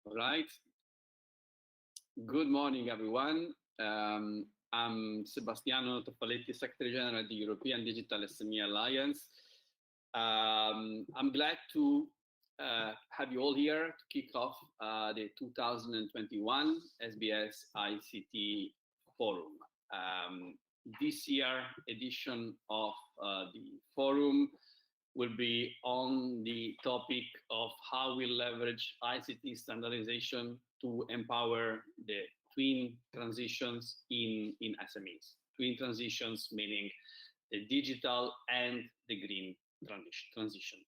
All right. Good morning, everyone. I'm Sebastiano Toffaletti, Secretary General at the European Digital SME Alliance. I'm glad to have you all here to kick off the 2021 SBS ICT Forum. This year edition of the forum will be on the topic of how we leverage ICT standardization to empower the twin transitions in SMEs. Twin transitions meaning the digital and the green transition.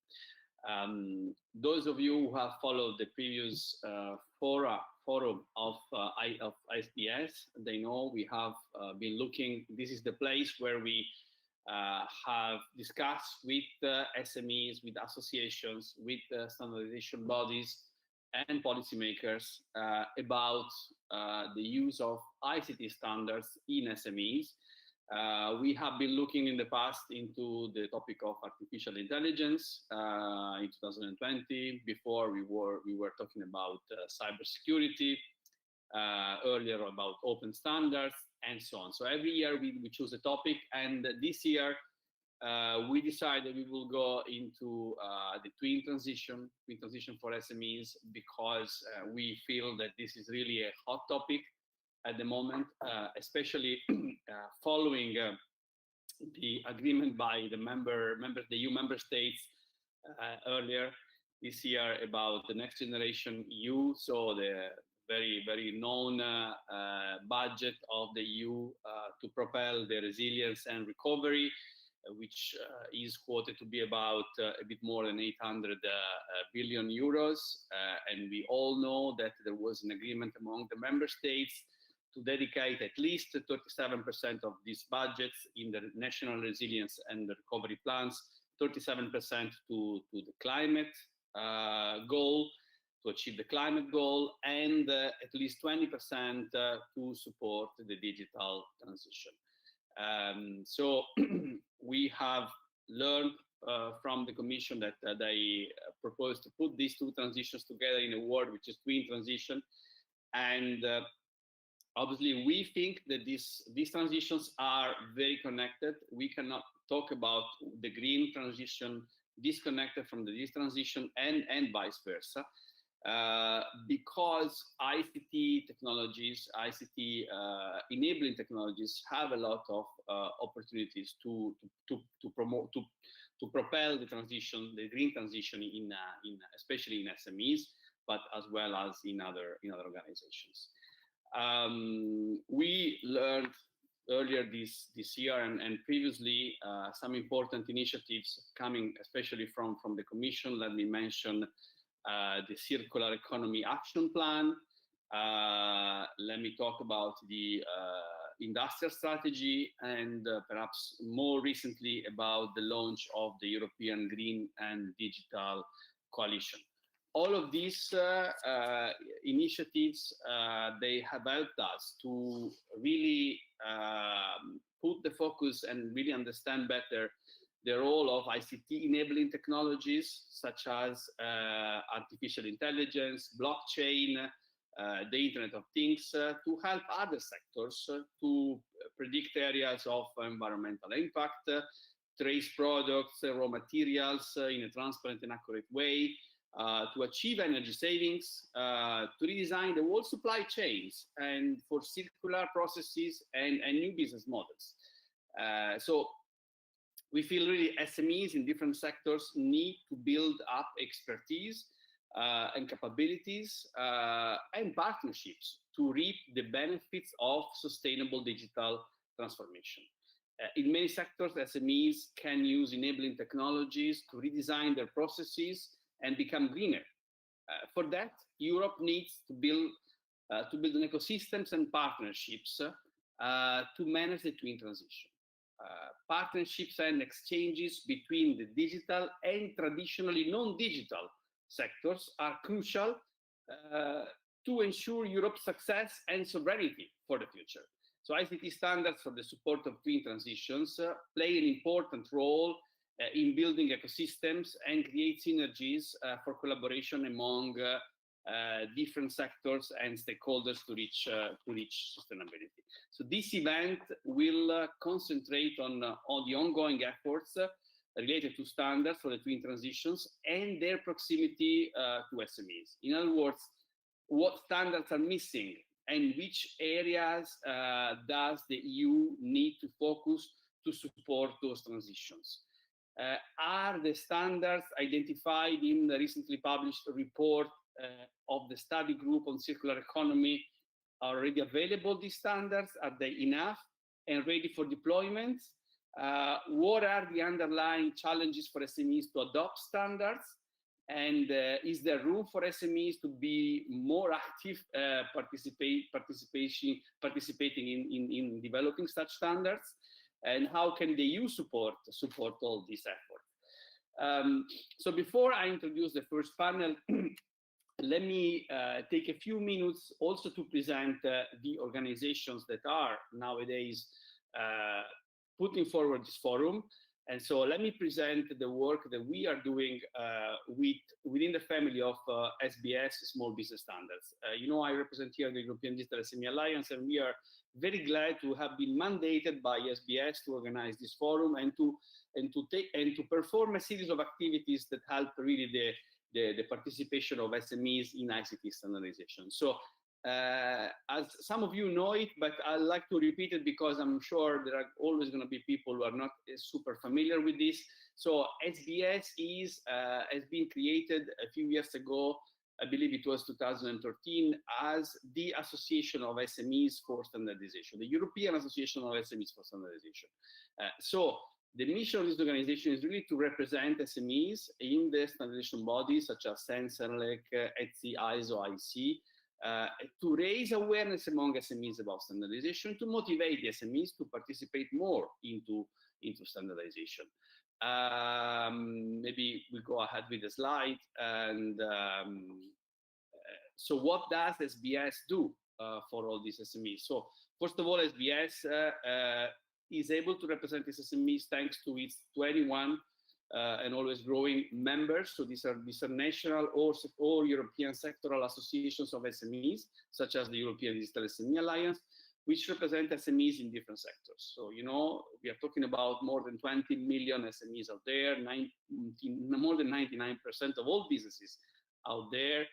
Those of you who have followed the previous forum of SBS, they know we have been looking. This is the place where we have discussed with SMEs, with associations, with standardization bodies and policymakers about the use of ICT standards in SMEs. We have been looking in the past into the topic of artificial intelligence in 2020. Before we were talking about cybersecurity, earlier about open standards, and so on. So every year we choose a topic, and this year we decided we will go into the twin transition for SMEs, because we feel that this is really a hot topic at the moment, especially following the agreement by the EU member states earlier this year about the Next Generation EU, so the very known budget of the EU to propel the resilience and recovery, which is quoted to be about a bit more than 800 billion euros. And we all know that there was an agreement among the member states to dedicate at least 37% of these budgets in the national resilience and recovery plans, 37% to the climate goal, to achieve the climate goal, and at least 20% to support the digital transition. So we have learned from the Commission that they propose to put these two transitions together in a word which is twin transition. And obviously, we think that these transitions are very connected. We cannot talk about the green transition disconnected from the digital transition and vice versa. Because ICT technologies, ICT enabling technologies have a lot of opportunities to promote, to propel the transition, the green transition in especially in SMEs, but as well as in other organizations. We learned earlier this year and previously some important initiatives coming especially from the Commission. Let me mention the Circular Economy Action Plan. Let me talk about the industrial strategy, and perhaps more recently about the launch of the European Green and Digital Coalition. All of these initiatives, they have helped us to really put the focus and really understand better the role of ICT enabling technologies such as artificial intelligence, blockchain, the Internet of Things, to help other sectors to predict areas of environmental impact, trace products, raw materials in a transparent and accurate way, to achieve energy savings, to redesign the whole supply chains, and for circular processes and new business models. So we feel really SMEs in different sectors need to build up expertise and capabilities and partnerships to reap the benefits of sustainable digital transformation. In many sectors, SMEs can use enabling technologies to redesign their processes and become greener. For that, Europe needs to build an ecosystems and partnerships to manage the twin transition. Partnerships and exchanges between the digital and traditionally non-digital sectors are crucial to ensure Europe's success and sovereignty for the future. So ICT standards for the support of twin transitions play an important role in building ecosystems and create synergies for collaboration among different sectors and stakeholders to reach sustainability. So this event will concentrate on the ongoing efforts related to standards for the twin transitions and their proximity to SMEs. In other words, what standards are missing and which areas does the EU need to focus to support those transitions. Are the standards identified in the recently published report of the study group on circular economy already available, these standards? Are they enough and ready for deployment? What are the underlying challenges for SMEs to adopt standards? And is there room for SMEs to be more active participating in developing such standards? And how can the EU support all these efforts? So before I introduce the first panel, let me take a few minutes also to present the organizations that are nowadays putting forward this forum. And so let me present the work that we are doing within the family of SBS Small Business Standards. You know, I represent here the European Digital SME Alliance, and we are very glad to have been mandated by SBS to organize this forum and to perform a series of activities that help really the participation of SMEs in ICT standardization. So as some of you know it, but I'd like to repeat it because I'm sure there are always going to be people who are not super familiar with this. So SBS has been created a few years ago, I believe it was 2013, as the Association of SMEs for Standardization, the European Association of SMEs for Standardization. So the mission of this organization is really to represent SMEs in the standardization bodies such as SENS, CERLEC, ETSI, ISO, IC, to raise awareness among SMEs about standardization, to motivate the SMEs to participate more into standardization. Maybe we go ahead with the slide. And so what does SBS do for all these SMEs? So first of all, SBS is able to represent these SMEs thanks to its 21 and always growing members. So these are national or European sectoral associations of SMEs, such as the European Digital SME Alliance, which represent SMEs in different sectors. So, you know, we are talking about more than 20 million SMEs out there, more than 99% of all businesses out there.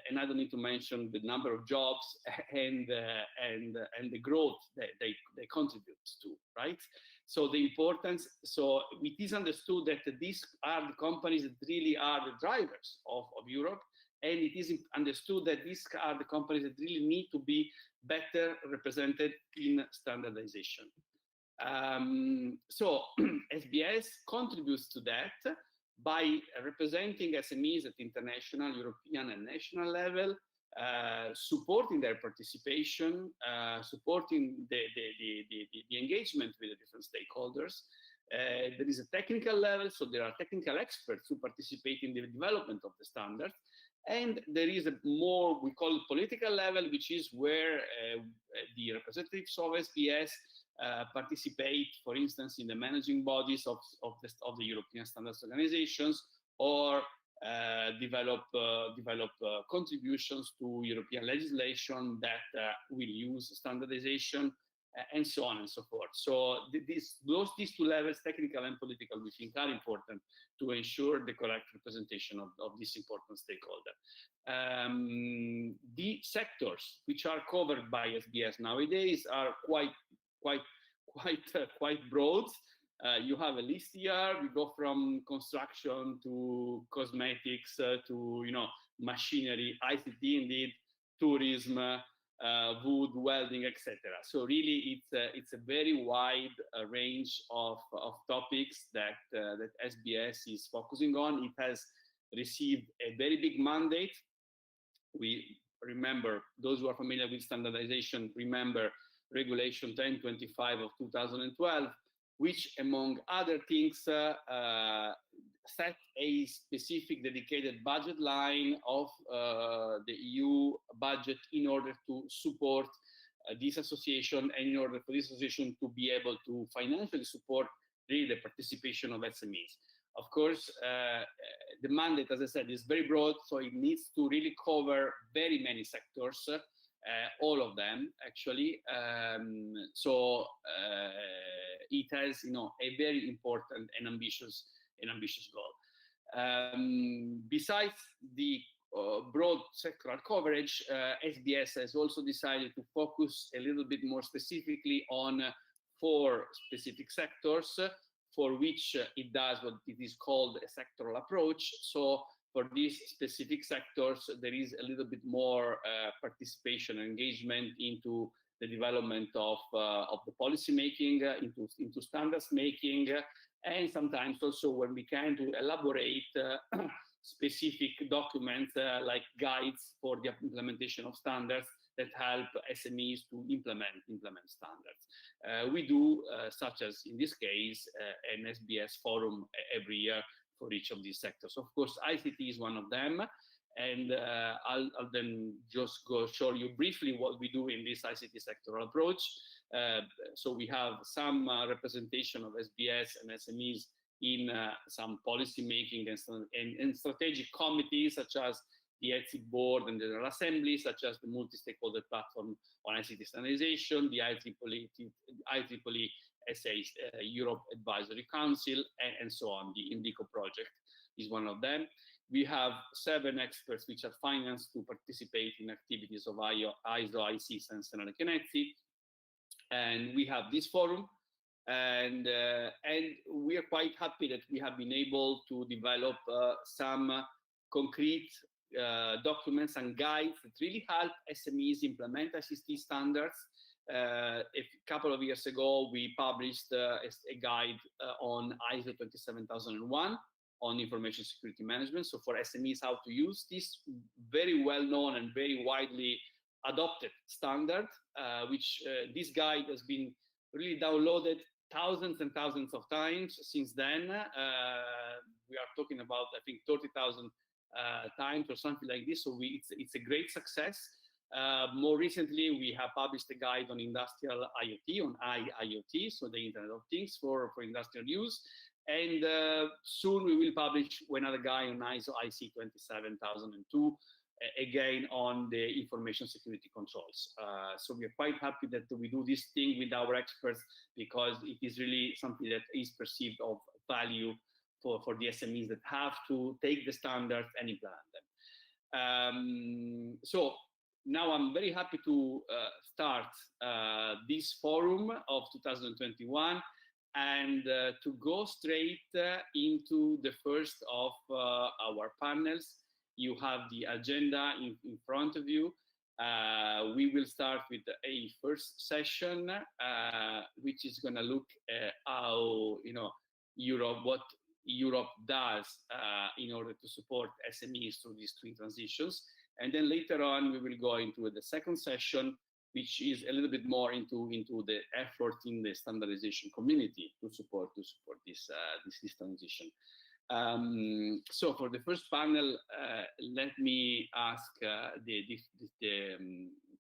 And I don't need to mention the number of jobs and the growth that they contribute to, right? So the importance, so it is understood that these are the companies that really are the drivers of Europe, and it is understood that these are the companies that really need to be better represented in standardization. So SBS contributes to that by representing SMEs at international, European, and national level, supporting their participation, supporting the engagement with the different stakeholders. There is a technical level, so there are technical experts who participate in the development of the standards. And there is a more, we call it political level, which is where the representatives of SBS participate, for instance, in the managing bodies of the European standards organizations, or develop contributions to European legislation that will use standardization, and so on and so forth. So these two levels, technical and political, we think are important to ensure the correct representation of this important stakeholder. The sectors which are covered by SBS nowadays are quite broad. You have a list here. We go from construction to cosmetics to machinery, ICT indeed, tourism, wood, welding, etc. So really, it's a very wide range of topics that SBS is focusing on. It has received a very big mandate. We remember, those who are familiar with standardization remember Regulation 1025 of 2012, which, among other things, set a specific dedicated budget line of the EU budget in order to support this association, and in order for this association to be able to financially support really the participation of SMEs. Of course, the mandate, as I said, is very broad, so it needs to really cover very many sectors, all of them actually. It has, a very important and ambitious goal. Besides the broad sectoral coverage, SBS has also decided to focus a little bit more specifically on 4 specific sectors, for which it does what it is called a sectoral approach. So for these specific sectors, there is a little bit more participation and engagement into the development of the policy making, into standards making, and sometimes also when we can to elaborate specific documents like guides for the implementation of standards that help SMEs to implement standards. We do, such as in this case, an SBS forum every year for each of these sectors. Of course, ICT is one of them, and I'll then just go show you briefly what we do in this ICT sectoral approach. So we have some representation of SBS and SMEs in some policy making and strategic committees, such as the ETSI board and the General Assembly, such as the multi-stakeholder platform on ICT standardization, the IEEE SA Europe Advisory Council, and so on. The Indico project is one of them. We have 7 experts which are financed to participate in activities of ISO, IC, Sentinel, and ETSI. And we have this forum, and we are quite happy that we have been able to develop some concrete documents and guides that really help SMEs implement ICT standards. A couple of years ago, we published a guide on ISO 27001 on information security management. So for SMEs, how to use this very well-known and very widely adopted standard, which this guide has been really downloaded thousands and thousands of times since then. We are talking about, I think, 30,000 times or something like this. So it's a great success. More recently, we have published a guide on industrial IoT, on IIoT, so the Internet of Things for industrial use. And soon we will publish another guide on ISO IC 27002, again on the information security controls. So we are quite happy that we do this thing with our experts, because it is really something that is perceived of value for the SMEs that have to take the standards and implement them. So now I'm very happy to start this forum of 2021 and to go straight into the first of our panels. You have the agenda in front of you. We will start with a first session, which is going to look at how what Europe does in order to support SMEs through these 3 transitions. And then later on, we will go into the second session, which is a little bit more into the effort in the standardization community to support this transition. So for the first panel, let me ask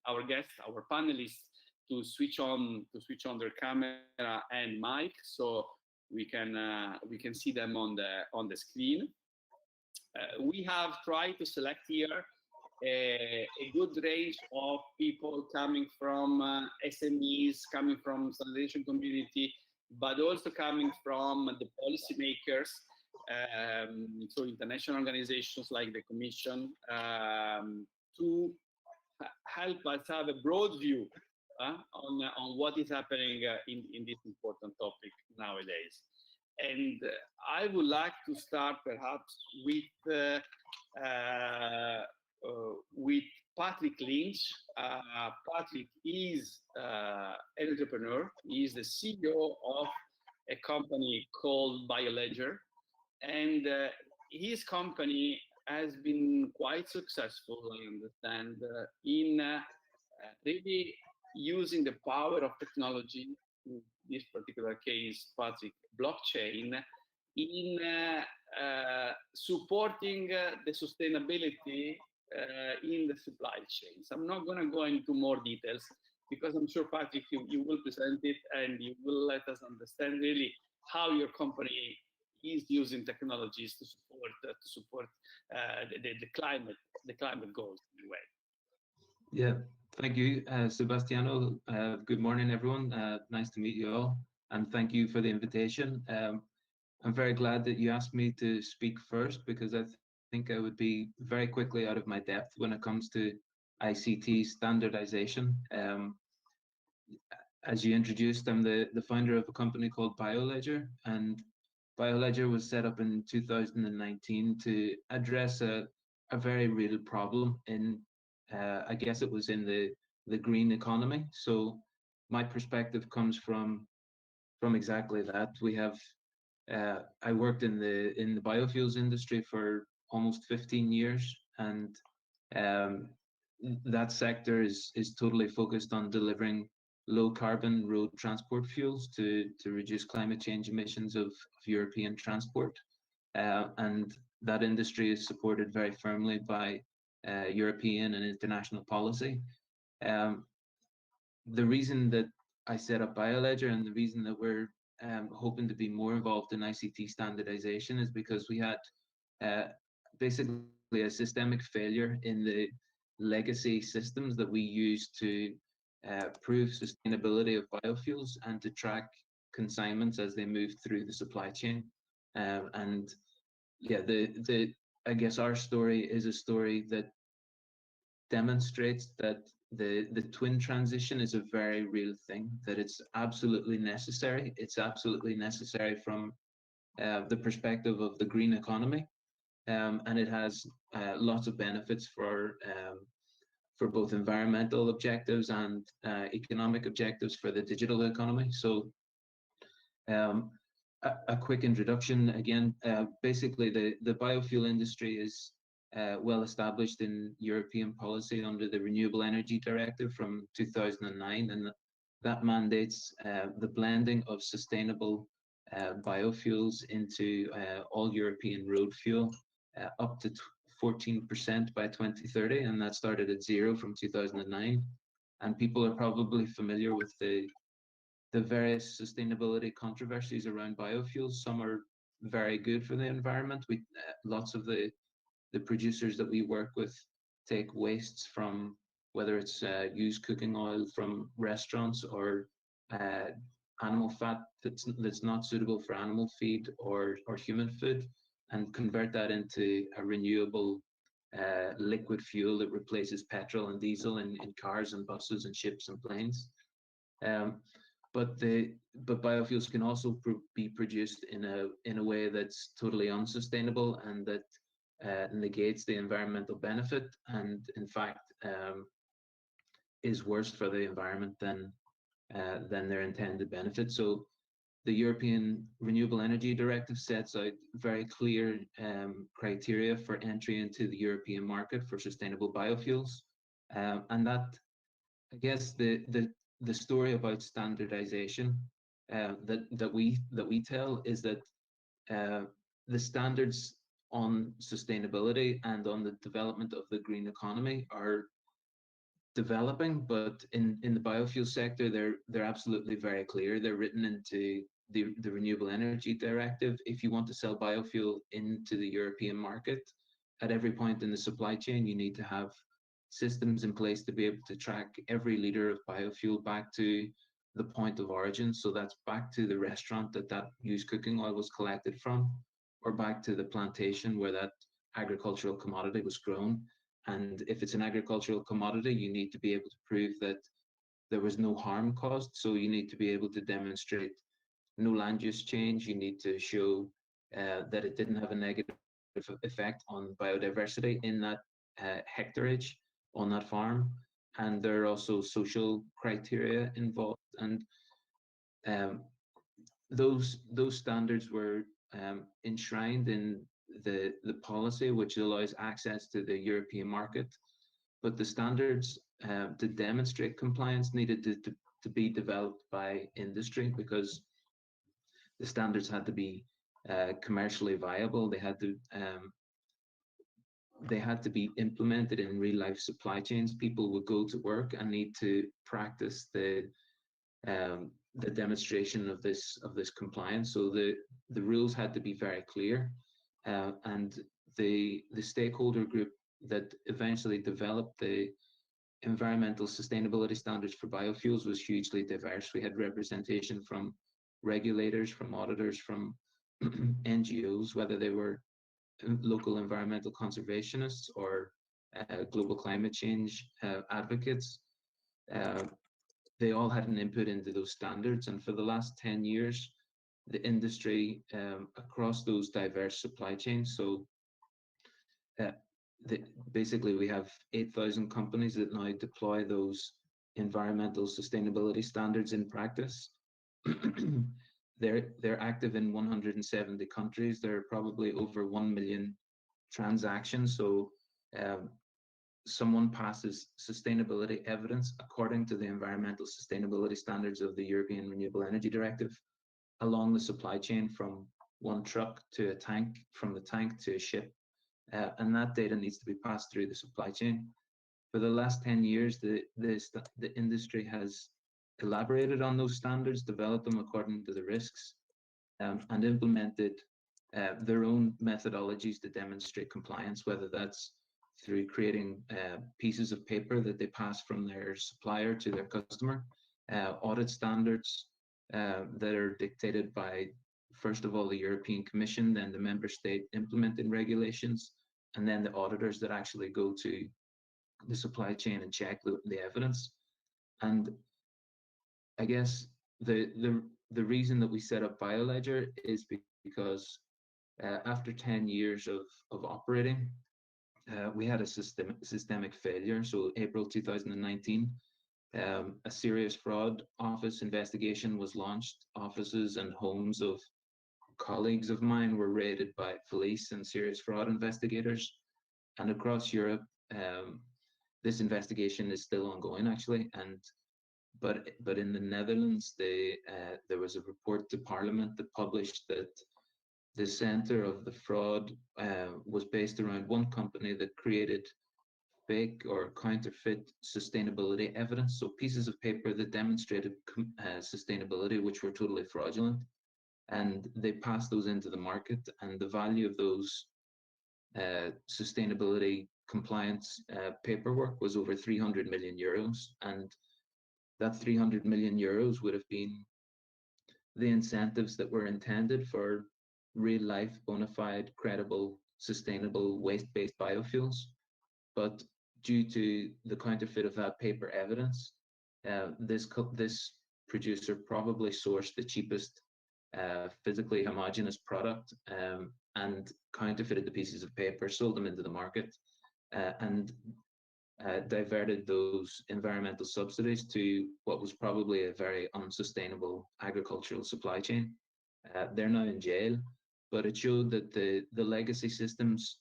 our guests, our panelists, to switch on their camera and mic, so we can see them on the screen. We have tried to select here a good range of people coming from SMEs, coming from standardization community, but also coming from the policymakers, so international organizations like the Commission, to help us have a broad view on what is happening in this important topic nowadays. And I would like to start perhaps with Patrick Lynch. Patrick is an entrepreneur. He is the CEO of a company called BioLedger, and his company has been quite successful, I understand, in really using the power of technology, in this particular case, Patrick, blockchain, in supporting the sustainability in the supply chains. I'm not going to go into more details, because I'm sure, Patrick, you will present it and you will let us understand really how your company is using technologies to support the climate goals in a way. Yeah, thank you, Sebastiano. Good morning, everyone. Nice to meet you all, and thank you for the invitation. I'm very glad that you asked me to speak first, because I think I would be very quickly out of my depth when it comes to ICT standardization. As you introduced, I'm the founder of a company called BioLedger, and BioLedger was set up in 2019 to address a very real problem in, I guess it was in the green economy. So my perspective comes from exactly that. We have I worked in the biofuels industry for almost 15 years, and um, that sector is totally focused on delivering low carbon road transport fuels to reduce climate change emissions of European transport. And that industry is supported very firmly by European and international policy. Um, the reason that I set up BioLedger, and the reason that we're hoping to be more involved in ICT standardization, is because we had basically a systemic failure in the legacy systems that we use to prove sustainability of biofuels and to track consignments as they move through the supply chain. And yeah, I guess our story is a story that demonstrates that the twin transition is a very real thing, that it's absolutely necessary. It's absolutely necessary from the perspective of the green economy, and it has lots of benefits for both environmental objectives and economic objectives for the digital economy. So a quick introduction again. Basically, the biofuel industry is well established in European policy under the Renewable Energy Directive from 2009, and that mandates the blending of sustainable biofuels into all European road fuel up to 14% by 2030, and that started at 0 from 2009. And people are probably familiar with the various sustainability controversies around biofuels. Some are very good for the environment. Lots of the producers that we work with take wastes from, whether it's used cooking oil from restaurants, or animal fat that's not suitable for animal feed or human food, and convert that into a renewable liquid fuel that replaces petrol and diesel in cars and buses and ships and planes. But biofuels can also be produced in a way that's totally unsustainable, and that negates the environmental benefit, and in fact is worse for the environment than their intended benefit. So the European Renewable Energy Directive sets out very clear criteria for entry into the European market for sustainable biofuels, and that, I guess, the story about standardization that we tell is that the standards on sustainability and on the development of the green economy are developing, but in the biofuel sector, they're absolutely very clear. They're written into the Renewable Energy Directive. If you want to sell biofuel into the European market, at every point in the supply chain, you need to have systems in place to be able to track every liter of biofuel back to the point of origin. So that's back to the restaurant that used cooking oil was collected from, or back to the plantation where that agricultural commodity was grown. And if it's an agricultural commodity, you need to be able to prove that there was no harm caused. So you need to be able to demonstrate no land use change. You need to show that it didn't have a negative effect on biodiversity in that hectareage on that farm. And there are also social criteria involved. And those standards were enshrined in the policy, which allows access to the European market. But the standards to demonstrate compliance needed to be developed by industry, because the standards had to be commercially viable. They had to be implemented in real life supply chains. People would go to work and need to practice the the demonstration of this compliance. So the rules had to be very clear, and the stakeholder group that eventually developed the environmental sustainability standards for biofuels was hugely diverse. We had representation from regulators, from auditors, from NGOs, whether they were local environmental conservationists or global climate change advocates. They all had an input into those standards, and for the last 10 years, the industry across those diverse supply chains. So basically we have 8,000 companies that now deploy those environmental sustainability standards in practice. They're active in 170 countries. There are probably over 1 million transactions. So someone passes sustainability evidence according to the environmental sustainability standards of the European Renewable Energy Directive along the supply chain from one truck to a tank, from the tank to a ship. And that data needs to be passed through the supply chain. For the last 10 years, the industry has elaborated on those standards, developed them according to the risks, and implemented their own methodologies to demonstrate compliance, whether that's through creating pieces of paper that they pass from their supplier to their customer, audit standards that are dictated by, first of all, the European Commission, then the member state implementing regulations, and then the auditors that actually go to the supply chain and check the evidence. And I guess the reason that we set up BioLedger is because after 10 years of operating, we had a systemic failure. So April 2019, a serious fraud office investigation was launched. Offices and homes of colleagues of mine were raided by police and serious fraud investigators. And across Europe, this investigation is still ongoing, actually. But in the Netherlands, there was a report to Parliament that published that the center of the fraud was based around one company that created fake or counterfeit sustainability evidence, so pieces of paper that demonstrated sustainability, which were totally fraudulent, and they passed those into the market, and the value of those sustainability compliance paperwork was over 300 million euros, and that 300 million euros would have been the incentives that were intended for real life, bona fide, credible, sustainable waste-based biofuels. But due to the counterfeit of that paper evidence, this producer probably sourced the cheapest physically homogeneous product and counterfeited the pieces of paper, sold them into the market, and diverted those environmental subsidies to what was probably a very unsustainable agricultural supply chain. They're now in jail, but it showed that the legacy systems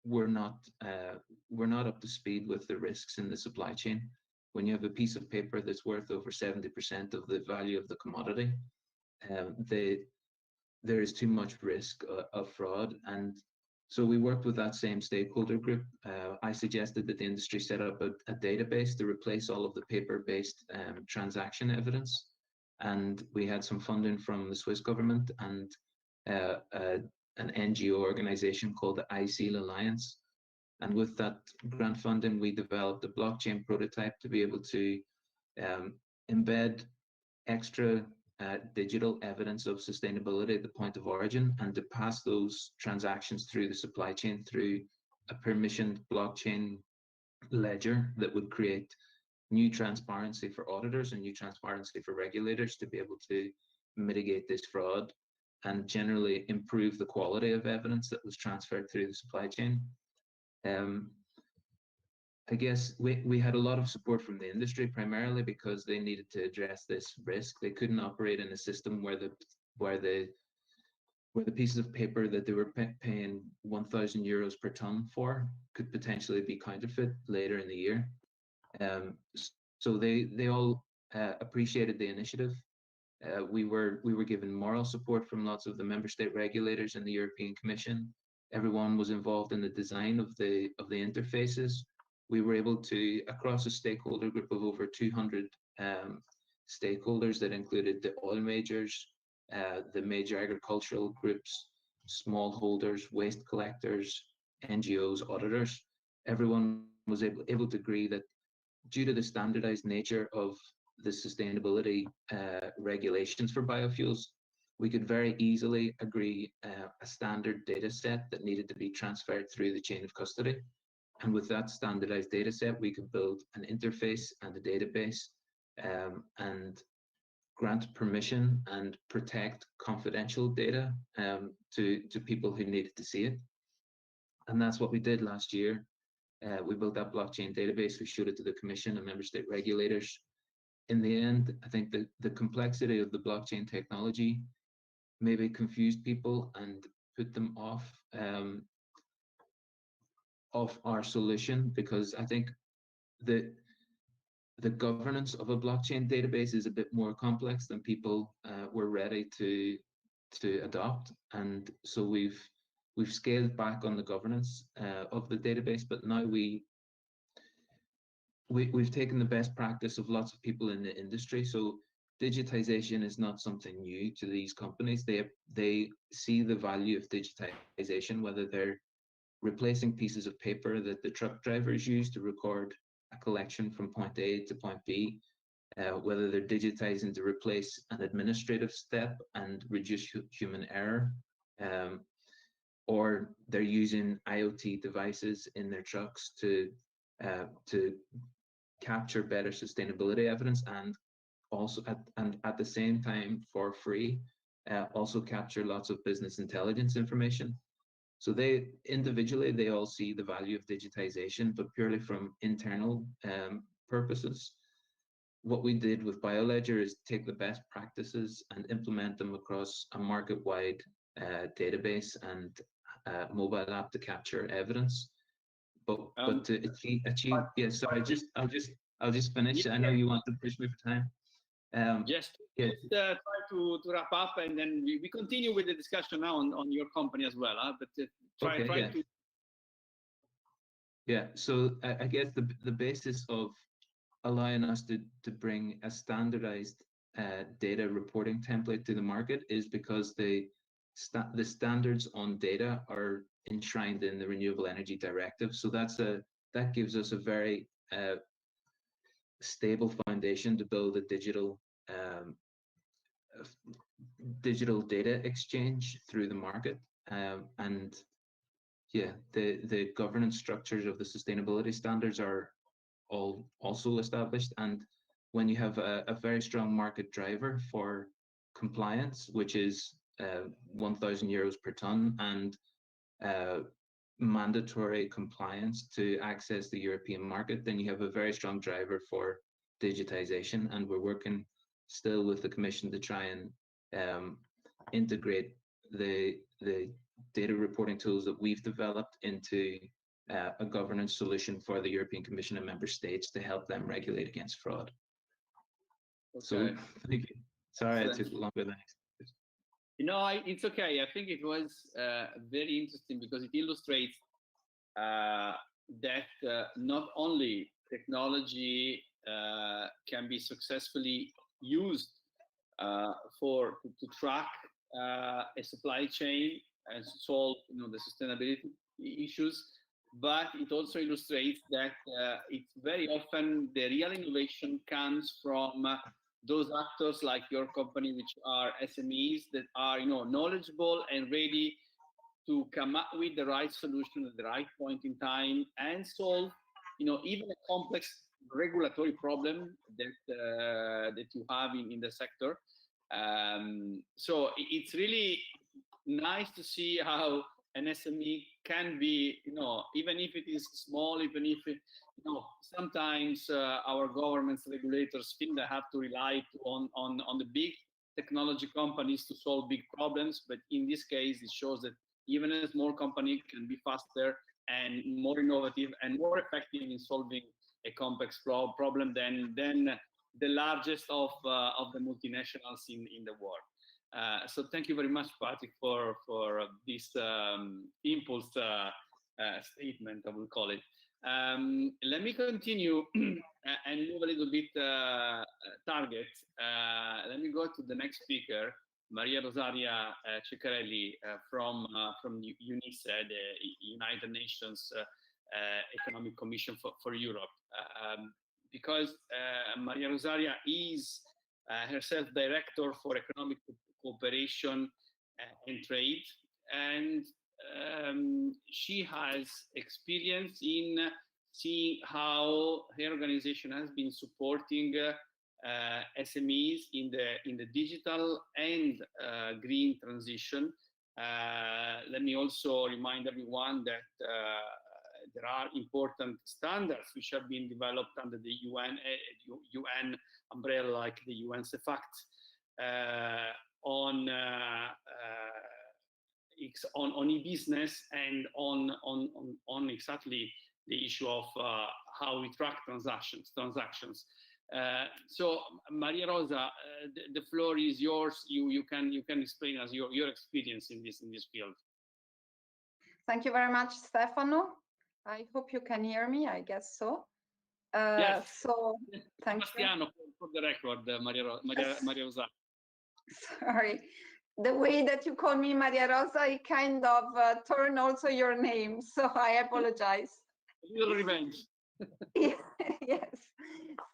were not up to speed with the risks in the supply chain. When you have a piece of paper that's worth over 70% of the value of the commodity, there is too much risk of fraud. And so we worked with that same stakeholder group. I suggested that the industry set up a database to replace all of the paper-based transaction evidence. And we had some funding from the Swiss government and an NGO organization called the ICT Alliance. And with that grant funding, we developed a blockchain prototype to be able to embed extra digital evidence of sustainability at the point of origin and to pass those transactions through the supply chain through a permissioned blockchain ledger that would create new transparency for auditors and new transparency for regulators to be able to mitigate this fraud and generally improve the quality of evidence that was transferred through the supply chain. I guess we had a lot of support from the industry, primarily because they needed to address this risk. They couldn't operate in a system where the pieces of paper that they were paying 1,000 euros per ton for could potentially be counterfeit later in the year. So they all appreciated the initiative. We were given moral support from lots of the member state regulators and the European Commission. Everyone was involved in the design of the interfaces. We were able to, across a stakeholder group of over 200 stakeholders that included the oil majors, the major agricultural groups, smallholders, waste collectors, NGOs, auditors. Everyone was able to agree that due to the standardized nature of the sustainability regulations for biofuels, we could very easily agree a standard data set that needed to be transferred through the chain of custody. And with that standardized data set, we could build an interface and a database and grant permission and protect confidential data to people who needed to see it. And that's what we did last year. We built that blockchain database. We showed it to the Commission and member state regulators. In the end, I think that the complexity of the blockchain technology maybe confused people and put them off our solution, because I think the governance of a blockchain database is a bit more complex than people were ready to adopt, and so we've scaled back on the governance of the database, but now we've taken the best practice of lots of people in the industry. So digitization is not something new to these companies. They see the value of digitization, whether they're replacing pieces of paper that the truck drivers use to record a collection from point A to point B, whether they're digitizing to replace an administrative step and reduce human error, or they're using IoT devices in their trucks to capture better sustainability evidence, and also at the same time for free, also capture lots of business intelligence information. So they individually, they all see the value of digitization, but purely from internal purposes. What we did with BioLedger is take the best practices and implement them across a market-wide database and mobile app to capture evidence. But to achieve, yeah. Sorry, I'll just finish. I know you want to push me for time. Just try to wrap up, and then we continue with the discussion now on your company as well. But try to. Yeah. So I guess the basis of allowing us to bring a standardized data reporting template to the market is because the standards on data are enshrined in the Renewable Energy Directive. So that gives us a very stable foundation to build a digital data exchange through the market. And yeah, the governance structures of the sustainability standards are all also established. And when you have a very strong market driver for compliance, which is 1,000 euros per ton, and mandatory compliance to access the European market, then you have a very strong driver for digitization. And we're working still with the Commission to try and integrate the data reporting tools that we've developed into a governance solution for the European Commission and member states to help them regulate against fraud. Okay. So thank you. Sorry, I took longer than expected. It's okay. I think it was very interesting because it illustrates that not only technology can be successfully used to track a supply chain and solve the sustainability issues, but it also illustrates that it's very often the real innovation comes from those actors like your company, which are SMEs that are knowledgeable and ready to come up with the right solution at the right point in time and solve even a complex regulatory problem that you have in the sector. So it's really nice to see how an SME can be, even if it is small, even if sometimes our governments, regulators think they have to rely on the big technology companies to solve big problems. But in this case, it shows that even a small company can be faster and more innovative and more effective in solving a complex problem than the largest of the multinationals in the world. So thank you very much, Patrick, for this impulse statement, I will call it. Let me continue and move a little bit target. Let me go to the next speaker, Maria Rosaria Ceccarelli from UNICE, the United Nations Economic Commission for Europe. Because Maria Rosaria is herself Director for Economic Cooperation and Trade, and she has experience in seeing how her organization has been supporting SMEs in the digital and green transition. Let me also remind everyone that there are important standards which have been developed under the UN umbrella, like the UN CEFACT, on e-business and on exactly the issue of how we track transactions. So Maria Rosa, the floor is yours. You can explain us your experience in this field. Thank you very much, Stefano. I hope you can hear me. I guess so. Yes. So thank Sebastiano, for the record, Maria Rosa. Sorry. The way that you call me Maria Rosa, it kind of turned also your name, so I apologize. A little revenge. Yes.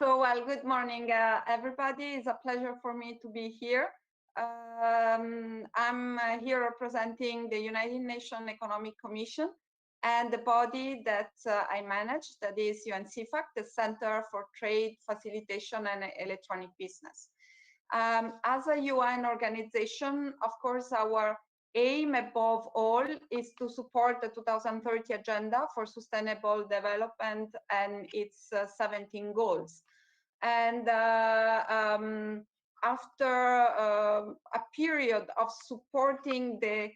So, well, good morning, everybody. It's a pleasure for me to be here. I'm here representing the United Nations Economic Commission and the body that I manage, that is UNCFAC, the Center for Trade, Facilitation and Electronic Business. As a UN organization, of course, our aim above all is to support the 2030 Agenda for Sustainable Development and its 17 goals. And after a period of supporting the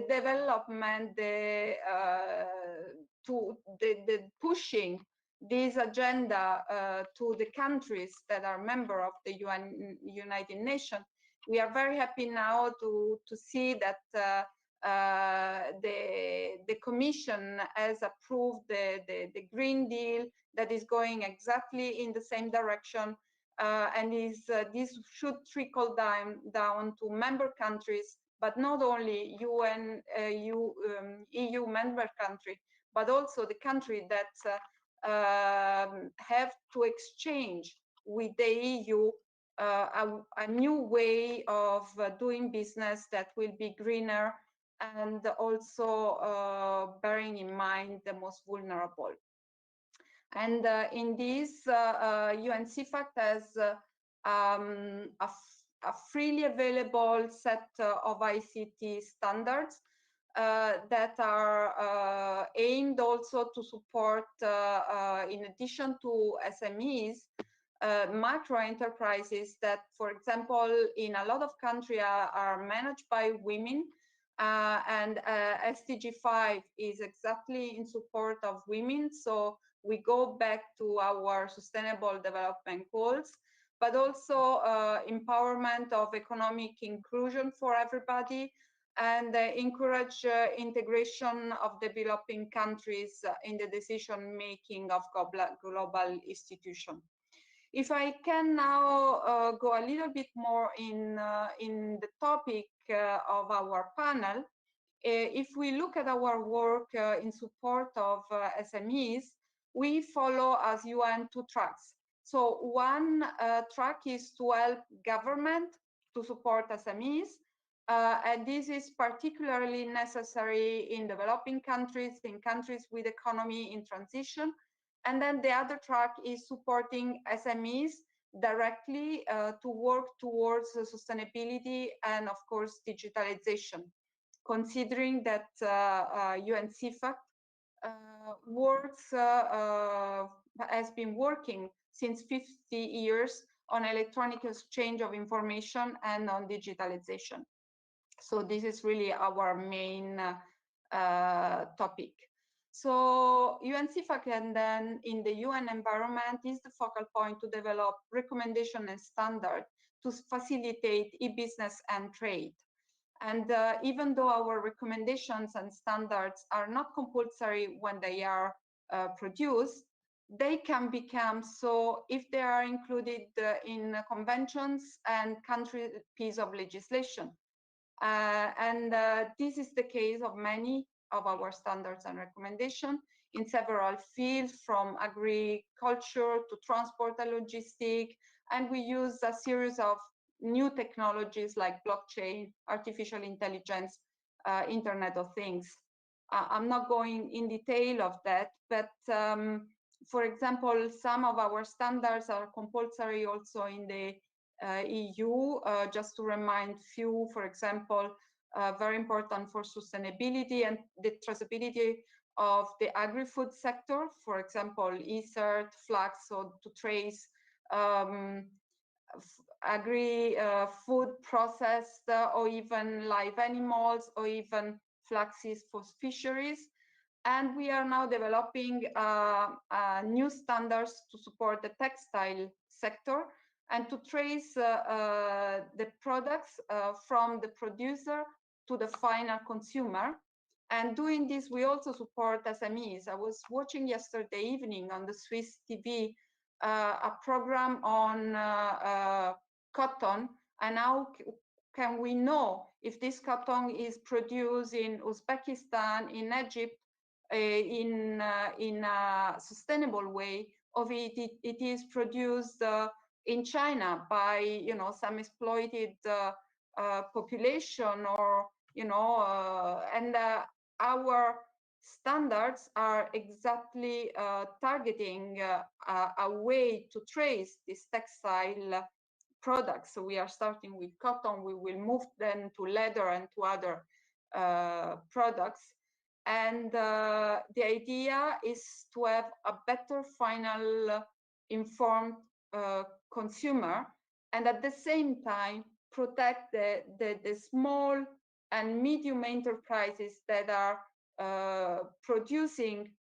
development, the pushing this agenda to the countries that are member of the United Nations, we are very happy now to see that the Commission has approved the Green Deal that is going exactly in the same direction, and this should trickle down to member countries, but not only EU member country, but also the country that have to exchange with the EU a new way of doing business that will be greener and also bearing in mind the most vulnerable. And in this, UNCFAC has a freely available set of ICT standards that are aimed also to support, in addition to SMEs, micro enterprises that, for example, in a lot of countries are managed by women, and SDG 5 is exactly in support of women. So we go back to our sustainable development goals, but also empowerment of economic inclusion for everybody, and encourage integration of developing countries in the decision-making of global institutions. If I can now go a little bit more in the topic of our panel, if we look at our work in support of SMEs, we follow as UN 2 tracks. So one track is to help government to support SMEs, and this is particularly necessary in developing countries, in countries with economy in transition. And then the other track is supporting SMEs directly to work towards sustainability and, of course, digitalization, considering that UNCFAC has been working since 50 years on electronic exchange of information and on digitalization. So this is really our main topic. So UNCFAC, and then in the UN environment, is the focal point to develop recommendation and standard to facilitate e-business and trade. And even though our recommendations and standards are not compulsory when they are produced, they can become, so if they are included in conventions and country piece of legislation. This is the case of many of our standards and recommendations in several fields, from agriculture to transport and logistics, and we use a series of new technologies like blockchain, artificial intelligence, Internet of Things. I'm not going in detail of that, but for example, some of our standards are compulsory also in the EU. Just to remind few, for example, very important for sustainability and the traceability of the agri-food sector, for example, ICT, flax, so to trace agri-food processed or even live animals or even flaxes for fisheries. And we are now developing new standards to support the textile sector and to trace the products from the producer to the final consumer. And doing this, we also support SMEs. I was watching yesterday evening on the Swiss TV a program on cotton, and how can we know if this cotton is produced in Uzbekistan, in Egypt, in a sustainable way, or it is produced in China by some exploited population, or and our standards are exactly targeting a way to trace this textile products. So we are starting with cotton, we will move then to leather and to other products. And the idea is to have a better final informed consumer, and at the same time protect the small and medium enterprises that are producing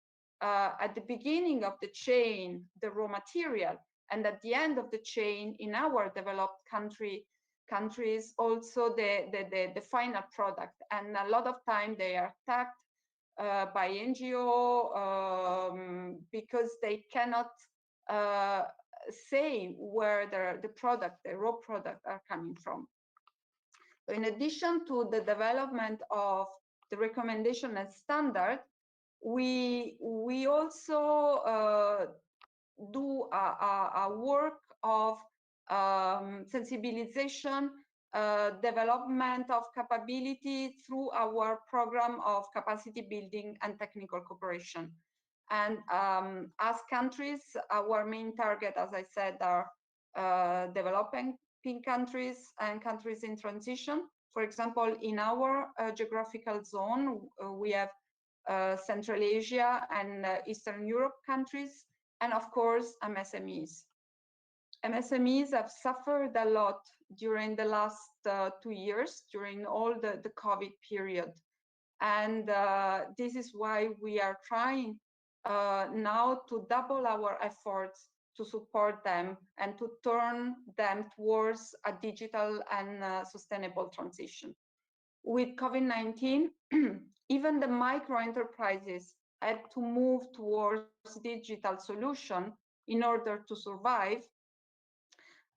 at the beginning of the chain the raw material, and at the end of the chain in our developed countries also the final product. And a lot of time they are attacked by NGO because they cannot say where the raw product are coming from. In addition to the development of the recommendation and standard, we also do a work of sensibilization, development of capability through our program of capacity building and technical cooperation. And as countries, our main target, as I said, are developing countries and countries in transition. For example, in our geographical zone, we have Central Asia and Eastern Europe countries, and of course, MSMEs. MSMEs have suffered a lot during the last 2 years, during all the COVID period. And this is why we are trying now to double our efforts to support them and to turn them towards a digital and sustainable transition. With COVID-19, even the micro enterprises had to move towards digital solution in order to survive.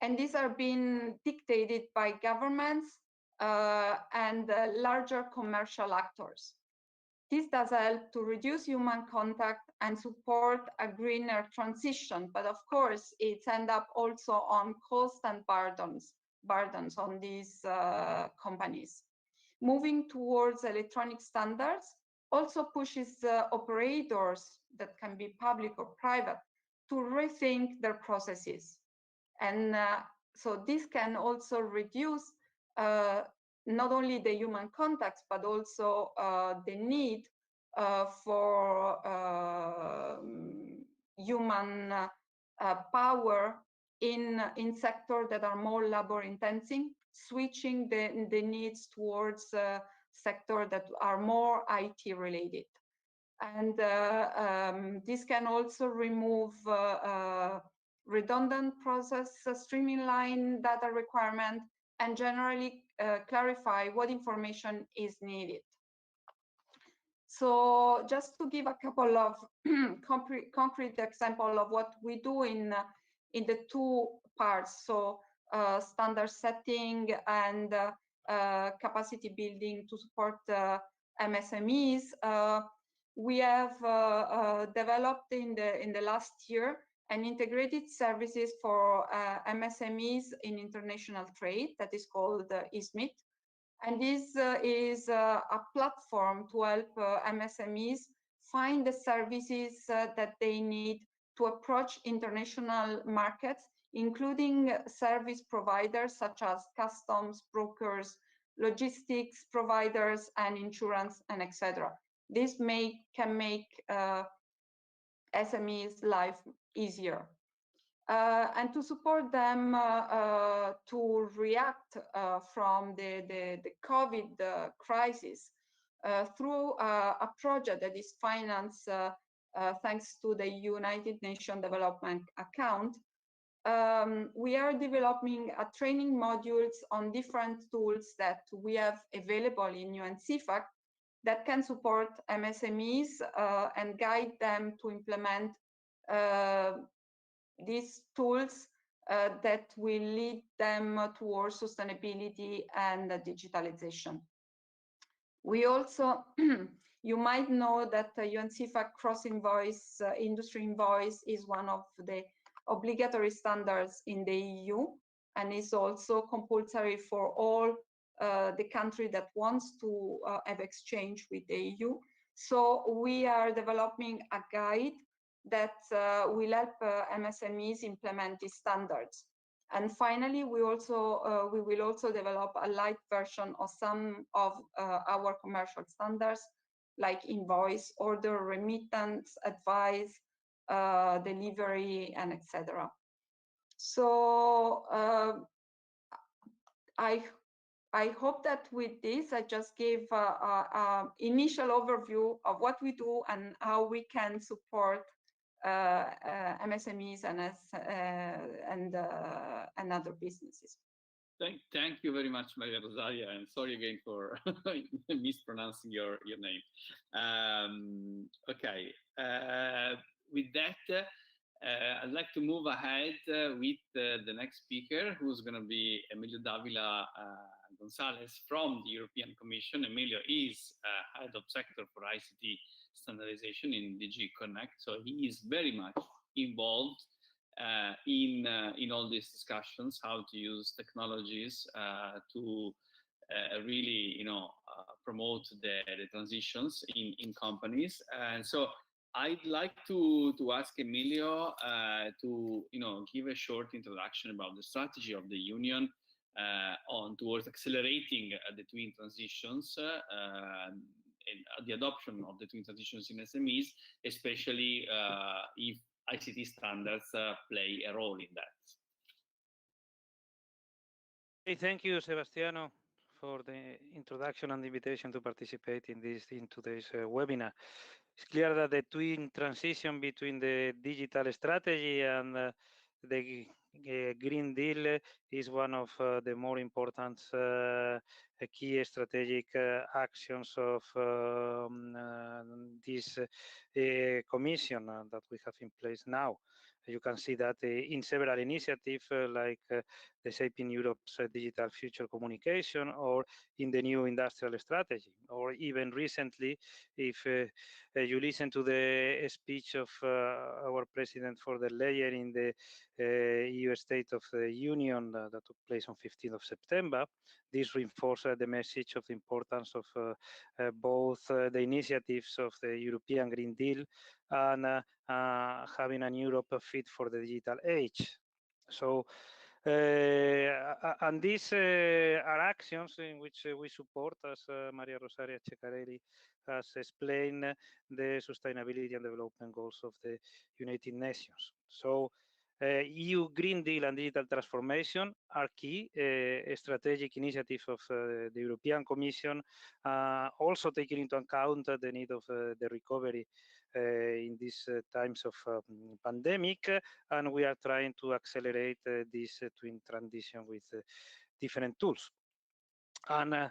And these are being dictated by governments and larger commercial actors. This does help to reduce human contact and support a greener transition, but of course, it's end up also on cost and burdens on these companies. Moving towards electronic standards also pushes operators that can be public or private to rethink their processes. And so this can also reduce not only the human contacts, but also the need for human power in sectors that are more labor intensive, switching the needs towards sectors that are more IT related. And this can also remove redundant process, streamline data requirement, and generally clarify what information is needed. So just to give a couple of concrete example of what we do in the two parts, so standard setting and capacity building to support MSMEs. We have developed in the last year an integrated services for MSMEs in international trade that is called ISMIT. And this is a platform to help MSMEs find the services that they need to approach international markets, including service providers such as customs, brokers, logistics providers, and insurance, and etc. This can make SMEs' life easier. And to support them to react from the COVID crisis through a project that is financed thanks to the United Nations Development Account. We are developing training modules on different tools that we have available in UNCFAC that can support MSMEs and guide them to implement these tools that will lead them towards sustainability and digitalization. We also, you might know that UNCFAC cross-invoice, industry invoice is one of the obligatory standards in the EU and is also compulsory for all the country that wants to have exchange with the EU. So we are developing a guide that will help MSMEs implement these standards. And finally, we will also develop a light version of some of our commercial standards, like invoice, order, remittance, advice, delivery, and etc. So I hope that with this, I just gave an initial overview of what we do and how we can support MSMEs and other businesses. Thank you very much, Maria Rosaria, and sorry again for mispronouncing your name. Okay, with that, I'd like to move ahead with the next speaker, who's going to be Emilio Davila Gonzalez from the European Commission. Emilio is Head of Sector for ICT Standardization in DG Connect, so he is very much involved in all these discussions, how to use technologies to really, promote the transitions in companies. And so I'd like to ask Emilio to give a short introduction about the strategy of the Union towards accelerating the twin transitions and the adoption of the twin transitions in SMEs, especially if ICT standards play a role in that. Hey, thank you, Sebastiano, for the introduction and the invitation to participate in today's webinar. It's clear that the twin transition between the digital strategy and the Green Deal is one of the more important key strategic actions of this Commission that we have in place now. You can see that in several initiatives like the Shaping Europe's Digital Future Communication, or in the new industrial strategy, or even recently, if you listen to the speech of our President von der Leyen in the EU State of the Union that took place on 15th of September, this reinforces the message of the importance of both the initiatives of the European Green Deal and having a Europe fit for the digital age. So, and these are actions in which we support, as Maria Rosaria Ceccarelli has explained, the sustainability and development goals of the United Nations. So, EU Green Deal and digital transformation are key strategic initiatives of the European Commission, also taking into account the need of the recovery in these times of pandemic, and we are trying to accelerate this twin transition with different tools. And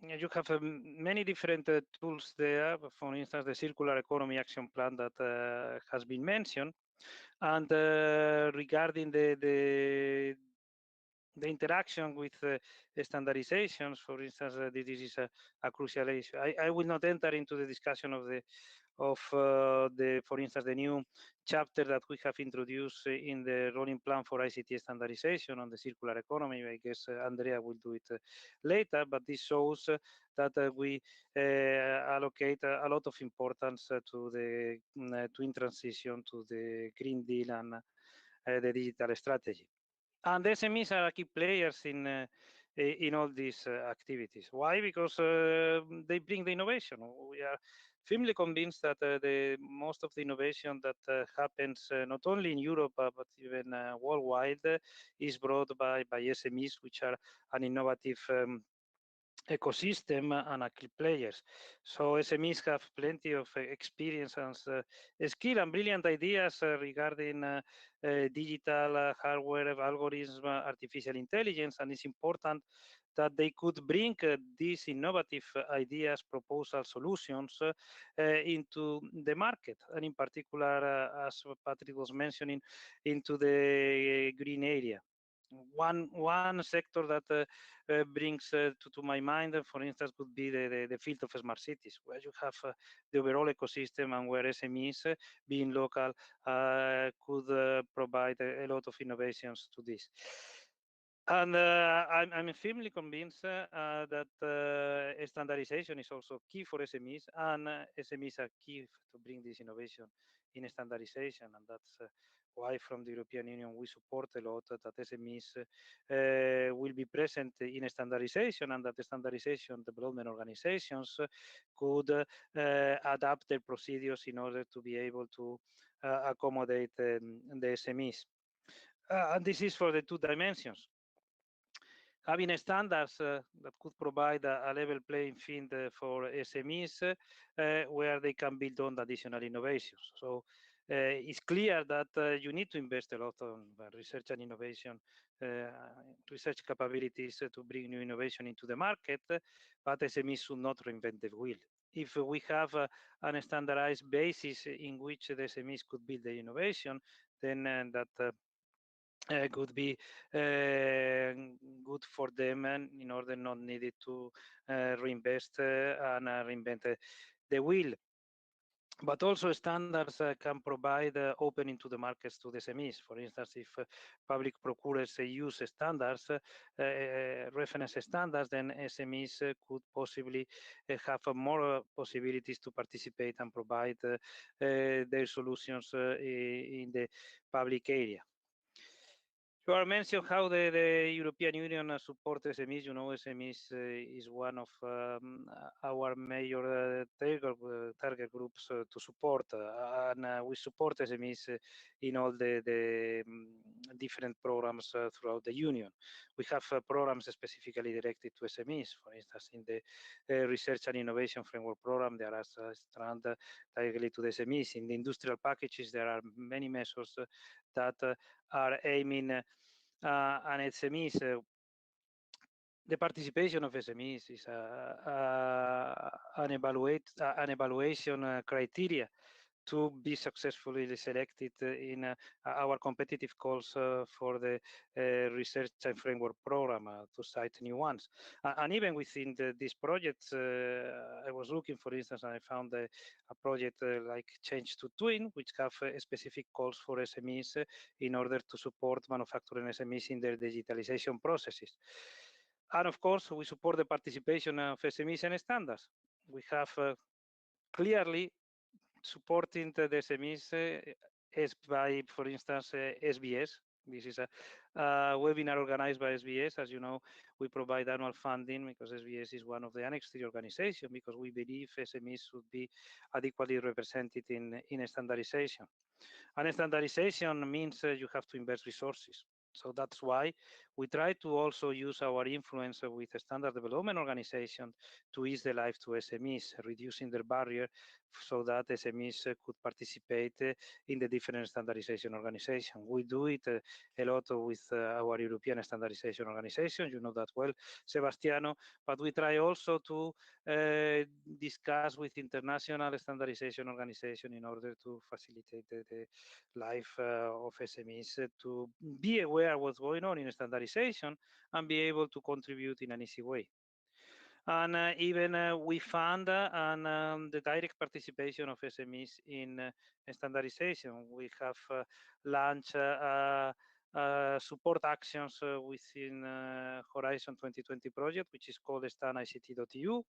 you have many different tools there. For instance, the Circular Economy Action Plan that has been mentioned. And regarding the interaction with standardizations, for instance, this is a crucial issue. I will not enter into the discussion of for instance, the new chapter that we have introduced in the rolling plan for ICT standardization on the circular economy. I guess Andrea will do it later, but this shows that we allocate a lot of importance to the twin transition, to the Green Deal and the digital strategy. And the SMEs are key players in all these activities. Why? Because they bring the innovation. We are firmly convinced that most of the innovation that happens not only in Europe but even worldwide is brought by SMEs, which are an innovative ecosystem and key players. So SMEs have plenty of experience and skill and brilliant ideas regarding digital hardware, algorithms, artificial intelligence, and it's important that they could bring these innovative ideas, proposals, solutions into the market, and in particular, as Patrick was mentioning, into the green area. One sector that brings to my mind, for instance, could be the field of smart cities, where you have the overall ecosystem and where SMEs, being local, could provide a lot of innovations to this. And I'm firmly convinced that standardization is also key for SMEs, and SMEs are key to bring this innovation in standardization, and that's why from the European Union we support a lot that SMEs will be present in standardization, and that the standardization development organizations could adapt their procedures in order to be able to accommodate the SMEs. And this is for the two dimensions. Having standards that could provide a level playing field for SMEs where they can build on additional innovations. So it's clear that you need to invest a lot on research and innovation, research capabilities to bring new innovation into the market, but SMEs should not reinvent the wheel. If we have a standardized basis in which the SMEs could build the innovation, then that could be good for them, and in order not needed to reinvest and reinvent the wheel. But also standards can provide opening to the markets to the SMEs. For instance, if public procurers use standards, reference standards, then SMEs could possibly have more possibilities to participate and provide their solutions in the public area. You are mentioning how the European Union supports SMEs. You know, SMEs is one of our major target groups to support, and we support SMEs in all the different programs throughout the Union. We have programs specifically directed to SMEs. For instance, in the Research and Innovation Framework Program, there are strands directly to the SMEs. In the industrial packages, there are many measures that are aiming and SMEs. The participation of SMEs is an evaluation criteria to be successfully selected in our competitive calls for the Research and Framework Program, to cite new ones. And even within these projects, I was looking, for instance, and I found a project like Change to Twin, which have specific calls for SMEs in order to support manufacturing SMEs in their digitalization processes. And of course, we support the participation of SMEs and standards. We have clearly supporting the SMEs by, for instance, SBS. This is a webinar organized by SBS. As you know, we provide annual funding because SBS is one of the annexed organizations, because we believe SMEs should be adequately represented in standardization. And standardization means you have to invest resources. So that's why we try to also use our influence with a standard development organization to ease the life to SMEs, reducing their barrier so that SMEs could participate in the different standardization organizations. We do it a lot with our European Standardization Organization, you know that well, Sebastiano, but we try also to discuss with international standardization organization in order to facilitate the life of SMEs to be aware of what's going on in standardization and be able to contribute in an easy way. And even we fund the direct participation of SMEs in standardization. We have launched support actions within Horizon 2020 project, which is called StanICT.eu.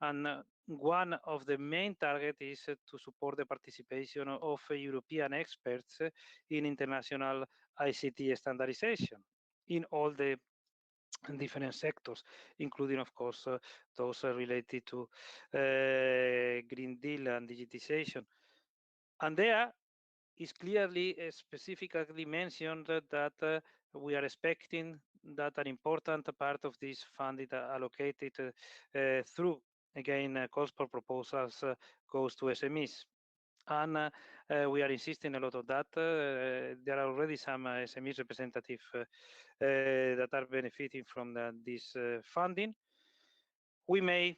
And one of the main targets is to support the participation of European experts in international ICT standardization in all the different sectors, including, of course, those related to Green Deal and digitization. And there is clearly specifically mentioned that we are expecting that an important part of this fund is allocated through, again, calls for proposals goes to SMEs. And we are insisting a lot of that. There are already some SMEs representatives that are benefiting from this funding. We may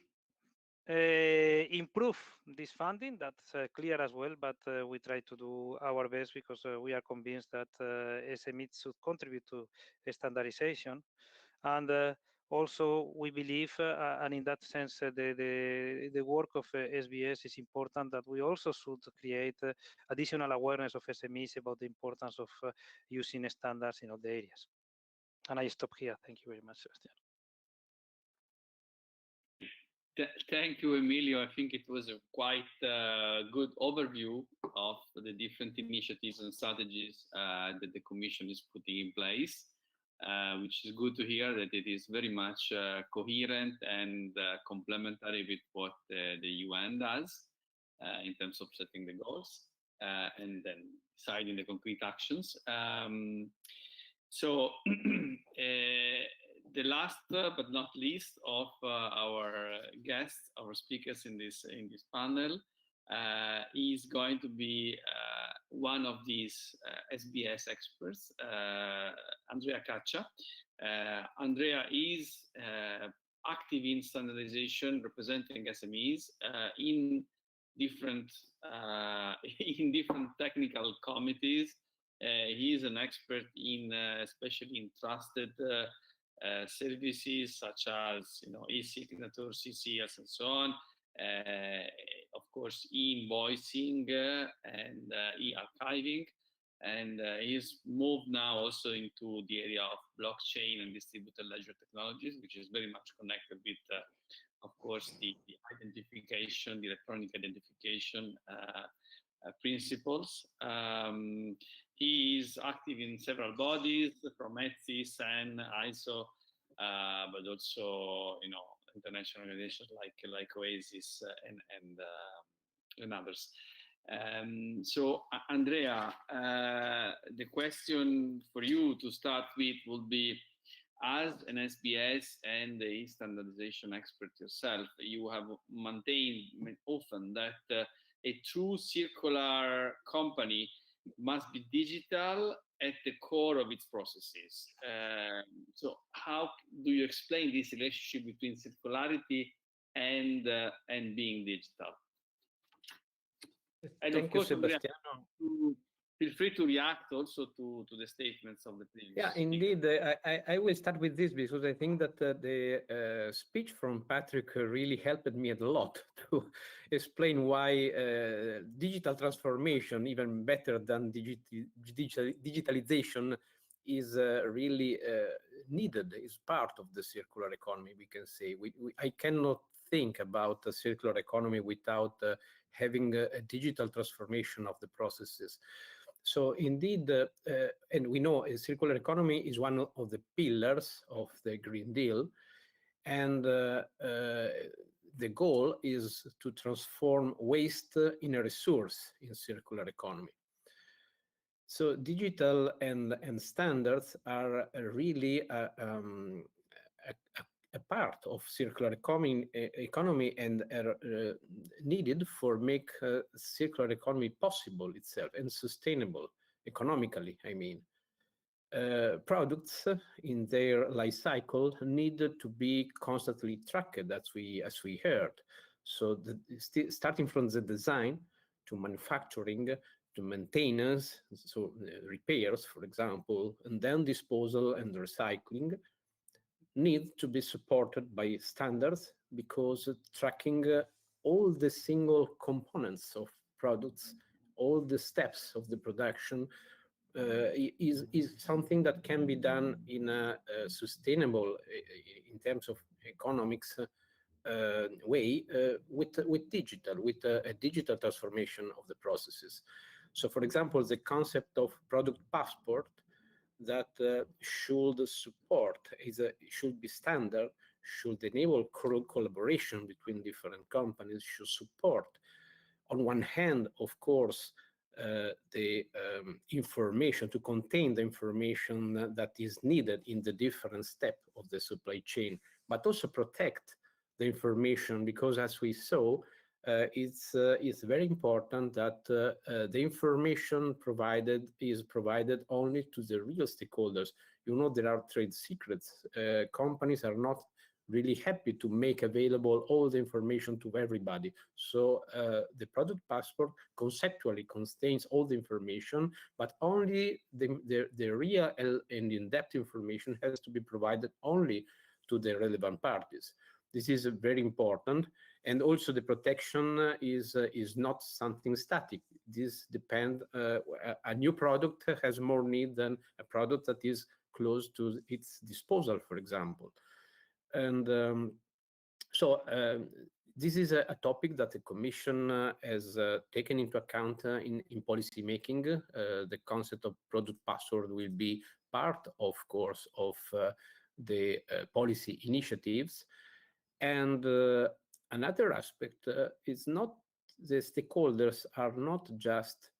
improve this funding, that's clear as well, but we try to do our best because we are convinced that SMEs should contribute to standardization. And also we believe, and in that sense, the work of SBS is important, that we also should create additional awareness of SMEs about the importance of using standards in all the areas. And I stop here. Thank you very much, Sebastian. Thank you, Emilio. I think it was a quite good overview of the different initiatives and strategies that the Commission is putting in place, which is good to hear that it is very much coherent and complementary with what the UN does in terms of setting the goals and then deciding the concrete actions. So the last but not least of our guests, our speakers in this panel, is going to be one of these SBS experts, Andrea Caccia. Andrea is active in standardization, representing SMEs in different technical committees. He is an expert in especially in trusted services such as e-signature, CCS, and so on. Of course, e-invoicing and e-archiving, and he's moved now also into the area of blockchain and distributed ledger technologies, which is very much connected with, of course, the identification, the electronic identification principles. He is active in several bodies, from ETSIS and ISO, but also international organizations like Oasis and others. So Andrea, the question for you to start with would be, as an SBS and a standardization expert yourself, you have maintained often that a true circular company must be digital at the core of its processes. So how do you explain this relationship between circularity and being digital? And Thank of course, you, Sebastiano. Feel free to react also to the statements of the previous. Yeah, indeed. I will start with this because I think that the speech from Patrick really helped me a lot to explain why digital transformation, even better than digitalization, is really needed, is part of the circular economy, we can say. I cannot think about a circular economy without having a digital transformation of the processes. So indeed, and we know a circular economy is one of the pillars of the Green Deal, and the goal is to transform waste in a resource in circular economy. So digital and standards are really a a part of circular economy and are needed for make circular economy possible itself and sustainable economically, I mean. Products in their life cycle need to be constantly tracked, as we heard. So starting from the design to manufacturing to maintenance, so repairs, for example, and then disposal and recycling need to be supported by standards, because tracking all the single components of products, all the steps of the production is something that can be done in a sustainable, in terms of economics, way with a digital transformation of the processes. So, for example, the concept of product passport that should support should be standard, should enable collaboration between different companies, should support, on one hand, of course, the information, to contain the information that is needed in the different steps of the supply chain, but also protect the information, because as we saw, it's very important that the information is provided only to the real stakeholders. You know, there are trade secrets. Companies are not really happy to make available all the information to everybody. So the product passport conceptually contains all the information, but only the real and in-depth information has to be provided only to the relevant parties. This is very important. And also the protection is not something static. This depends, a new product has more need than a product that is close to its disposal, for example. And this is a topic that the Commission has taken into account in policy making. The concept of product passport will be part, of course, of the policy initiatives. And another aspect is not, the stakeholders are not just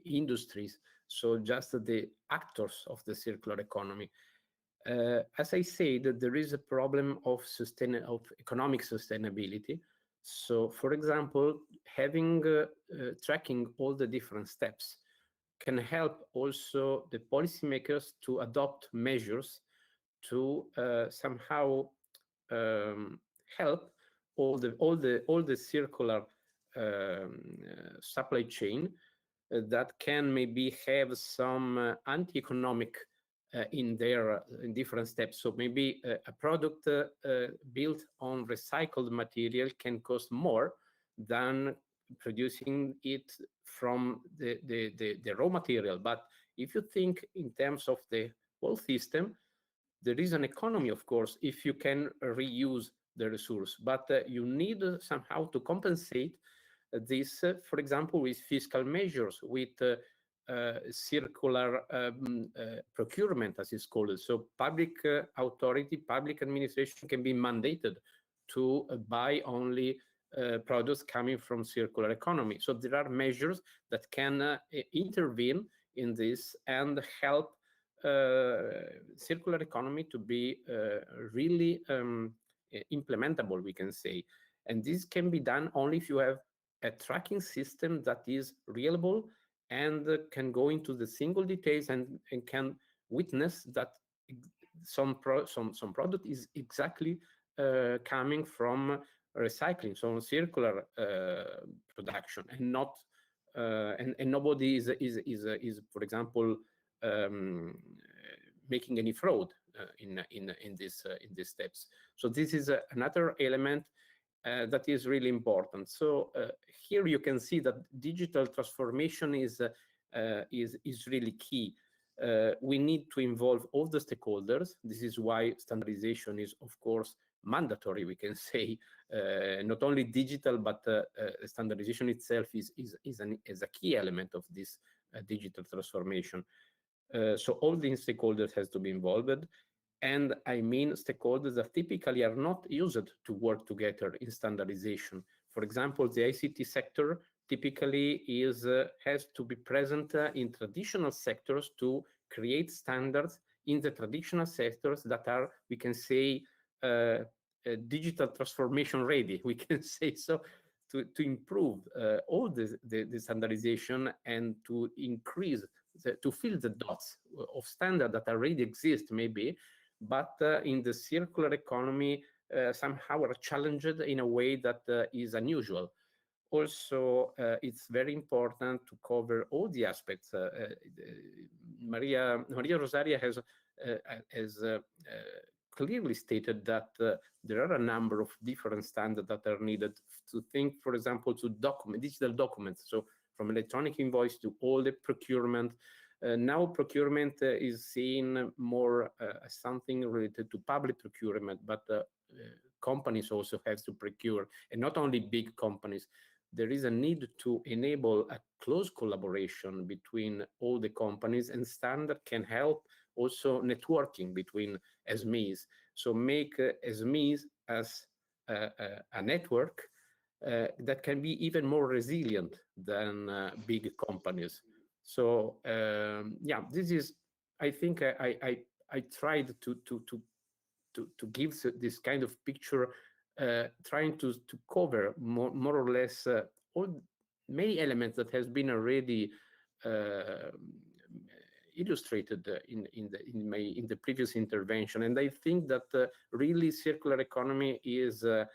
industries, so just the actors of the circular economy. As I said, there is a problem of economic sustainability. So, for example, having tracking all the different steps can help also the policymakers to adopt measures to somehow help all the circular supply chain that can maybe have some anti-economic in different steps. So maybe a product built on recycled material can cost more than producing it from the raw material. But if you think in terms of the whole system, there is an economy, of course, if you can reuse the resource, but you need somehow to compensate this, for example, with fiscal measures, with circular procurement, as it's called. So public authority, public administration can be mandated to buy only products coming from circular economy. So there are measures that can intervene in this and help circular economy to be really implementable, we can say. And this can be done only if you have a tracking system that is reliable and can go into the single details and can witness that some product is exactly coming from recycling, so circular production, and not and nobody is for example making any fraud in these steps. So this is another element that is really important. So here you can see that digital transformation is really key. We need to involve all the stakeholders. This is why standardization is, of course, mandatory, we can say. Not only digital, but standardization itself is a key element of this digital transformation. So all the stakeholders has to be involved. And I mean stakeholders that typically are not used to work together in standardization. For example, the ICT sector typically has to be present in traditional sectors to create standards in the traditional sectors that are, we can say, digital transformation ready, we can say so, to improve all the standardization and to increase, to fill the dots of standard that already exist maybe, but in the circular economy somehow are challenged in a way that is unusual. Also, it's very important to cover all the aspects. Maria Rosaria has clearly stated that there are a number of different standards that are needed to think, for example, to digital documents. So from electronic invoice to all the procurement. Now procurement is seen more as something related to public procurement, but companies also have to procure, and not only big companies. There is a need to enable a close collaboration between all the companies, and standard can help also networking between SMEs. So make SMEs as a network that can be even more resilient than big companies. So yeah, this is, I think I tried to give this kind of picture, trying to cover more or less all many elements that has been already illustrated in the previous intervention. And I think that really circular economy is a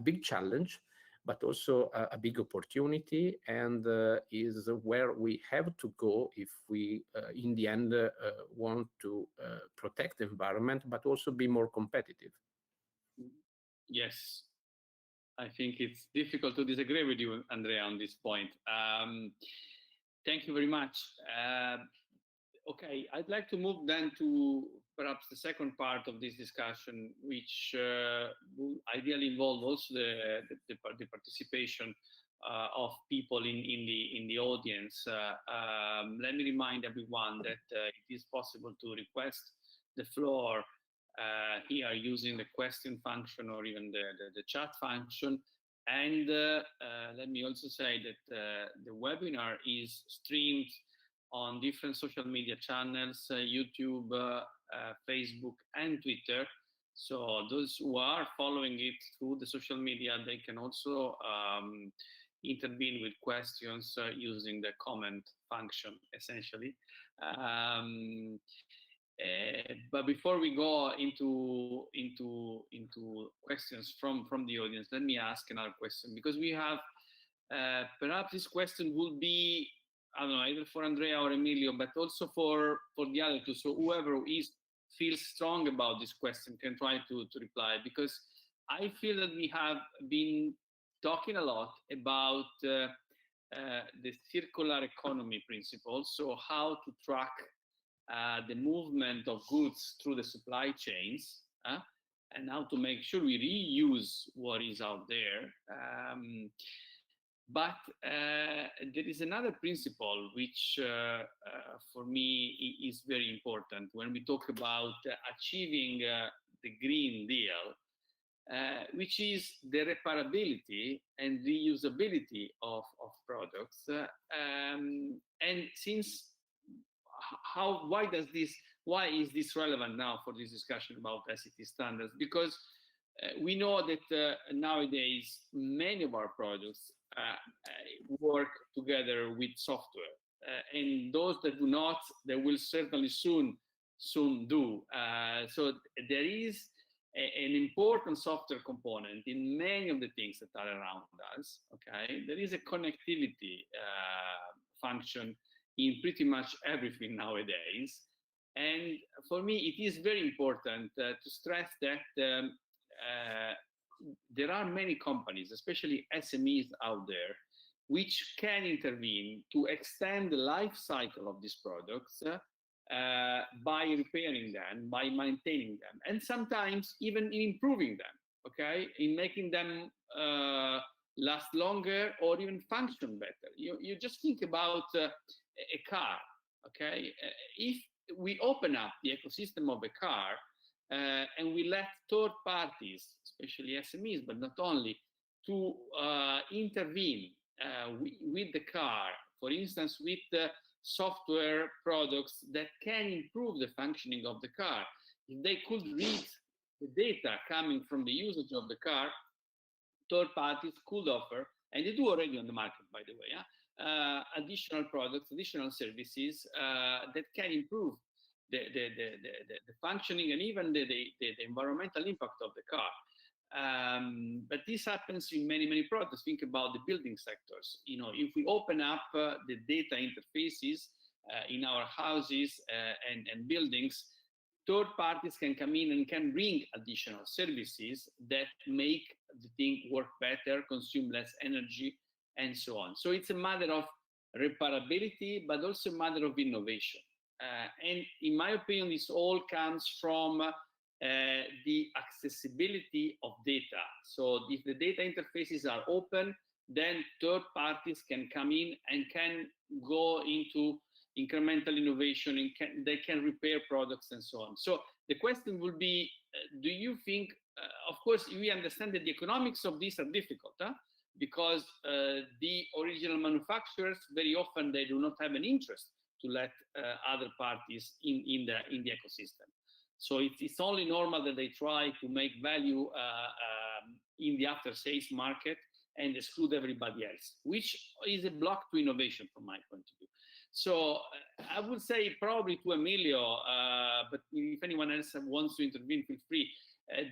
big challenge, but also a big opportunity, and is where we have to go if we, in the end, want to protect the environment, but also be more competitive. Yes, I think it's difficult to disagree with you, Andrea, on this point. Thank you very much. Okay, I'd like to move then to perhaps the second part of this discussion, which will ideally involve also the participation of people in the audience. Let me remind everyone that it is possible to request the floor here using the question function or even the chat function. And let me also say that the webinar is streamed on different social media channels, YouTube, Facebook, and Twitter. So those who are following it through the social media, they can also intervene with questions using the comment function, essentially. But before we go into questions from the audience, let me ask another question, because we have perhaps this question will be, I don't know, either for Andrea or Emilio, but also for the other two. So whoever feels strong about this question can try to reply, because I feel that we have been talking a lot about the circular economy principle, so how to track the movement of goods through the supply chains, and how to make sure we reuse what is out there. But there is another principle which, for me, is very important when we talk about achieving the Green Deal, which is the reparability and reusability of products. And since why is this relevant now for this discussion about ICT standards? Because we know that nowadays many of our products work together with software, and those that do not, they will certainly soon do. So there is an important software component in many of the things that are around us. Okay, there is a connectivity function in pretty much everything nowadays, and for me it is very important to stress that there are many companies, especially SMEs out there, which can intervene to extend the life cycle of these products by repairing them, by maintaining them, and sometimes even in improving them, okay, in making them last longer or even function better. You just think about a car, okay? If we open up the ecosystem of a car and we let third parties, especially SMEs, but not only, to intervene with the car, for instance, with software products that can improve the functioning of the car. If they could read the data coming from the usage of the car, third parties could offer, and they do already on the market, by the way, additional products, additional services that can improve the functioning and even the environmental impact of the car. But this happens in many products. Think about the building sectors. You know, if we open up the data interfaces in our houses and buildings, third parties can come in and can bring additional services that make the thing work better, consume less energy, and so on. So it's a matter of reparability, but also a matter of innovation. And in my opinion, this all comes from the accessibility of data. So if the data interfaces are open, then third parties can come in and can go into incremental innovation, and they can repair products and so on. So the question will be, do you think, of course, we understand that the economics of this are difficult, because the original manufacturers, very often, they do not have an interest to let other parties in the ecosystem. So it's only normal that they try to make value in the after-sales market and exclude everybody else, which is a block to innovation from my point of view. So I would say probably to Emilio, but if anyone else wants to intervene, feel free.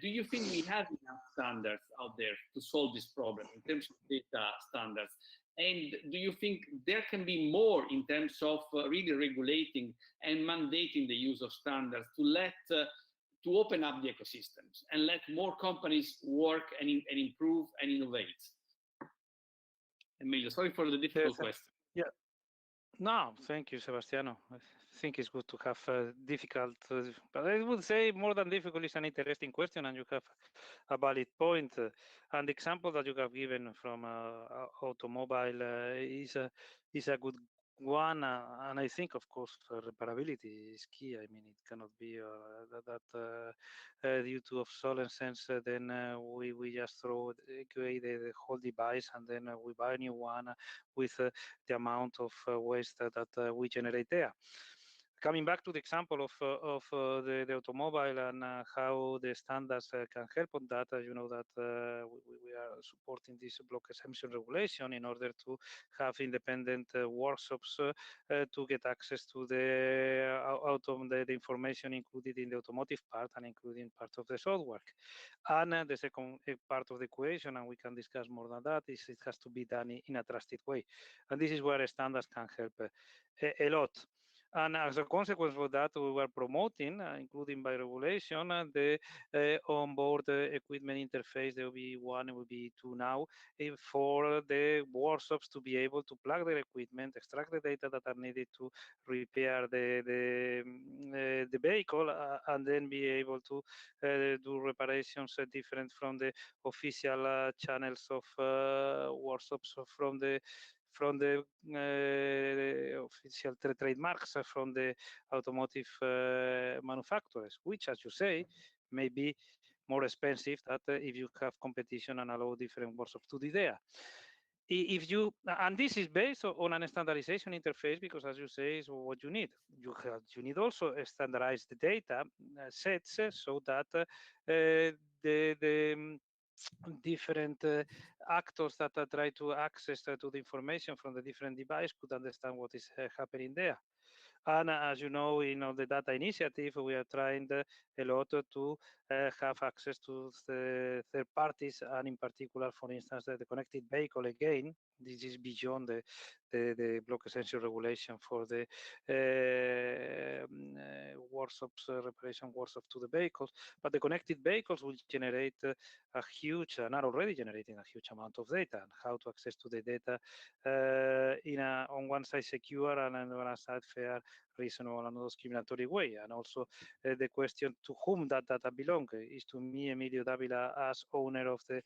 Do you think we have enough standards out there to solve this problem in terms of data standards? And do you think there can be more in terms of really regulating and mandating the use of standards to open up the ecosystems and let more companies work and improve and innovate? Emilio, sorry for the difficult question. Yeah. No, thank you, Sebastiano. I think it's good to have difficult, but I would say more than difficult is an interesting question, and you have a valid point. And the example that you have given from automobile is a good one, and I think, of course, reparability is key. I mean, it cannot be that due to obsolescence, then we just throw away the whole device, and then we buy a new one with the amount of waste that we generate there. Coming back to the example of the automobile and how the standards can help on that, you know that we are supporting this block exemption regulation in order to have independent workshops to get access to the information included in the automotive part and including part of the software. And the second part of the equation, and we can discuss more than that, is it has to be done in a trusted way. And this is where standards can help a lot. And as a consequence of that, we were promoting, including by regulation, the onboard equipment interface, the OB1 and OB2 now, for the workshops to be able to plug their equipment, extract the data that are needed to repair the vehicle, and then be able to do reparations different from the official channels of workshops from the official trademarks from the automotive manufacturers, which, as you say, may be more expensive than if you have competition and allow different workshops to be there. If you, and this is based on a standardization interface, because as you say, is what you need. You need also a standardized data sets so that the different actors that try to access to the information from the different devices could understand what is happening there. And as you know, in the data initiative, we are trying a lot to have access to the third parties, and in particular, for instance, the connected vehicle. Again, this is beyond the block essential regulation for the workshops, reparation workshops to the vehicles. But the connected vehicles will generate a huge, and are already generating a huge amount of data, and how to access to the data in a, on one side, secure, and on the other side, fair, reasonable, and non-discriminatory way. And also the question to whom that data belongs, is to me, Emilio Davila, as owner of the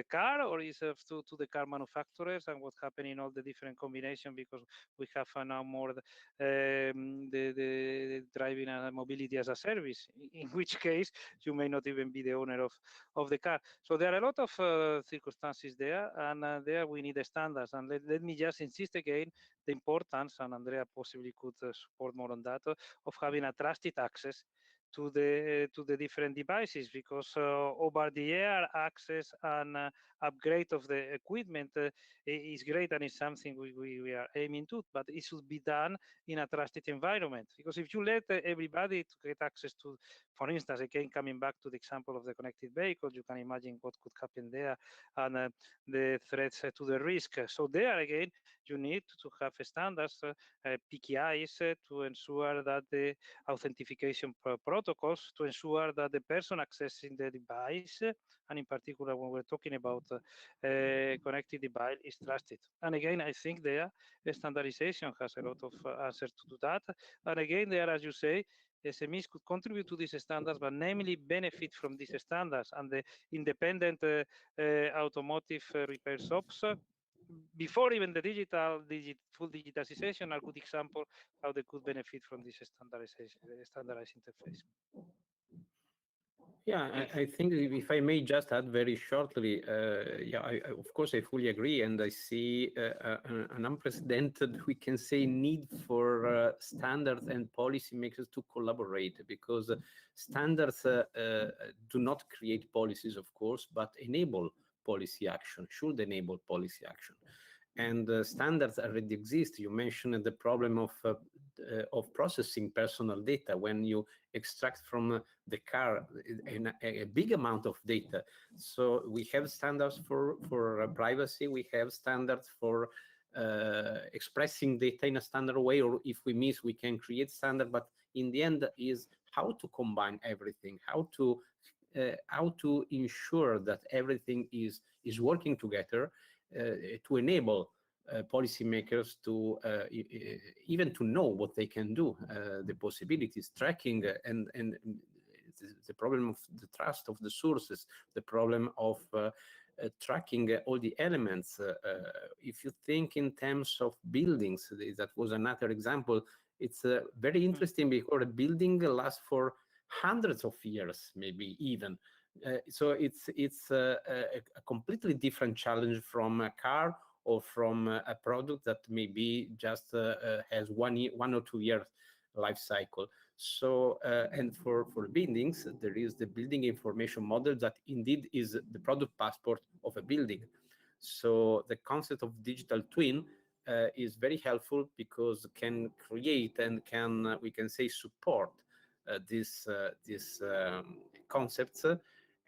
car, or is it to the car manufacturers, and what happened in all the different combinations, because we have now more the driving and mobility as a service, in which case you may not even be the owner of the car. So there are a lot of circumstances there, and there we need the standards. And let me just insist again the importance, and Andrea possibly could support more on that, of having a trusted access to the different devices, because over-the-air access and upgrade of the equipment is great, and is something we are aiming to, but it should be done in a trusted environment. Because if you let everybody to get access to, for instance, again coming back to the example of the connected vehicles, you can imagine what could happen there, and the threats to the risk. So there again, you need to have standards, PKIs, to ensure that the authentication protocols, to ensure that the person accessing the device, and in particular when we're talking about connected device, is trusted. And again, I think there standardization has a lot of answers to do that. And again, there, as you say, SMEs could contribute to these standards, but namely benefit from these standards. And the independent automotive repair shops, before even the full digitization, are a good example how they could benefit from this standardized interface. Yeah, I think if I may just add very shortly, yeah, of course I fully agree, and I see an unprecedented, we can say, need for standards and policymakers to collaborate, because standards do not create policies, of course, but enable policy action, should enable policy action. And standards already exist. You mentioned the problem of processing personal data when you extract from the car a big amount of data. So we have standards for privacy. We have standards for expressing data in a standard way, or if we miss, we can create standard. But in the end, is how to combine everything, how to ensure that everything is working together. To enable policymakers to even to know what they can do, the possibilities, tracking, and the problem of the trust of the sources, the problem of tracking all the elements. If you think in terms of buildings, that was another example. It's very interesting because a building lasts for hundreds of years, maybe even. So it's a completely different challenge from a car or from a product that maybe just has 1 or 2 years life cycle. So and for buildings, there is the building information model that indeed is the product passport of a building. So the concept of digital twin is very helpful, because can create and can we can say support these concepts.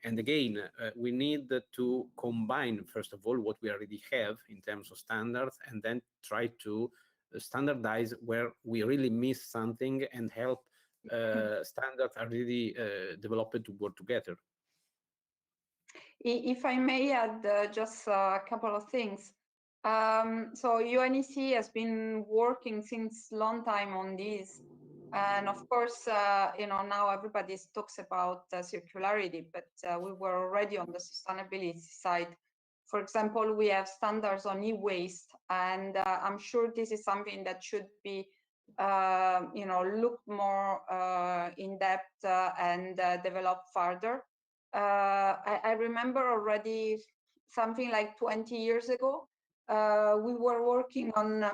And again, we need to combine, first of all, what we already have in terms of standards, and then try to standardize where we really miss something and help standards are really developed to work together. If I may add just a couple of things. So UNEC has been working since long time on this. And of course, now everybody talks about circularity, but we were already on the sustainability side. For example, we have standards on e-waste, and I'm sure this is something that should be, looked more in depth and developed further. I remember already something like 20 years ago, we were working on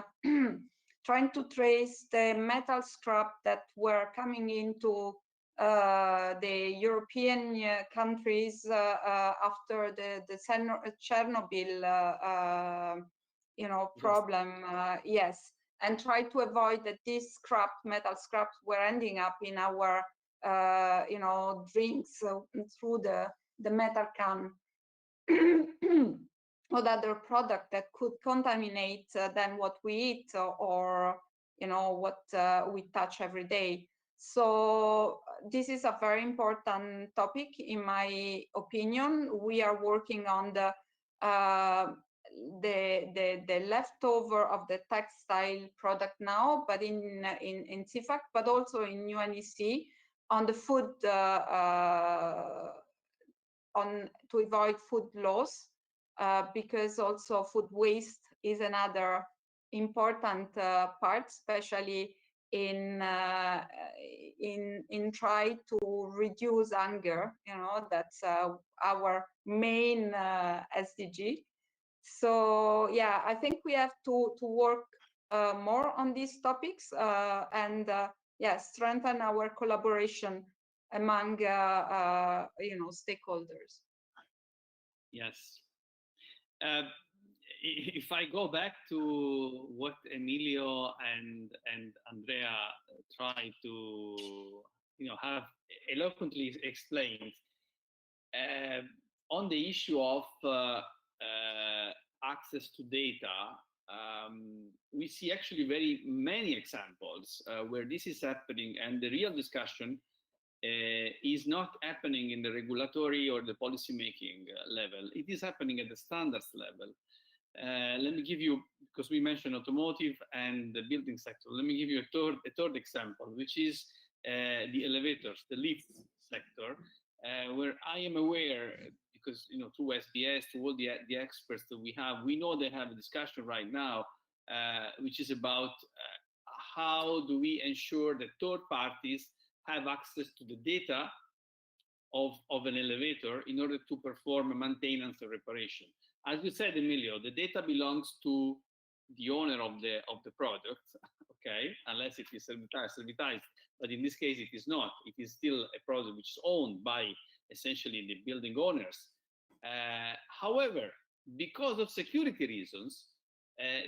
trying to trace the metal scrap that were coming into the European countries after the Chernobyl, problem. Yes, and try to avoid that these metal scraps were ending up in our, drinks through the metal can. Or other product that could contaminate than what we eat or what we touch every day. So this is a very important topic, in my opinion. We are working on the leftover of the textile product now, but in CFAC, but also in UNEC on the food, to avoid food loss. Because also food waste is another important part, especially in try to reduce hunger. That's our main SDG. So yeah, I think we have to work more on these topics and strengthen our collaboration among stakeholders. Yes. If I go back to what Emilio and Andrea tried to have eloquently explained on the issue of access to data, we see actually very many examples where this is happening, and the real discussion is not happening in the regulatory or the policy making level. It is happening at the standards level. Let me give you, because we mentioned automotive and the building sector, let me give you a third example, which is the elevators, the lift sector, where I am aware, because through SBS, through all the experts that we have, we know they have a discussion right now, which is about how do we ensure that third parties have access to the data of an elevator in order to perform a maintenance or reparation. As you said, Emilio, the data belongs to the owner of the product, okay, unless it is servitized. But in this case, it is not. It is still a product which is owned by essentially the building owners. However, because of security reasons,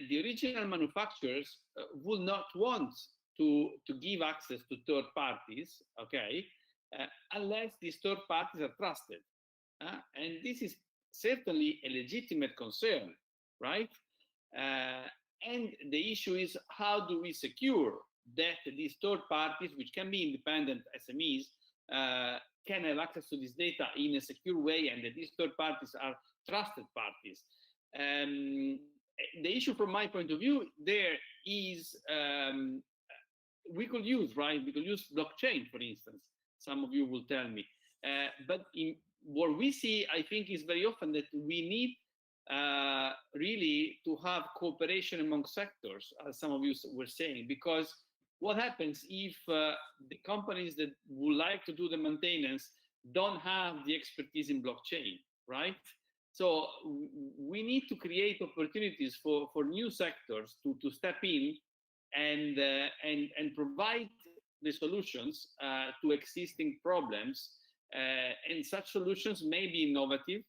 the original manufacturers will not want to give access to third parties, okay, unless these third parties are trusted. And this is certainly a legitimate concern, right? And the issue is, how do we secure that these third parties, which can be independent SMEs, can have access to this data in a secure way, and that these third parties are trusted parties? The issue from my point of view there is, we could use blockchain, for instance. Some of you will tell me. But what we see, I think, is very often that we need really to have cooperation among sectors, as some of you were saying, because what happens if the companies that would like to do the maintenance don't have the expertise in blockchain, right? So we need to create opportunities for new sectors to step in and provide the solutions to existing problems. And such solutions may be innovative,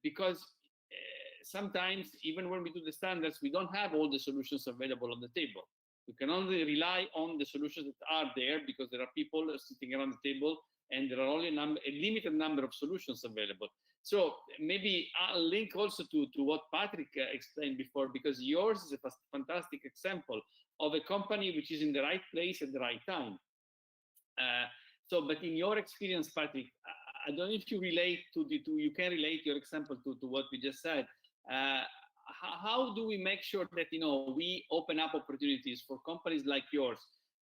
because sometimes, even when we do the standards, we don't have all the solutions available on the table. We can only rely on the solutions that are there, because there are people sitting around the table, and there are only a limited number of solutions available. So maybe I'll link also to what Patrick explained before, because yours is a fantastic example of a company which is in the right place at the right time. But in your experience, Patrick, I don't know if you relate you can relate your example to what we just said. How do we make sure that we open up opportunities for companies like yours?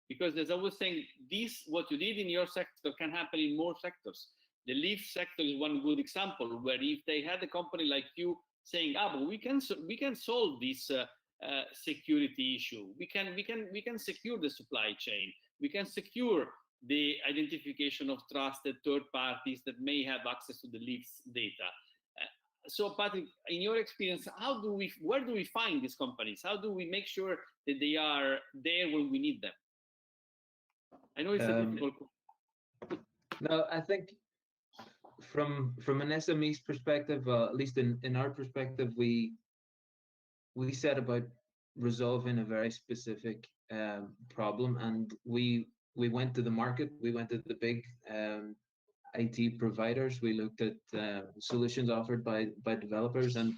Because as I was saying, what you did in your sector can happen in more sectors. The lift sector is one good example, where if they had a company like you saying, but we can solve this security issue. We can secure the supply chain. We can secure the identification of trusted third parties that may have access to the lift's data. So Patrick, in your experience, where do we find these companies? How do we make sure that they are there when we need them? I know it's a difficult question. No, I think from an SME's perspective, at least in our perspective, we set about resolving a very specific problem, and we went to the market. We went to the big IT providers. We looked at solutions offered by developers, and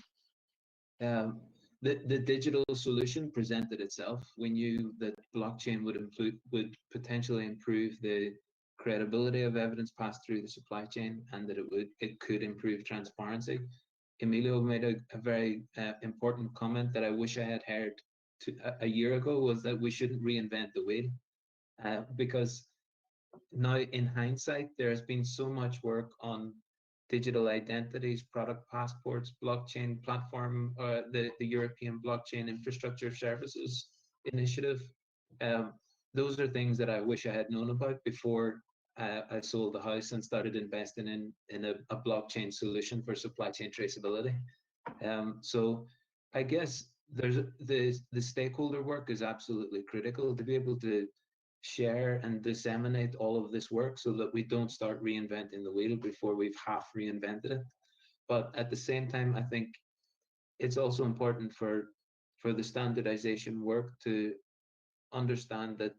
the digital solution presented itself. We knew that blockchain would potentially improve the credibility of evidence passed through the supply chain, and that it could improve transparency. Emilio made a very important comment that I wish I had heard a year ago, was that we shouldn't reinvent the wheel, because now in hindsight, there has been so much work on digital identities, product passports, blockchain platform, the European Blockchain Infrastructure Services Initiative. Those are things that I wish I had known about before I sold the house and started investing in a blockchain solution for supply chain traceability. So I guess there's the stakeholder work is absolutely critical to be able to share and disseminate all of this work so that we don't start reinventing the wheel before we've half reinvented it. But at the same time, I think it's also important for the standardization work to understand that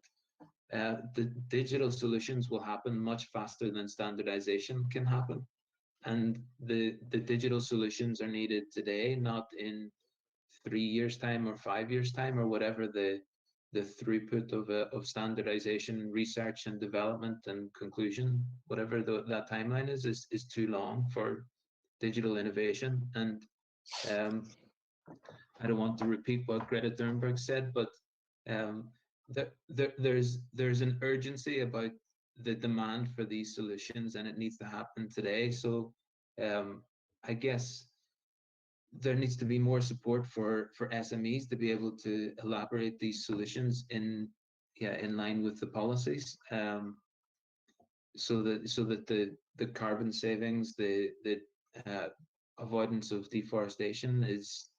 the digital solutions will happen much faster than standardization can happen. And the digital solutions are needed today, not in 3 years' time or 5 years' time or whatever the throughput of standardization, research and development and conclusion, whatever that timeline is too long for digital innovation. And I don't want to repeat what Greta Thunberg said, but there's an urgency about the demand for these solutions, and it needs to happen today. So I guess there needs to be more support for SMEs to be able to elaborate these solutions in line with the policies, so that the carbon savings, the avoidance of deforestation is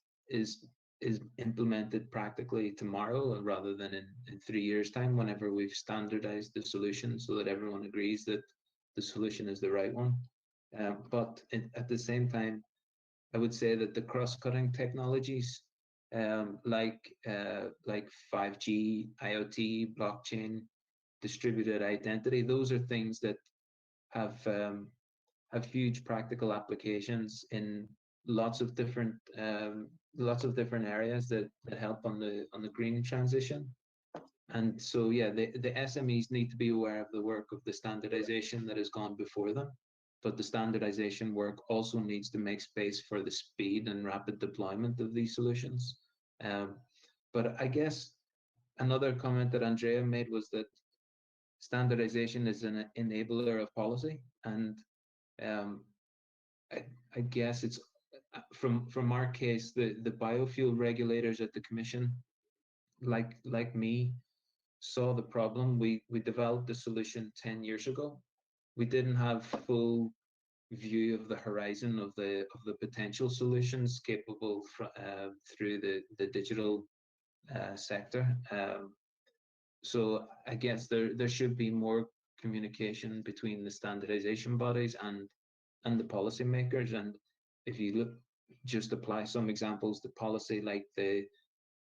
implemented practically tomorrow rather than in 3 years' time, whenever we've standardized the solution so that everyone agrees that the solution is the right one. But at the same time, I would say that the cross-cutting technologies like 5G, IoT, blockchain, distributed identity, those are things that have huge practical applications in lots of different areas that help on the green transition. And so yeah, the SMEs need to be aware of the work of the standardization that has gone before them, but the standardization work also needs to make space for the speed and rapid deployment of these solutions. But I guess another comment that Andrea made was that standardization is an enabler of policy, and I guess it's from our case, the biofuel regulators at the Commission, like me, saw the problem. We developed the solution 10 years ago. We didn't have full view of the horizon of the potential solutions capable through the digital sector. So I guess there should be more communication between the standardization bodies and the policymakers. And if you look, just apply some examples to policy like the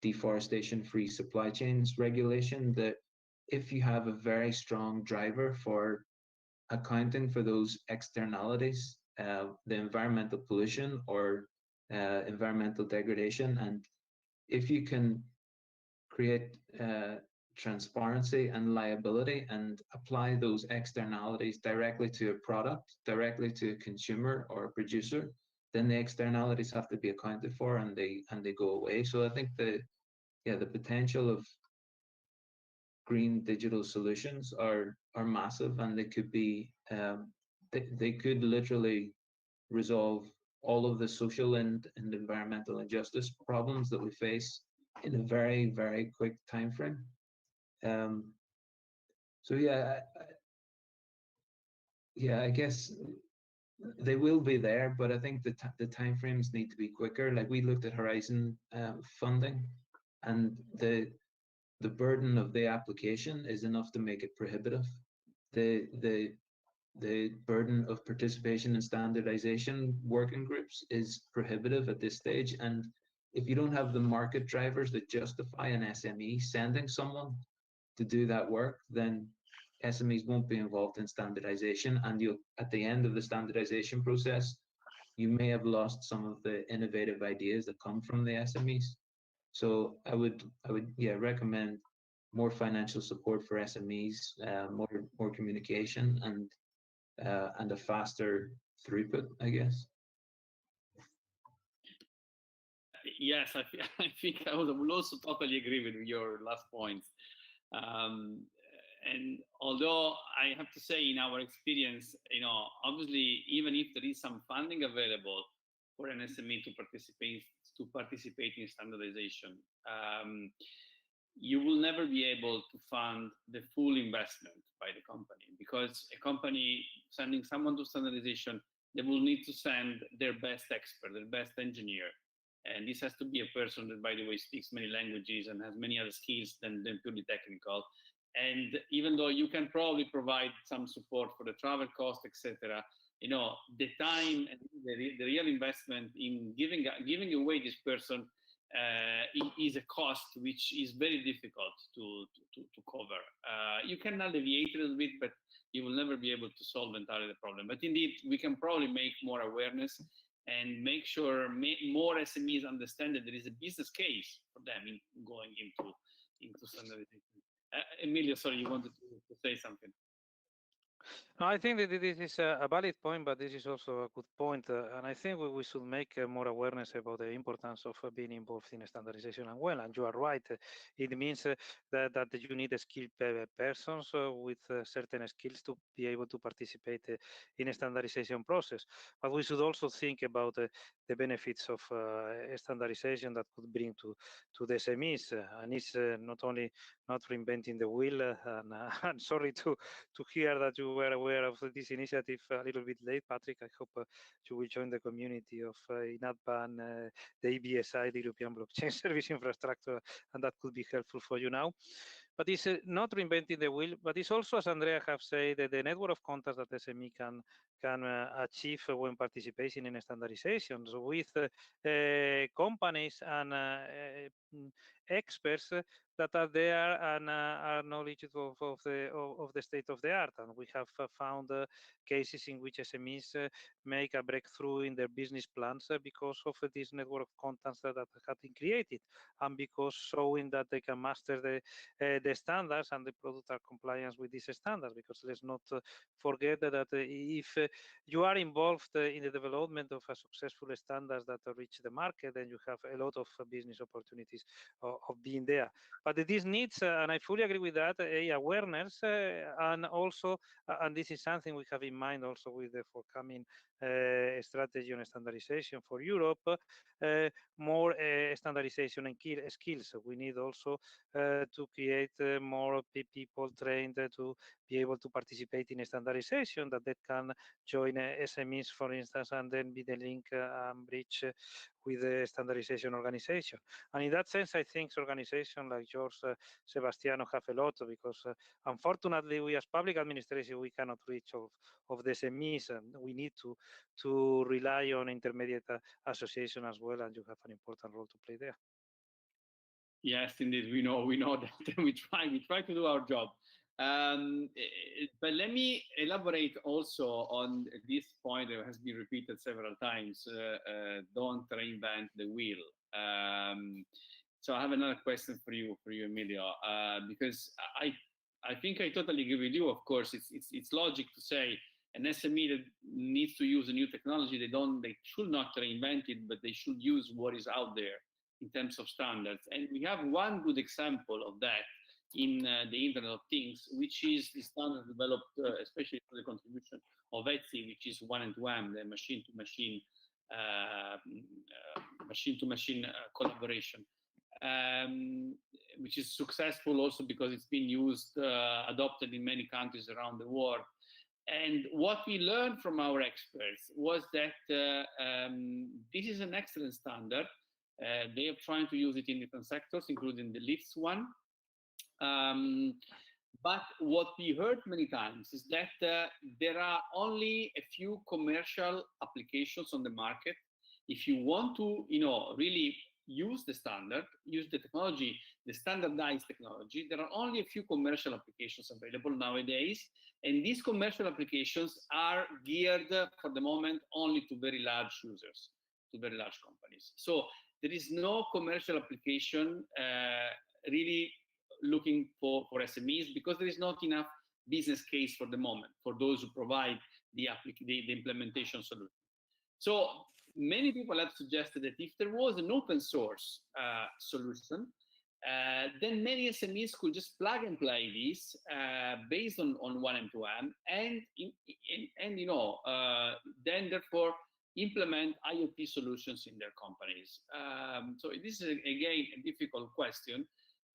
deforestation-free supply chains regulation, that if you have a very strong driver for accounting for those externalities, the environmental pollution or environmental degradation, and if you can create transparency and liability and apply those externalities directly to a product, directly to a consumer or a producer, then the externalities have to be accounted for and they go away. So I think the potential of green digital solutions are massive, and they could be they could literally resolve all of the social and environmental injustice problems that we face in a very, very quick time frame. So I guess they will be there, but I think the timeframes need to be quicker. Like, we looked at Horizon funding, and the burden of the application is enough to make it prohibitive. The burden of participation in standardization working groups is prohibitive at this stage, and if you don't have the market drivers that justify an SME sending someone to do that work, then SMEs won't be involved in standardization, and you'll, at the end of the standardization process, you may have lost some of the innovative ideas that come from the SMEs. So I would recommend more financial support for SMEs, more communication, and a faster throughput, I guess. Yes, I think I will also totally agree with your last point. And although I have to say, in our experience, obviously, even if there is some funding available for an SME to participate in standardization, you will never be able to fund the full investment by the company, because a company sending someone to standardization, they will need to send their best expert, their best engineer. And this has to be a person that, by the way, speaks many languages and has many other skills than purely technical. And even though you can probably provide some support for the travel cost, etc., the time and the real investment in giving away this person is a cost which is very difficult to cover. You can alleviate a little bit, but you will never be able to solve entirely the problem. But indeed, we can probably make more awareness and make sure more SMEs understand that there is a business case for them in going into standardization. Emilio, sorry, you wanted to say something. No, I think that this is a valid point, but this is also a good point. And I think we should make more awareness about the importance of being involved in standardization as well. And you are right. It means that you need skilled persons with certain skills to be able to participate in a standardization process. But we should also think about the benefits of standardization that could bring to the SMEs. And it's not only not reinventing the wheel. And I'm sorry to hear that you were aware of this initiative a little bit late, Patrick. I hope you will join the community of INADBAN, the EBSI, the European Blockchain Service Infrastructure, and that could be helpful for you now. But it's not reinventing the wheel, but it's also, as Andrea have said, the network of contacts that SME can achieve when participating in standardization. So with companies and experts that are there and are knowledgeable of the state of the art. And we have found cases in which SMEs make a breakthrough in their business plans because of this network of contacts that have been created, and because showing that they can master the standards and the product are compliant with these standards. Because let's not forget that if you are involved in the development of a successful standards that reach the market, then you have a lot of business opportunities of being there. But this needs, and I fully agree with that, awareness, and also, and this is something we have in mind also with the forthcoming strategy on standardization for Europe, more standardization and skills. We need also to create more people trained to be able to participate in standardization, that they can join SMEs, for instance, and then be the link and bridge with the standardization organization. And in that sense, I think organizations like yours, Sebastiano, have a lot, because unfortunately, we as public administration, we cannot reach of the SMEs, and we need to rely on intermediate association as well, and you have an important role to play there. Yes, indeed, we know that we try to do our job. But let me elaborate also on this point that has been repeated several times. Don't reinvent the wheel. So I have another question for you, Emilio, because I think I totally agree with you. Of course, it's logic to say an SME that needs to use a new technology, they should not reinvent it, but they should use what is out there in terms of standards. And we have one good example of that in the Internet of Things, which is the standard developed, especially for the contribution of Etsy, which is 1M2M, the machine-to-machine collaboration, which is successful also because it's been used, adopted in many countries around the world. And what we learned from our experts was that this is an excellent standard. They are trying to use it in different sectors, including the lifts one. But what we heard many times is that there are only a few commercial applications on the market. If you want to, really use the standard, use the technology, the standardized technology, there are only a few commercial applications available nowadays. And these commercial applications are geared for the moment only to very large users, to very large companies. So there is no commercial application really looking for SMEs, because there is not enough business case for the moment for those who provide the implementation solution. So many people have suggested that if there was an open source solution, then many SMEs could just plug and play this based on 1M2M, and then therefore implement IoT solutions in their companies. So this is again a difficult question.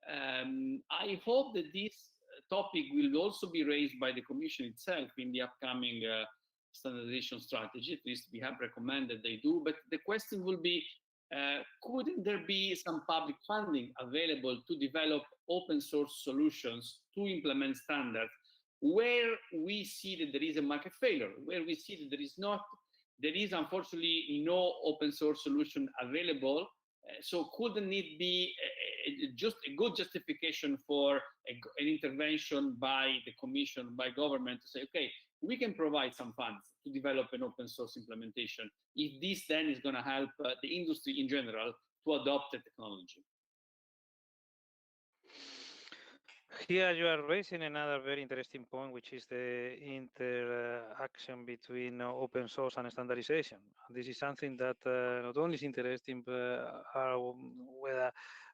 I hope that this topic will also be raised by the Commission itself in the upcoming standardization strategy. At least we have recommended they do. But the question will be, couldn't there be some public funding available to develop open source solutions to implement standards where we see that there is a market failure, where we see that there is unfortunately no open source solution available? So couldn't it be just a good justification for an intervention by the Commission, by government, to say, okay, we can provide some funds to develop an open source implementation, if this then is going to help the industry in general to adopt the technology? Here you are raising another very interesting point, which is the interaction between open source and standardization. This is something that not only is interesting, but whether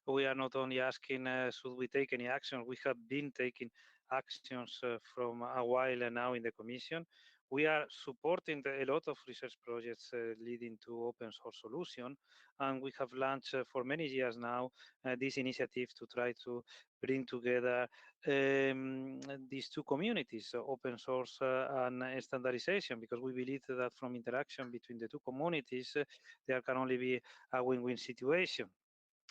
we are not only asking should we take any action. We have been taking actions from a while now in the Commission. We are supporting a lot of research projects leading to open source solution, and we have launched for many years now this initiative to try to bring together these two communities, open source and standardization, because we believe that from interaction between the two communities, there can only be a win-win situation.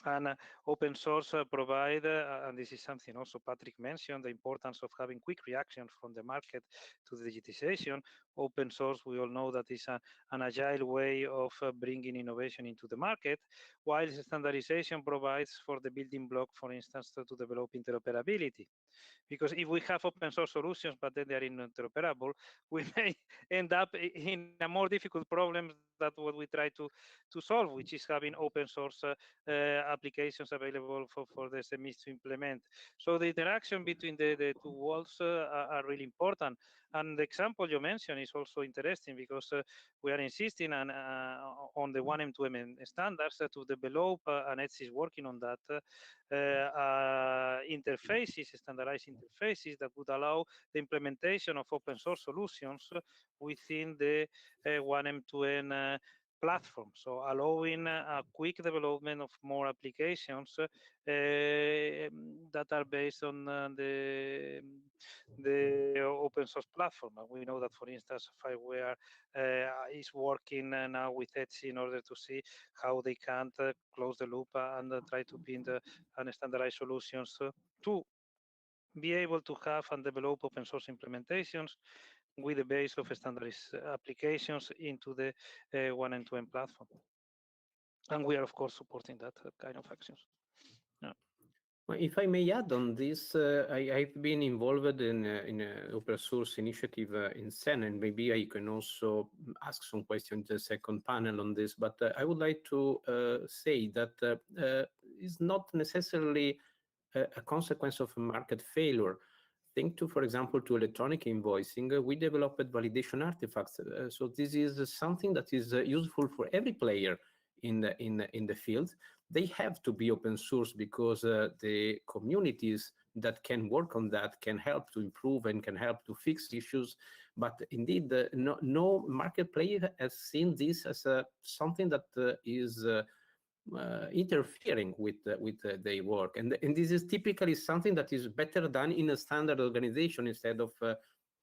And open source provide, and this is something also Patrick mentioned, the importance of having quick reactions from the market to the digitization. Open source, we all know that is an agile way of bringing innovation into the market, while standardization provides for the building block, for instance, to develop interoperability. Because if we have open source solutions, but then they are interoperable, we may end up in a more difficult problem than what we try to solve, which is having open source applications available for the SMEs to implement. So the interaction between the two worlds are really important. And the example you mentioned is also interesting, because we are insisting on the 1M2M standards to develop, and ETSI is working on that, interfaces, standardized interfaces that would allow the implementation of open source solutions within the 1M2M platform, so allowing a quick development of more applications that are based on the open source platform. And we know that, for instance, Fireware is working now with ETSI in order to see how they can close the loop and try to build and standardize solutions to be able to have and develop open source implementations with the base of standardized applications into the 1M2M platform. And we are, of course, supporting that kind of actions. Yeah. Well, if I may add on this, I've been involved in an open source initiative in CEN, and maybe I can also ask some questions in the second panel on this, but I would like to say that it's not necessarily a consequence of a market failure. Think to, for example, to electronic invoicing, we developed validation artifacts. So this is something that is useful for every player in the field. They have to be open source because the communities that can work on that can help to improve and can help to fix issues. But indeed, no market player has seen this as something that is interfering with their work, and this is typically something that is better done in a standard organization instead of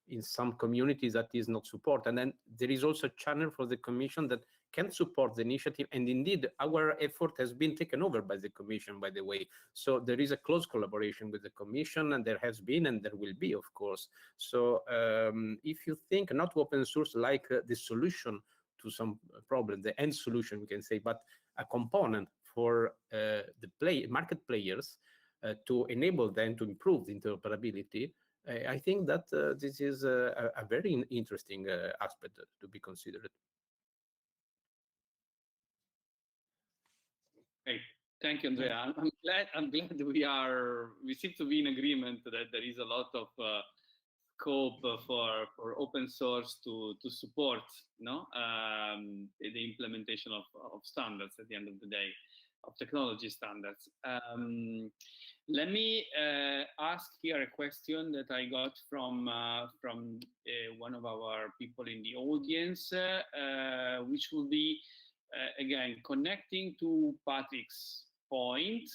in some communities that is not support. And then there is also a channel for the Commission that can support the initiative, and indeed our effort has been taken over by the Commission, by the way. So there is a close collaboration with the Commission, and there has been and there will be, of course. So if you think not open source like the solution to some problem, the end solution we can say, but a component for the market players to enable them to improve the interoperability, I think that this is a very interesting aspect to be considered. Great. Thank you, Andrea. I'm glad we seem to be in agreement that there is a lot of scope for open source to support the implementation of standards at the end of the day, of technology standards. Let me ask here a question that I got from one of our people in the audience, which will be again connecting to Patrick's point,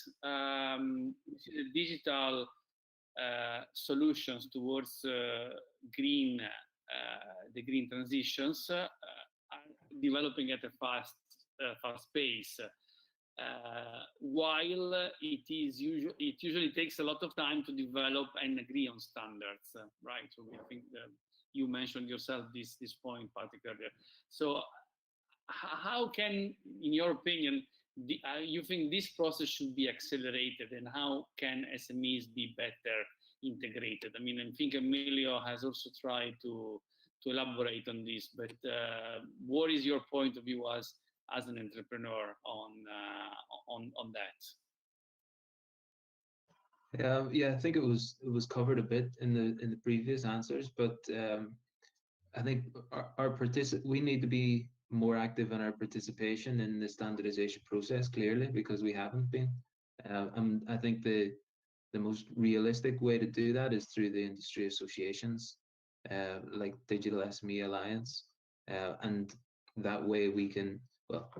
digital solutions towards the green transitions are developing at a fast pace. while it usually takes a lot of time to develop and agree on standards, right? So I think you mentioned yourself this point particularly. So how can, in your opinion, you think this process should be accelerated, and how can SMEs be better integrated? I mean, I think Emilio has also tried to elaborate on this, but what is your point of view as an entrepreneur on that? Yeah, I think it was covered a bit in the previous answers, but I think we need to be more active in our participation in the standardization process, clearly, because we haven't been. And I think the most realistic way to do that is through the industry associations, like Digital SME Alliance, and that way we can, well,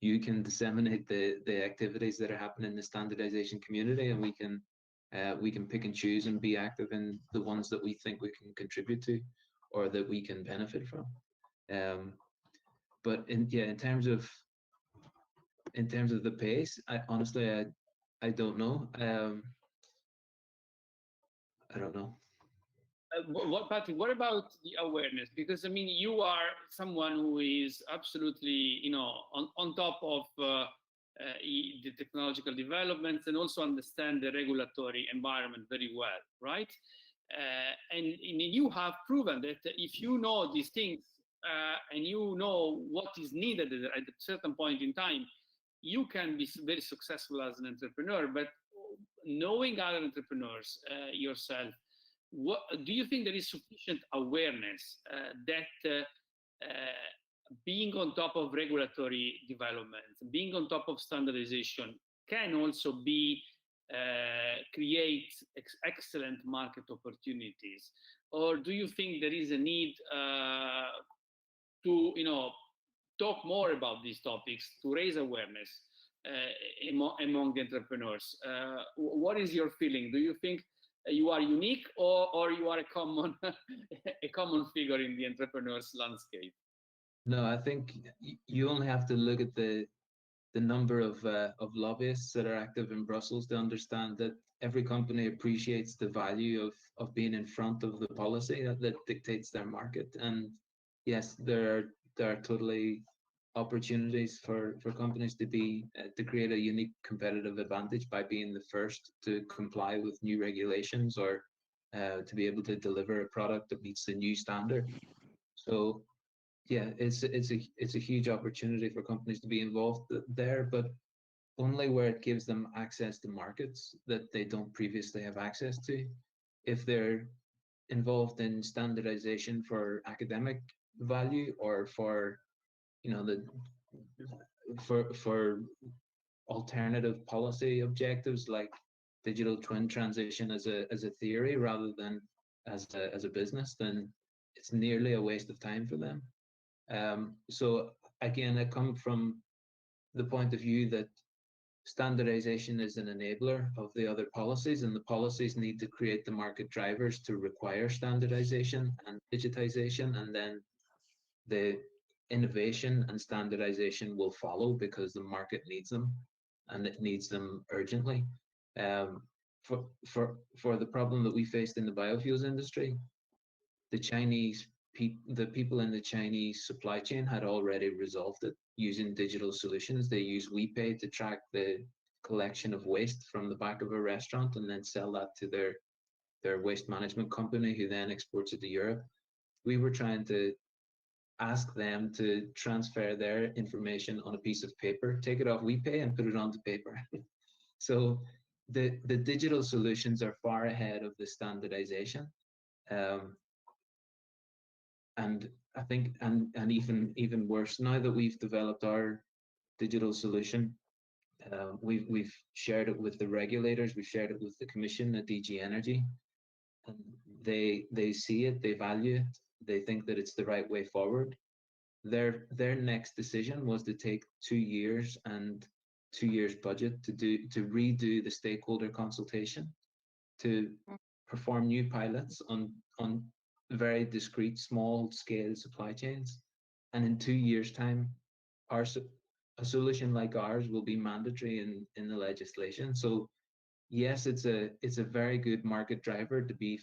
you can disseminate the activities that are happening in the standardization community, and we can pick and choose and be active in the ones that we think we can contribute to or that we can benefit from. But in terms of the pace, honestly I don't know. I don't know. Patrick, what about the awareness? Because I mean, you are someone who is absolutely, on top of the technological developments and also understand the regulatory environment very well, right? And you have proven that if you know these things and you know what is needed at a certain point in time, you can be very successful as an entrepreneur. But knowing other entrepreneurs yourself, what do you think there is sufficient awareness that being on top of regulatory developments, being on top of standardization can also be create excellent market opportunities? Or do you think there is a need to talk more about these topics, to raise awareness among the entrepreneurs? What is your feeling? Do you think you are unique, or you are a common figure in the entrepreneurs landscape? No, I think you only have to look at the number of lobbyists that are active in Brussels to understand that every company appreciates the value of being in front of the policy that dictates their market. And yes, there are totally opportunities for companies to create a unique competitive advantage by being the first to comply with new regulations, or to be able to deliver a product that meets the new standard. So yeah, it's a huge opportunity for companies to be involved there, but only where it gives them access to markets that they don't previously have access to. If they're involved in standardization for academic value, or for for alternative policy objectives like digital twin transition as a theory rather than as a business, then it's nearly a waste of time for them. So again, I come from the point of view that standardization is an enabler of the other policies, and the policies need to create the market drivers to require standardization and digitization, and then the innovation and standardization will follow because the market needs them, and it needs them urgently. For the problem that we faced in the biofuels industry, the people in the Chinese supply chain had already resolved it using digital solutions. They use WePay to track the collection of waste from the back of a restaurant and then sell that to their waste management company, who then exports it to Europe. We were trying to ask them to transfer their information on a piece of paper, take it off WePay and put it onto paper. So the digital solutions are far ahead of the standardization. And I think, and even worse, now that we've developed our digital solution, we've shared it with the regulators, we've shared it with the Commission at DG Energy, and they see it, they value it, they think that it's the right way forward. Their next decision was to take 2 years and 2 years budget to redo the stakeholder consultation, to perform new pilots on very discrete, small scale supply chains. And in 2 years' time, a solution like ours will be mandatory in the legislation. So yes, it's a very good market driver to be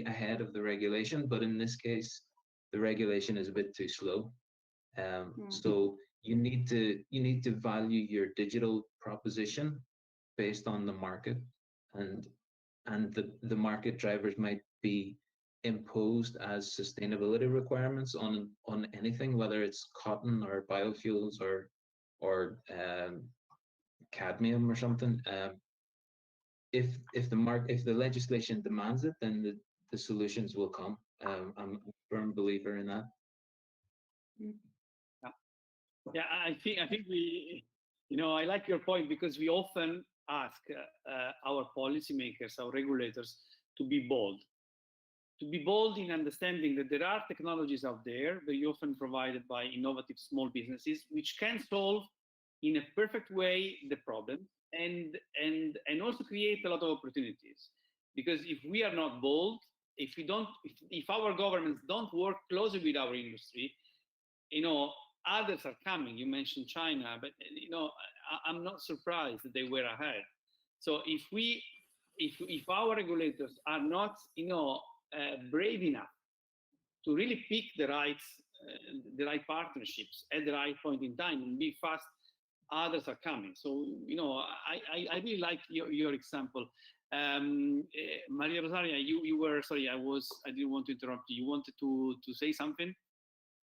ahead of the regulation, but in this case, the regulation is a bit too slow. So you need to value your digital proposition based on the market, and the market drivers might be imposed as sustainability requirements on anything, whether it's cotton or biofuels or cadmium or something. If the legislation demands it, then the solutions will come. I'm a firm believer in that. Yeah, I think we, I like your point, because we often ask our policymakers, our regulators, to be bold in understanding that there are technologies out there, very often provided by innovative small businesses, which can solve in a perfect way the problem, and also create a lot of opportunities. Because if we are not bold, if our governments don't work closely with our industry, others are coming. You mentioned China, but I'm not surprised that they were ahead. So if our regulators are not brave enough to really pick the right partnerships at the right point in time and be fast, others are coming. So I really like your example. Maria Rosaria, you were, sorry, I didn't want to interrupt you. You wanted to say something?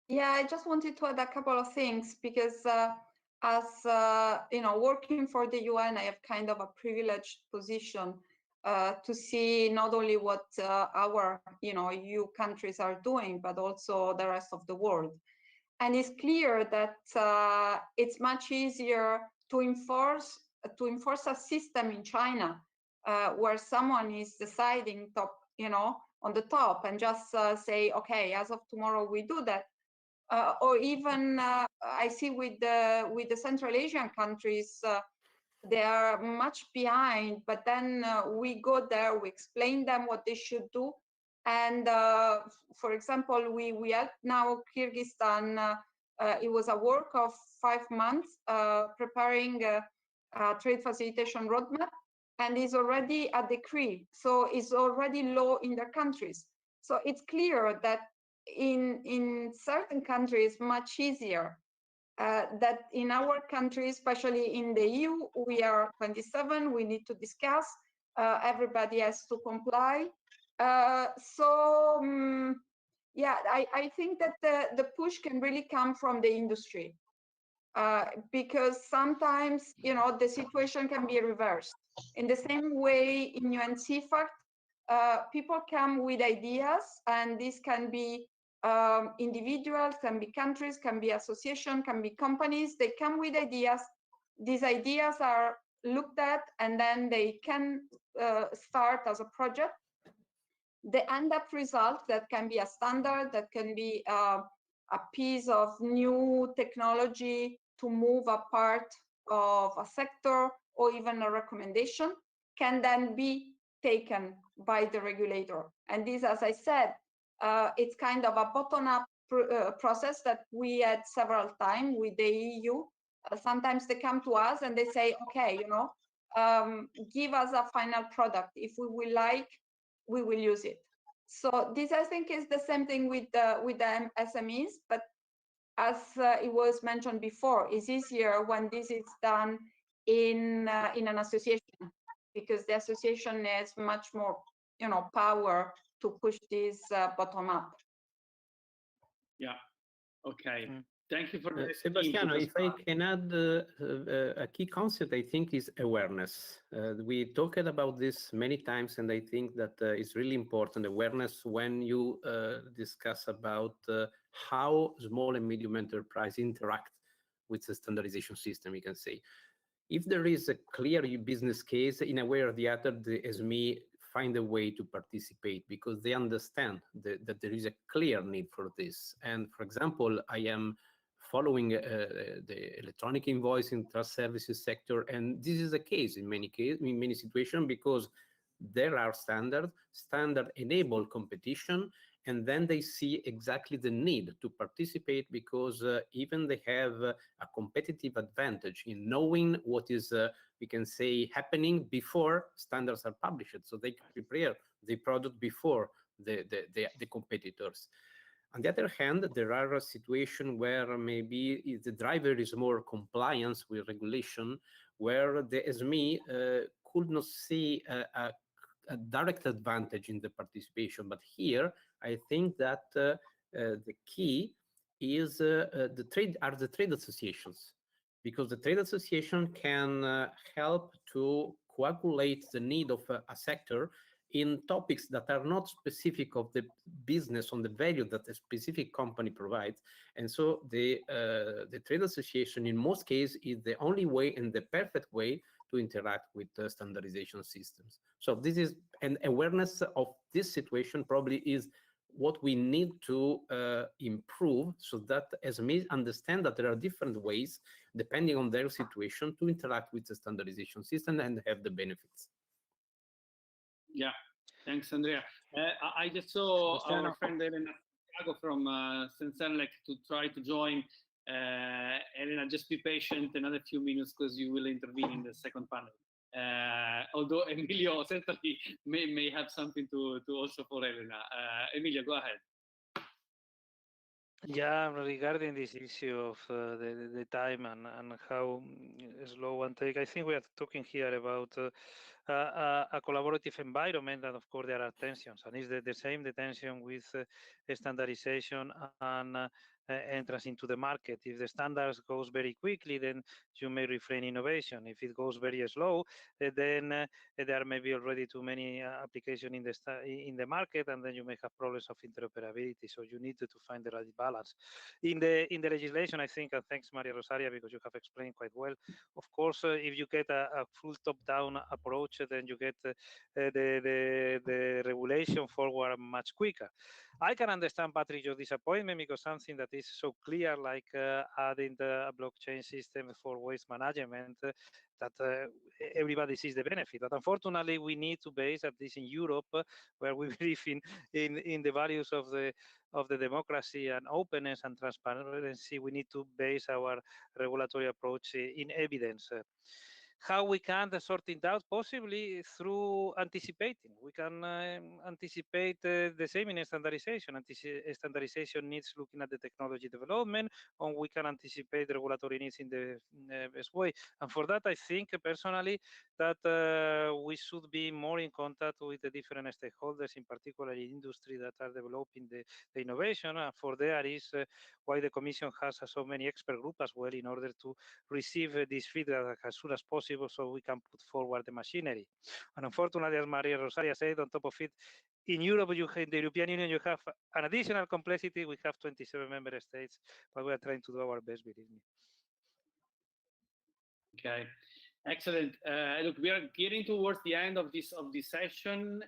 Yeah, I just wanted to add a couple of things, because as working for the UN, I have kind of a privileged position to see not only what our EU countries are doing, but also the rest of the world. And it's clear that it's much easier to enforce a system in China where someone is deciding on the top and just say, okay, as of tomorrow we do that. Or even I see with the Central Asian countries, they are much behind, but then we go there, we explain them what they should do. And for example, we had now Kyrgyzstan, it was a work of 5 months preparing a trade facilitation roadmap, and is already a decree. So it's already law in their countries. So it's clear that in certain countries much easier, that in our country, especially in the EU, we are 27, we need to discuss, everybody has to comply. Yeah, I think that the push can really come from the industry, because sometimes the situation can be reversed. In the same way in UNCFACT, people come with ideas, and this can be individuals, can be countries, can be associations, can be companies. They come with ideas. These ideas are looked at, and then they can start as a project. The end up result, that can be a standard, that can be a piece of new technology to move a part of a sector, or even a recommendation, can then be taken by the regulator. And this, as I said, it's kind of a bottom-up process that we had several times with the EU. Sometimes they come to us and they say, okay, give us a final product. If we will like, we will use it. So this, I think, is the same thing with the SMEs, but as it was mentioned before, it's easier when this is done in an association, because the association has much more power to push this bottom up. Yeah. Okay. Thank you for Sebastiano, if I can add a key concept, I think, is awareness. We talked about this many times, and I think that it's really important, awareness, when you discuss about how small and medium enterprise interact with the standardization system, we can say. If there is a clear business case, in a way or the other, the SME find a way to participate, because they understand that there is a clear need for this. And for example, I am following the electronic invoicing trust services sector, and this is the case in many situations, because there are standard enable competition, and then they see exactly the need to participate, because even they have a competitive advantage in knowing what is, we can say, happening before standards are published. So they can prepare the product before the competitors. On the other hand, there are situations where maybe the driver is more compliance with regulation, where the SME could not see a direct advantage in the participation. But here, I think that the key is the trade associations, because the trade association can help to coagulate the need of a sector in topics that are not specific of the business on the value that a specific company provides. And so the trade association in most cases is the only way and the perfect way to interact with the standardization systems. So this is an awareness of this situation probably is what we need to improve, so that SMEs understand that there are different ways, depending on their situation, to interact with the standardization system and have the benefits. Yeah, thanks, Andrea. I just saw our friend Elena from Sensenlec to try to join. Elena, just be patient another few minutes because you will intervene in the second panel. Although Emilio certainly may have something to also for Elena. Emilio, go ahead. Yeah, regarding this issue of the time and how slow and take, I think we are talking here about a collaborative environment, and of course there are tensions, and it's the same the tension with standardization and entrance into the market. If the standards goes very quickly, then you may refrain innovation. If it goes very slow, then there may be already too many applications in the market, and then you may have problems of interoperability. So you need to find the right balance. In the legislation, I think, and thanks Maria Rosaria, because you have explained quite well. Of course, if you get a full top-down approach, then you get the regulation forward much quicker. I can understand, Patrick, your disappointment, because something that is so clear, like adding the blockchain system for waste management, that everybody sees the benefit. But unfortunately, we need to base, at least in Europe, where we believe in the values of the democracy and openness and transparency, we need to base our regulatory approach in evidence. How we can sort it out? Possibly through anticipating. We can anticipate the same in standardization. Standardization needs looking at the technology development, and we can anticipate the regulatory needs in the best way. And for that, I think personally that we should be more in contact with the different stakeholders, in particular in industry that are developing the innovation. And for there is why the Commission has so many expert groups as well, in order to receive this feedback as soon as possible, so we can put forward the machinery. And unfortunately, as Maria Rosaria said, on top of it, in Europe, in the European Union, you have an additional complexity. We have 27 member states, but we are trying to do our best, believe me. Okay, excellent. Look, we are getting towards the end of this session.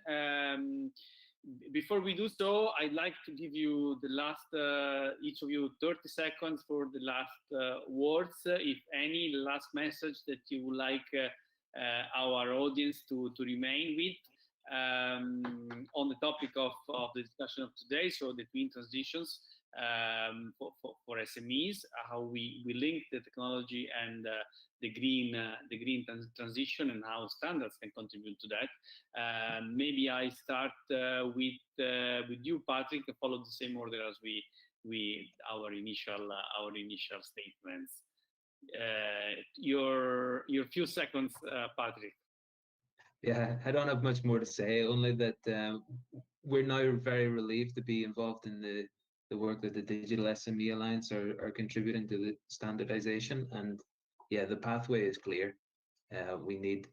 Before we do so, I'd like to give you the last, each of you 30 seconds for the last words, if any last message that you would like our audience to remain with on the topic of the discussion of today, so the twin transitions for SMEs, how we link the technology and the green transition, and how standards can contribute to that. Maybe I start with you, Patrick, and follow the same order as our initial statements. Your few seconds, Patrick. Yeah, I don't have much more to say, only that we're now very relieved to be involved in the work that the Digital SME Alliance are contributing to the standardization. And yeah, the pathway is clear. We need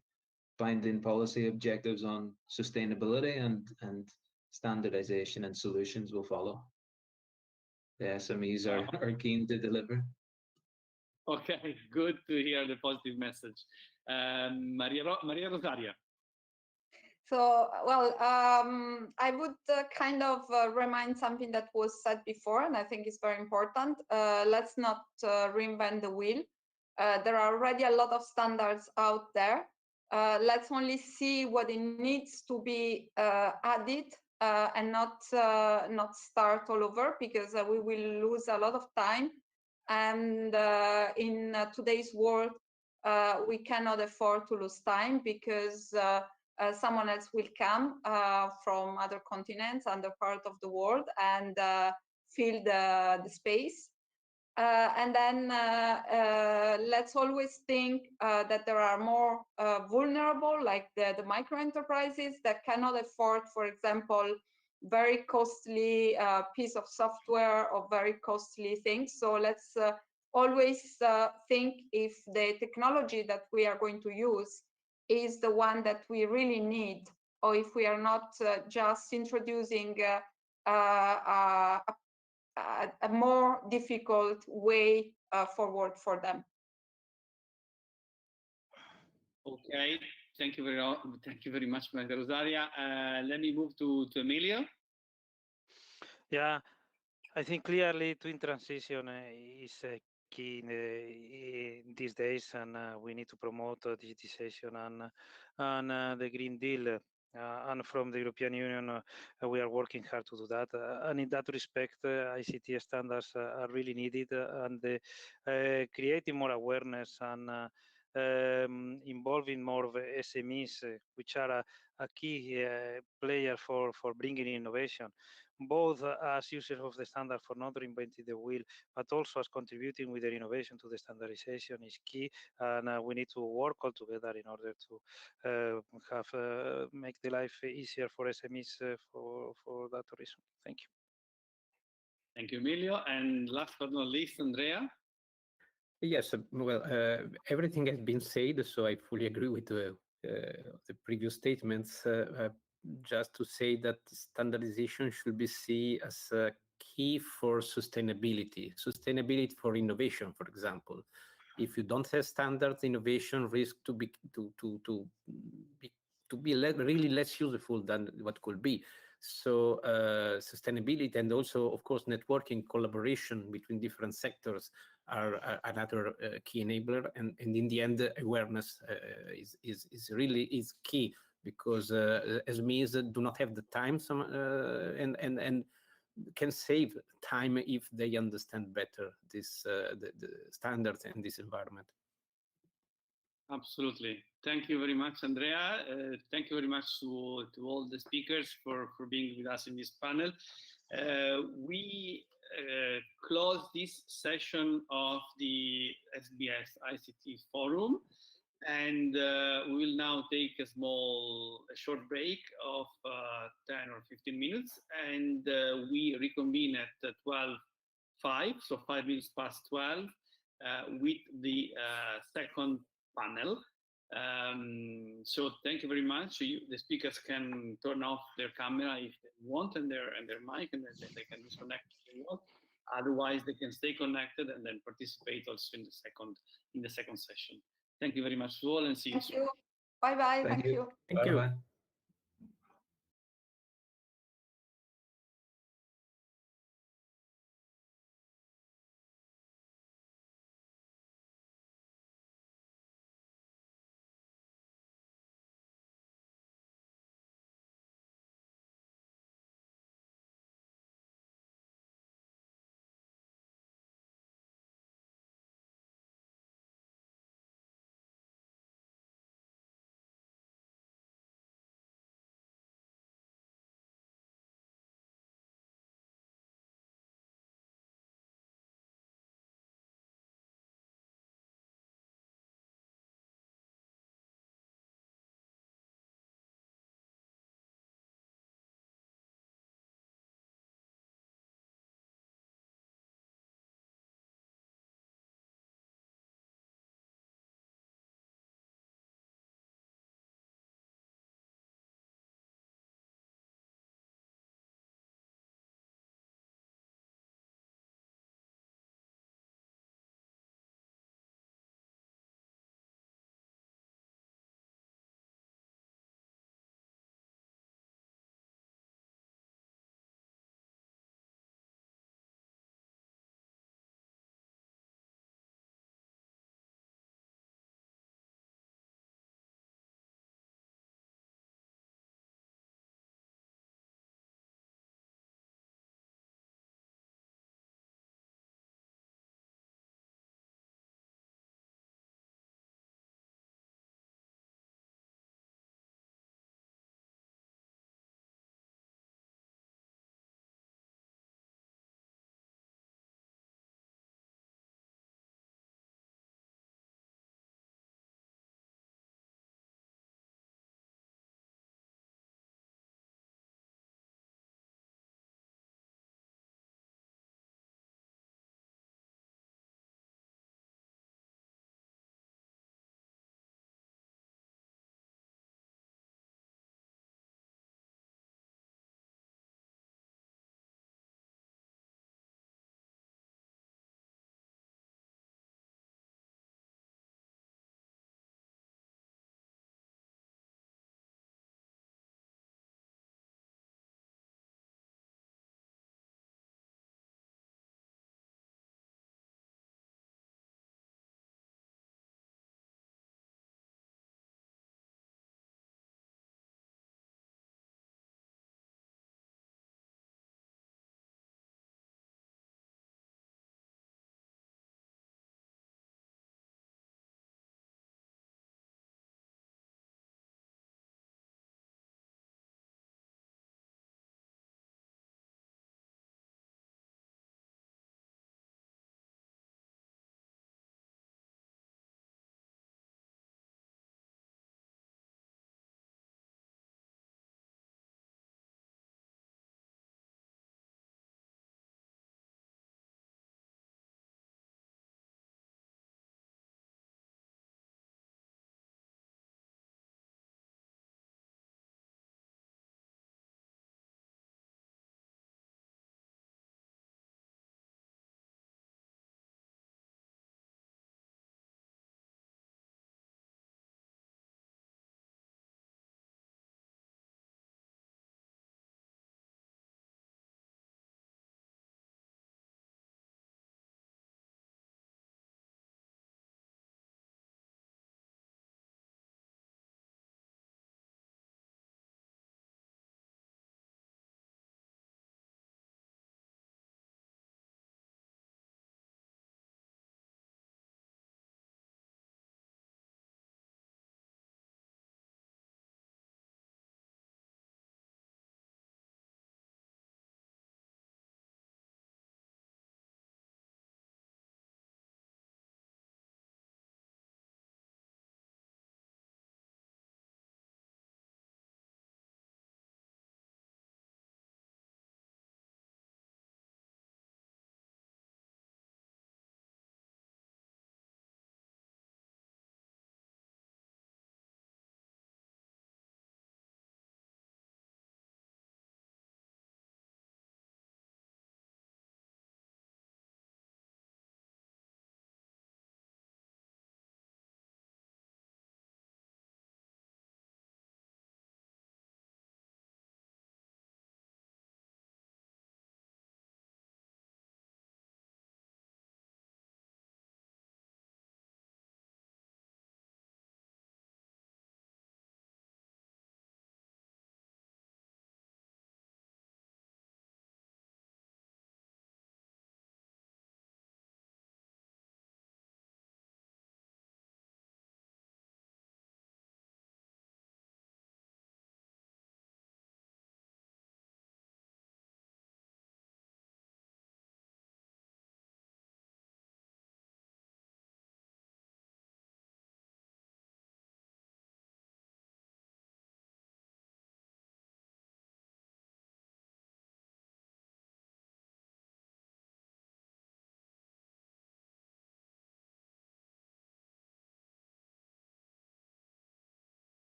binding policy objectives on sustainability, and standardization and solutions will follow. The SMEs are keen to deliver. Okay, good to hear the positive message. Maria Rosaria. So, well, I would kind of remind something that was said before, and I think it's very important. Let's not reinvent the wheel. There are already a lot of standards out there. Let's only see what it needs to be added and not start all over, because we will lose a lot of time. And in today's world, we cannot afford to lose time, because someone else will come from other continents, other part of the world, and fill the space. And then let's always think that there are more vulnerable, like the micro enterprises that cannot afford, for example, very costly piece of software or very costly things. So let's always think if the technology that we are going to use is the one that we really need, or if we are not just introducing a more difficult way forward for them. Okay, thank you very much, Maria Rosaria. Let me move to Emilio. Yeah, I think clearly twin transition is key in these days, and we need to promote digitization and the Green Deal. And from the European Union, we are working hard to do that. And in that respect, ICT standards are really needed, and creating more awareness and involving more of SMEs, which are a key player for bringing innovation, both as users of the standard for not reinventing the wheel, but also as contributing with their innovation to the standardization is key. And we need to work all together in order to make the life easier for SMEs for that reason. Thank you. Thank you, Emilio. And last but not least, Andrea. Yes, well, everything has been said, so I fully agree with the previous statements. Just to say that standardization should be seen as a key for sustainability for innovation, for example. If you don't have standards, innovation risk to be really less useful than what could be. So sustainability, and also, of course, networking, collaboration between different sectors are another key enabler. And in the end, awareness is really key, because SMEs do not have the time and can save time if they understand better this the standards and this environment. Absolutely. Thank you very much, Andrea. Thank you very much to all the speakers for being with us in this panel. We close this session of the SBS ICT Forum, and we will now take a short break of 10 or 15 minutes, and we reconvene at 12:05, so 5 minutes past 12, with the second panel. So thank you very much. The speakers can turn off their camera if they want, and their mic, and then they can disconnect if they want. Otherwise, they can stay connected and then participate also in the second session. Thank you very much to all, and see you soon. Bye bye. Thank you. Thank you. Bye-bye.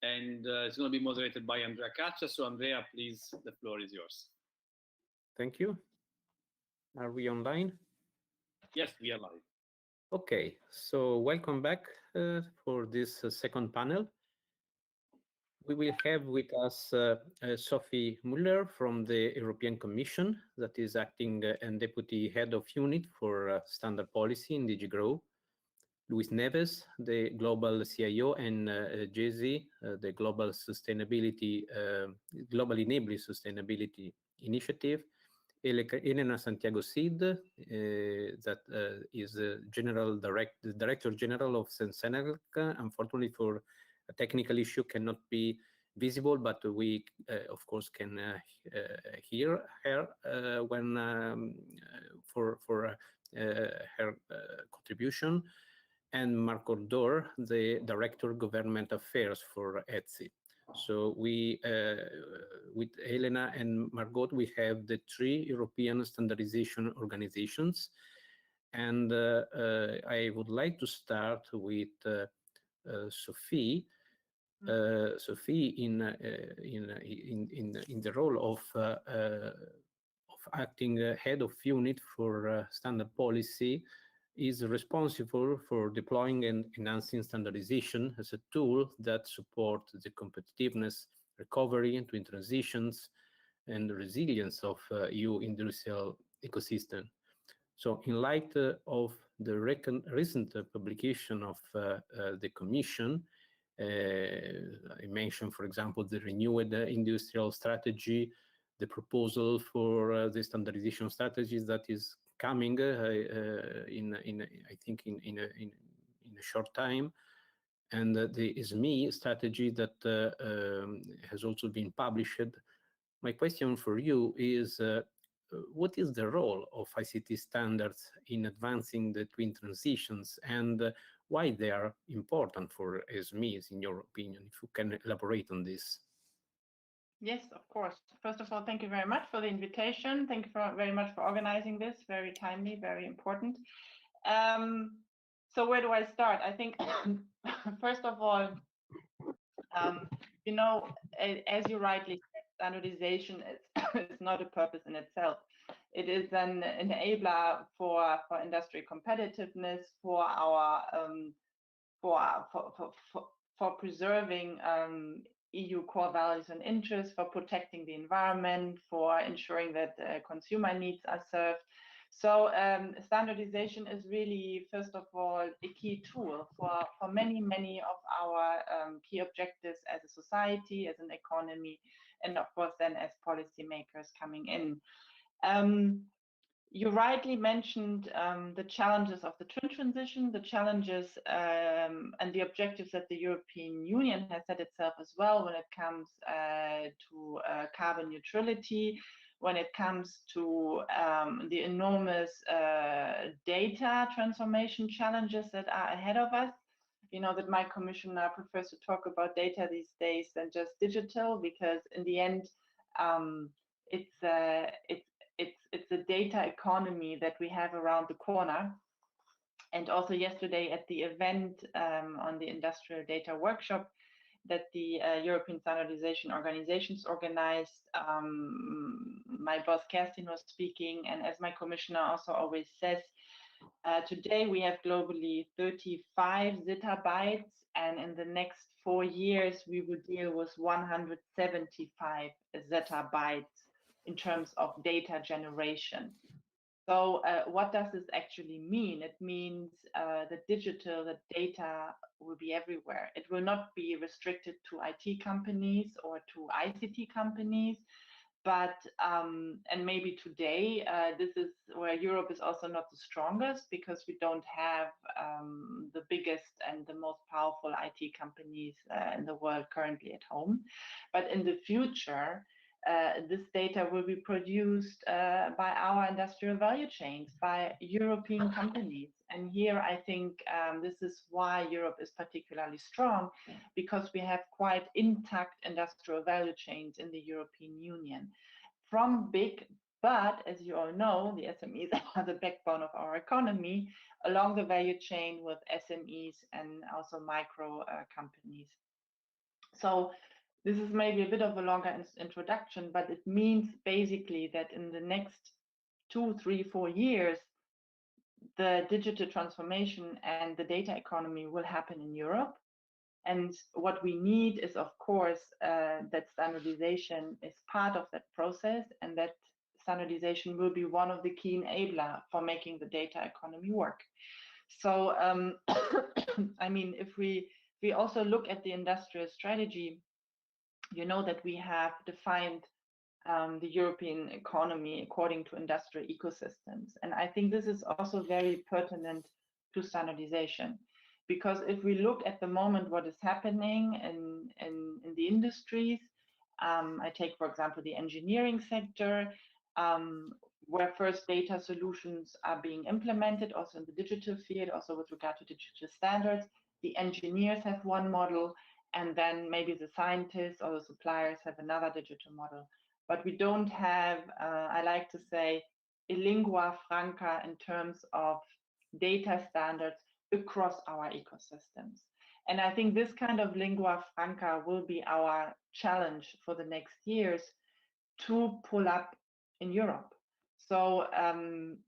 and it's going to be moderated by Andrea Caccia. So Andrea, please, the floor is yours. Thank you. Are we online? Yes, we are live. Okay, so welcome back for this second panel. We will have with us Sophie Muller from the European Commission, that is acting and Deputy Head of Unit for Standard Policy in DG GROW. Luis Neves, the Global CIO, and Jesse, the Global Enabling Sustainability Initiative. Elena Santiago Cid, that is the Director General of Sensenec. Unfortunately, for a technical issue, cannot be visible, but we, of course, can hear her for her contribution. And Marco Dor, the Director of Government Affairs for ETSI. So we, with Elena and Margot, we have the 3 European standardization organizations. And I would like to start with Sophie. Sophie, in the role of acting head of unit for standard policy, is responsible for deploying and enhancing standardization as a tool that supports the competitiveness, recovery, twin transitions, and the resilience of EU industrial ecosystem. So in light of the recent publication of the Commission, I mentioned, for example, the renewed industrial strategy, the proposal for the standardization strategies that is coming I think in a short time, and the SME strategy that has also been published. My question for you is, what is the role of ICT standards in advancing the twin transitions, and why they are important for SMEs, in your opinion? If you can elaborate on this. Yes, of course. First of all, thank you very much for the invitation. Thank you very much for organizing this. Very timely, very important. So where do I start? I think, first of all, you know, as you rightly said, standardization is not a purpose in itself. It is an enabler for industry competitiveness, for our for preserving EU core values and interests, for protecting the environment, for ensuring that consumer needs are served. So standardization is really, first of all, a key tool for many of our key objectives as a society, as an economy, and of course then as policymakers coming in. You rightly mentioned the challenges of the twin transition, the challenges and the objectives that the European Union has set itself as well when it comes to carbon neutrality, when it comes to the enormous data transformation challenges that are ahead of us. You know that my commissioner prefers to talk about data these days than just digital, because in the end, it's a data economy that we have around the corner. And also yesterday at the event on the industrial data workshop that the European Standardization Organizations organized, my boss Kerstin was speaking, and as my commissioner also always says, today we have globally 35 zettabytes, and in the next 4 years we will deal with 175 zettabytes in terms of data generation. So what does this actually mean? It means that the data will be everywhere. It will not be restricted to IT companies or to ICT companies, but, and maybe today, this is where Europe is also not the strongest, because we don't have the biggest and the most powerful IT companies in the world currently at home. But in the future, this data will be produced by our industrial value chains, by European companies. And here I think this is why Europe is particularly strong, because we have quite intact industrial value chains in the European Union. From big, but as you all know, the SMEs are the backbone of our economy, along the value chain with SMEs and also micro companies. So this is maybe a bit of a longer introduction, but it means basically that in the next 2, 3, 4 years, the digital transformation and the data economy will happen in Europe. And what we need is, of course, that standardization is part of that process, and that standardization will be one of the key enablers for making the data economy work. So, I mean, if we also look at the industrial strategy, you know that we have defined the European economy according to industrial ecosystems. And I think this is also very pertinent to standardization, because if we look at the moment what is happening in the industries, I take, for example, the engineering sector, where first data solutions are being implemented, also in the digital field, also with regard to digital standards. The engineers have one model, and then maybe the scientists or the suppliers have another digital model. But we don't have, I like to say, a lingua franca in terms of data standards across our ecosystems. And I think this kind of lingua franca will be our challenge for the next years to pull up in Europe. So, and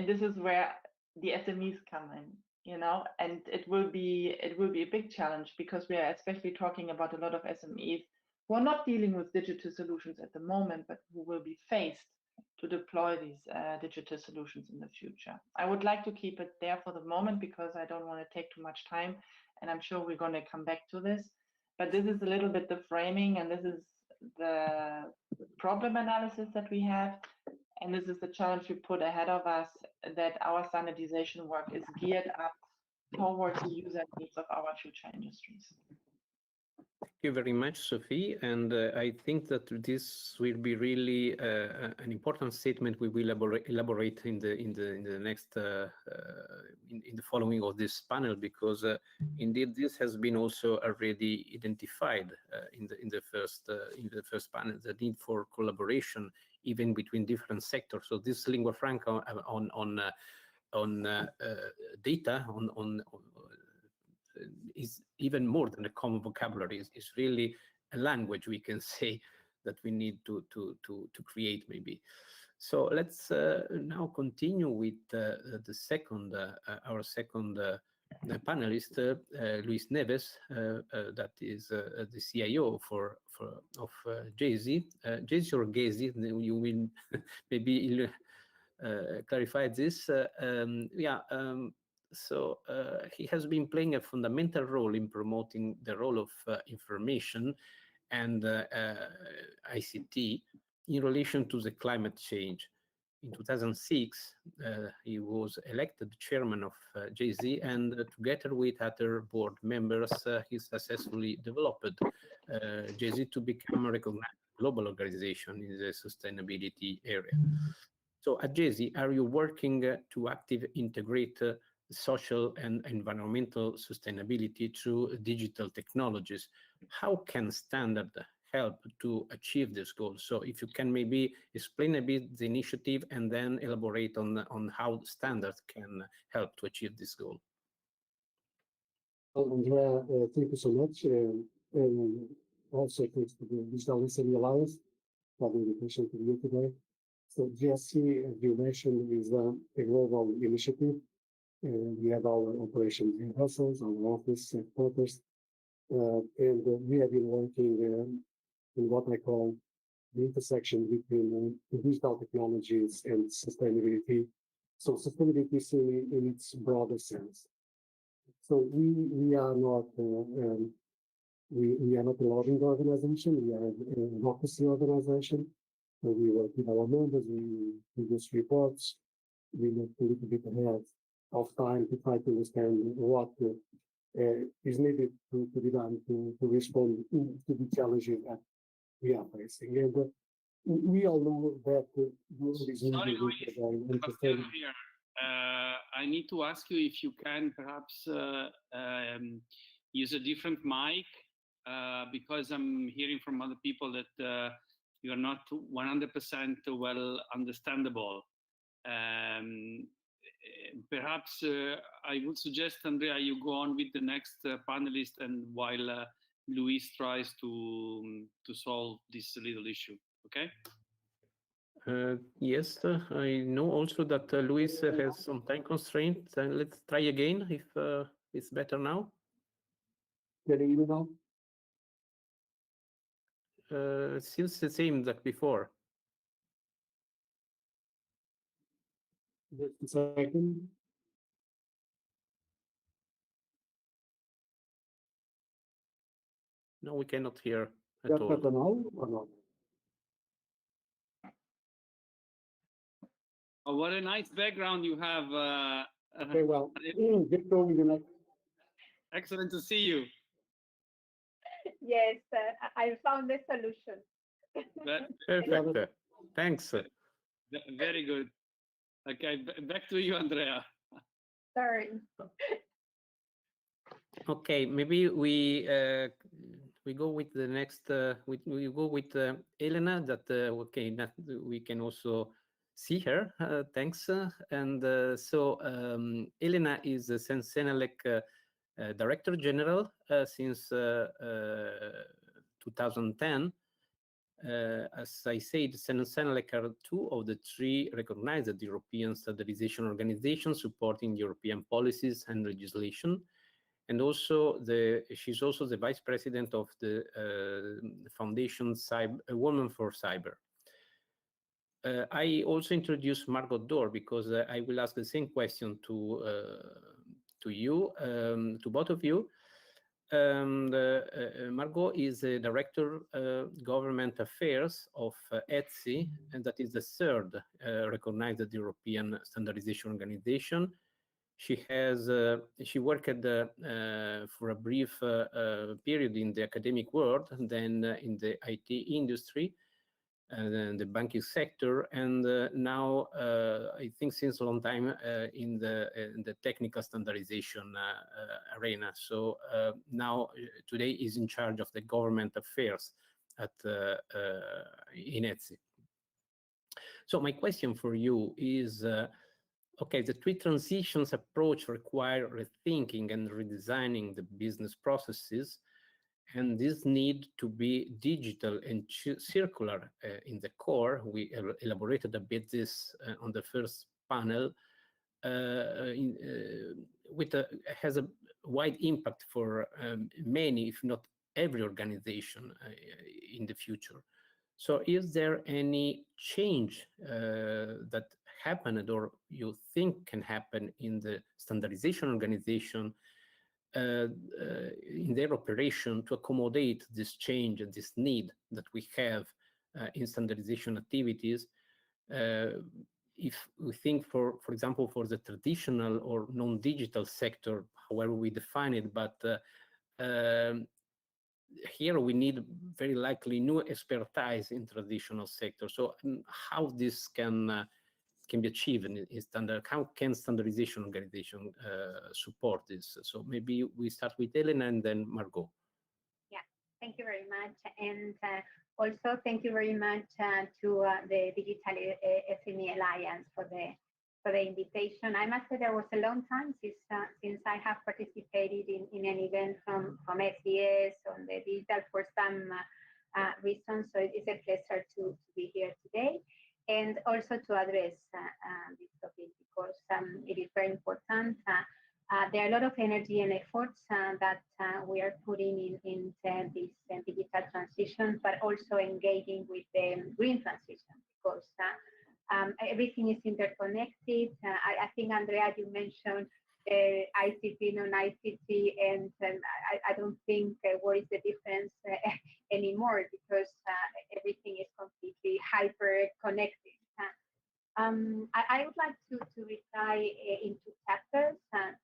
this is where the SMEs come in, you know, and it will be a big challenge, because we are especially talking about a lot of SMEs who are not dealing with digital solutions at the moment, but who will be faced to deploy these digital solutions in the future. I would like to keep it there for the moment, because I don't want to take too much time, and I'm sure we're going to come back to this. But this is a little bit the framing, and this is the problem analysis that we have, and this is the challenge we put ahead of us, that our standardization work is geared up towards the user needs of our future industries. Thank you very much, Sophie. And I think that this will be really an important statement we will elaborate in the next in the following of this panel, because indeed this has been also already identified in the first panel, the need for collaboration even between different sectors. So this lingua franca on data is even more than a common vocabulary. Is really a language, we can say, that we need to create, maybe. So let's now continue with the second our second panelist, Luis Neves, that is the CIO of JESI. JESI or GESI, you will maybe clarify this. So he has been playing a fundamental role in promoting the role of information and ICT in relation to the climate change. In 2006, he was elected chairman of JESI, and together with other board members, he successfully developed JESI to become a recognized global organization in the sustainability area. So at JESI, are you working to actively integrate social and environmental sustainability through digital technologies? How can standard help to achieve this goal? So if you can maybe explain a bit the initiative and then elaborate on how standards can help to achieve this goal. Well, Andrea, thank you so much. And also thanks to the Digital SME Alliance for the invitation to you today. So GSC, as you mentioned, is a global initiative. We have our operations in Brussels, our office headquarters, and we have been working in what I call the intersection between digital technologies and sustainability. So sustainability is in its broader sense. So we are not we are not a lobbying organization. We are an advocacy organization. So we work with our members. We produce reports. We look a little bit ahead of time to try to understand what is needed to be done to respond to the challenges that we are facing. And we all know that the world is moving here. I need to ask you if you can perhaps use a different mic, because I'm hearing from other people that you are not 100% well understandable. Perhaps I would suggest, Andrea, you go on with the next panelist, and while Luis tries to solve this little issue. Okay. Yes, I know also that Luis has some time constraints. Let's try again if it's better now. Can you hear me now? Seems the same like before. Just a second. No, we cannot hear at That's all. better now or not? Oh, what a nice background you have. Okay, well, get going the next. Excellent to see you. Yes, I found the solution. Perfect. Thanks. Very good. Okay, back to you, Andrea. Sorry. Okay, maybe we go with the next. We go with Elena. That okay, that we can also see her. Thanks. And so Elena is the Sensenelec Director General since 2010. As I said, Sensenelec are two of the three recognized European standardization organizations supporting European policies and legislation. And also, she's also the vice president of the foundation Women for Cyber. I also introduced Margot Dor because I will ask the same question to you, to both of you. Margot is the Director Government Affairs of Ict, and that is the third recognized European standardization organization. She has she worked for a brief period in the academic world, and then in the IT industry, and the banking sector, and now I think since a long time in the technical standardization arena. So now today is in charge of the government affairs at in Ict. So my question for you is. Okay, the three transitions approach require rethinking and redesigning the business processes, and this need to be digital and circular in the core. We elaborated a bit this on the first panel. Has a wide impact for many, if not every organization in the future. So is there any change that happened or you think can happen in the standardization organization in their operation to accommodate this change and this need that we have in standardization activities? If we think, for example, for the traditional or non-digital sector, however we define it, but here we need very likely new expertise in traditional sector. So how this can be achieved in standard? How can standardization organization support this? So maybe we start with Elena and then Margot. Yeah, thank you very much. And also thank you very much to the Digital SME Alliance for the invitation. I must say there was a long time since I have participated in an event from SBS on the digital for some reasons. So it's a pleasure to be here today, and also to address this topic because it is very important. There are a lot of energy and efforts that we are putting in this digital transition, but also engaging with the green transition because everything is interconnected. I think, Andrea, you mentioned ICT, non-ICT, and I don't think what is the difference anymore because everything is completely hyper-connected. I would like to reply in two chapters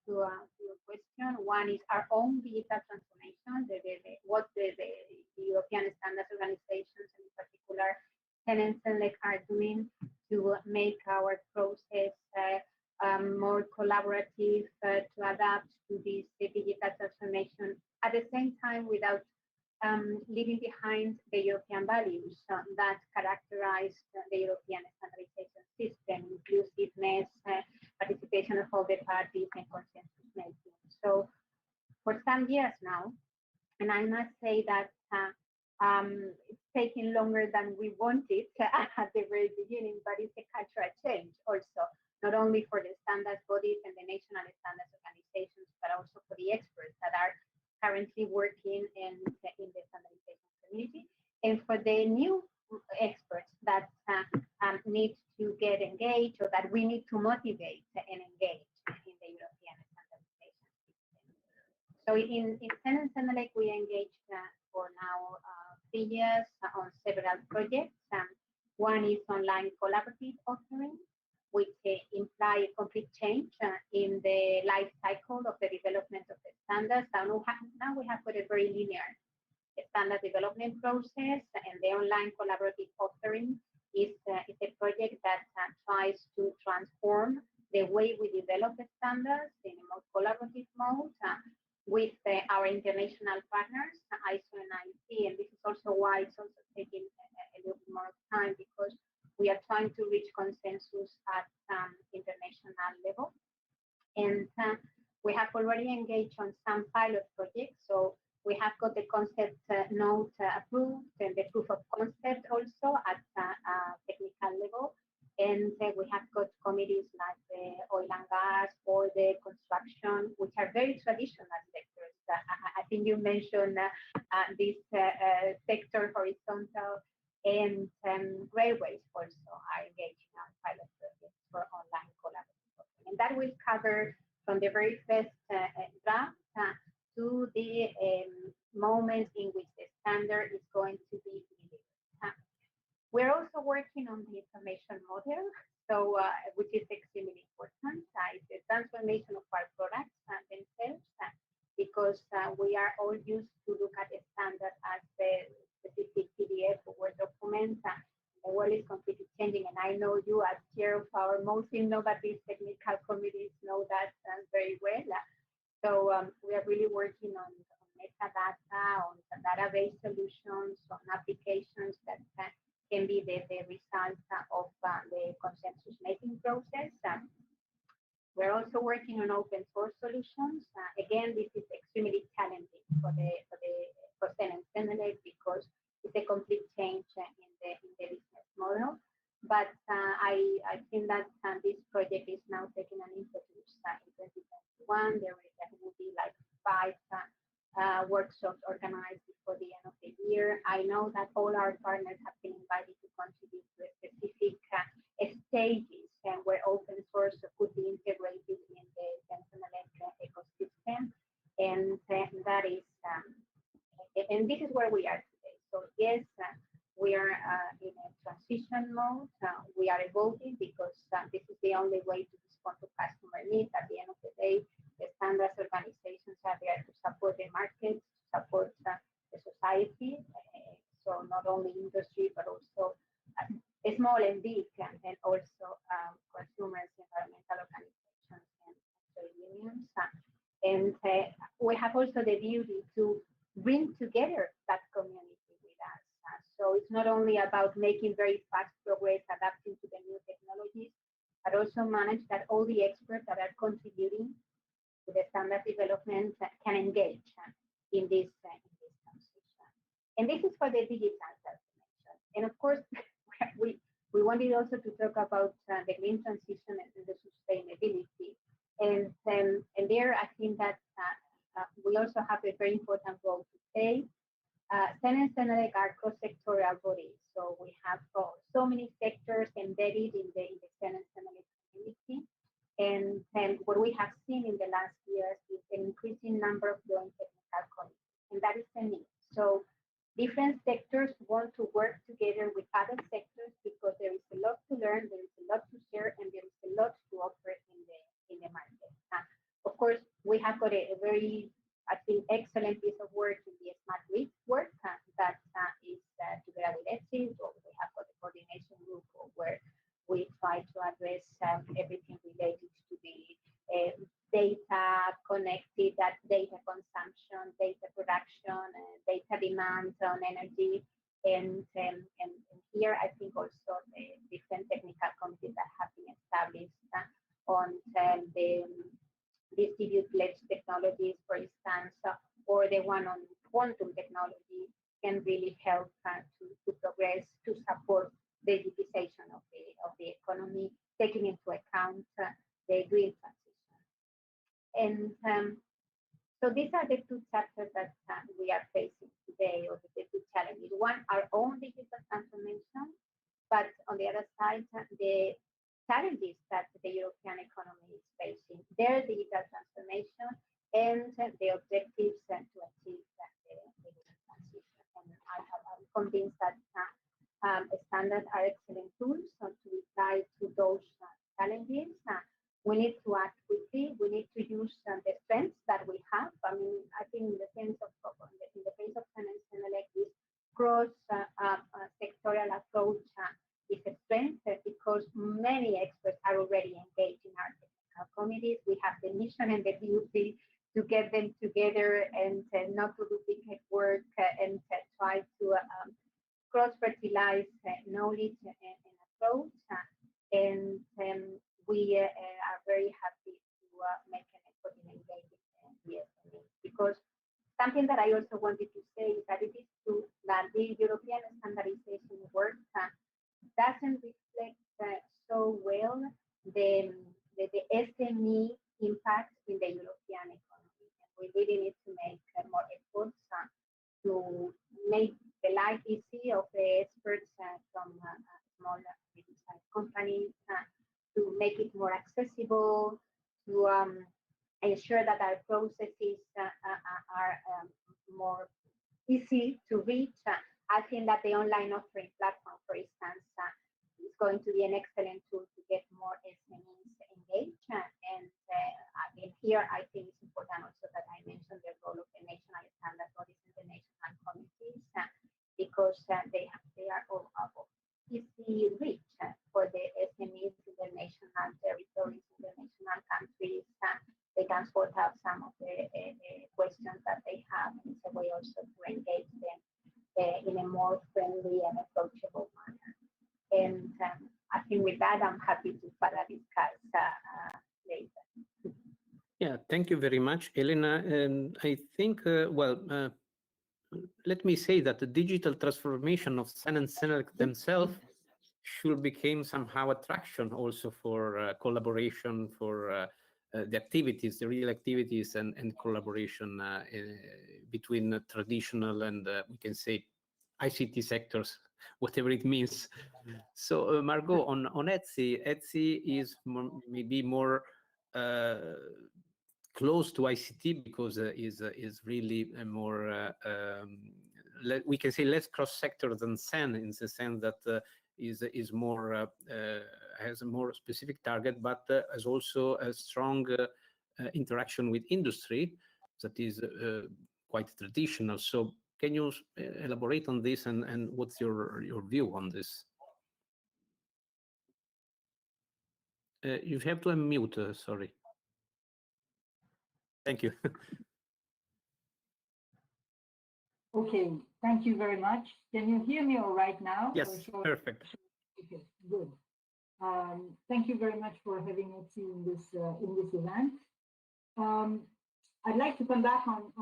to your question. One is our own digital transformation, what the European standards organizations, and in particular Sensenelec, are doing to make our process more collaborative, to adapt to this digital transformation, at the same time without leaving behind the European values that characterize the European standardization system, inclusiveness, participation of all the parties, and consensus making. So for some years now, And I must say that it's taking longer than we wanted at the very beginning, but it's a cultural change also, not only for the standards bodies and the national standards organizations, but also for the experts that are currently working in the standardization community, and for the new experts that need to get engaged, or that we need to motivate and engage in the European standardization system. So in Senelec, we engaged for now 3 years on several projects. One is online collaborative authoring, which imply a complete change in the life cycle of the development of the standards. Now we have got a very linear standard development process, and the online collaborative authoring is a project that tries to transform the way we develop the standards in a more collaborative mode with our international partners, ISO and IC, and this is also why it's also taking a little bit more time, because we are trying to reach consensus at international level. And we have already engaged on some pilot projects. So we have got the concept note approved, and the proof of concept also at technical level. And we have got committees like the oil and gas or the construction, which are very traditional sectors. I think you mentioned this sector horizontal, and railways also are engaging on pilot projects for online collaboration. And that will cover from the very first draft to the moment in which the standard is going to be delivered. We're also working on the information model, so which is extremely important. It's the transformation of our products themselves, because we are all used to look at the standard as the specific PDF or Word document. The world is completely changing, and I know you, as chair of our most innovative technical committees, know that very well. So we are really working on metadata, on database solutions, on applications that can be the result of the consensus making process. We're also working on open source solutions. Again, this is extremely challenging for Senelec, because it's a complete change in the business model. But I think that this project is now taking an impetus in 2021. There will be like 5 workshops organized before the end of the year. I know that all our partners have been invited to contribute to specific stages where open source could be integrated in the Senelec ecosystem, and that is, and this is where we are today. So yes, we are in a transition mode. We are evolving, because this is the only way to respond to customer needs. At the end of the day, the standards organizations are there to support the market, to support the society. So not only industry, but also small and big, and also consumers, environmental organizations, and trade unions. And we have also the beauty to bring together that community with us. So it's not only about making very fast progress, adapting to the new technologies, but also manage that all the experts that are contributing to the standard development can engage in this transition. And this is for the digital transformation. And of course, we wanted also to talk about the green transition and the sustainability. And there, I think that we also have a very important role to play. SEN and Senelec are cross-sectoral bodies, so we have so many sectors embedded in the SEN and Senelec community. And what we have seen in the last years is an increasing number of joint technical committees, and that is the need. So different sectors want to work together with other sectors, because there is a lot to learn, there is a lot to share, and there is a lot to offer in the market. Of course, we have got a very, I think, excellent piece of work in the smart grid work that is together with ETSI. So we have got a coordination group where we try to address everything related to the data connected, that data consumption, data production, data demand on energy. And here, I think also the different technical committees that have been established on the distributed ledge technologies, for instance, or the one on quantum technology can really help to progress, to support the digitization of the economy, taking into account the green transition. And so these are the two chapters that we are facing today, or the two challenges. One, our own digital transformation, but on the other side, the challenges that the European economy is facing, their digital transformation, and the objectives to achieve the digital transition. And I'm convinced that standards are excellent tools to reply to those challenges. We need to act quickly. We need to use the strengths that we have. I mean, I think in the case of Senelec, this cross-sectoral approach is a strength because many experts are already engaged in our technical committees. We have the mission and the duty to get them together and not to duplicate work and try to cross-fertilize knowledge and approach. And we are very happy to make an effort in engaging the SMEs, because something that I also wanted to say is that it is true that the European standardization work doesn't reflect so well the SME impact in the European economy. And we really need to make more efforts to make the life easy of the experts from small medium-sized companies, to make it more accessible, to ensure that our processes are more easy to reach. I think that the online offering platform, for instance, is going to be an excellent tool to get more SMEs engaged. And I mean, here I think it's important also that I mentioned the role of the national standard bodies and the national committees, because they are all easy reach for the SMEs in the national territories, in the national countries. They can sort out some of the questions that they have, and it's a way also to engage them in a more friendly and approachable manner. And I think with that, I'm happy to further discuss later. Yeah, thank you very much, Elena. I think, let me say that the digital transformation of Sen and Senelec themselves should become somehow attraction also for collaboration, for the activities, the real activities and collaboration between traditional and we can say ICT sectors, whatever it means. So Margot, on Etsy is maybe more close to ICT because is really a more we can say less cross-sector than Sen, in the sense that is more has a more specific target, but has also a strong interaction with industry that is quite traditional. So can you elaborate on this, and what's your view on this? You have to unmute, sorry. Thank you. Okay, thank you very much. Can you hear me all right now? Yes, perfect. Okay, good. Thank you very much for having us in this event. I'd like to come back on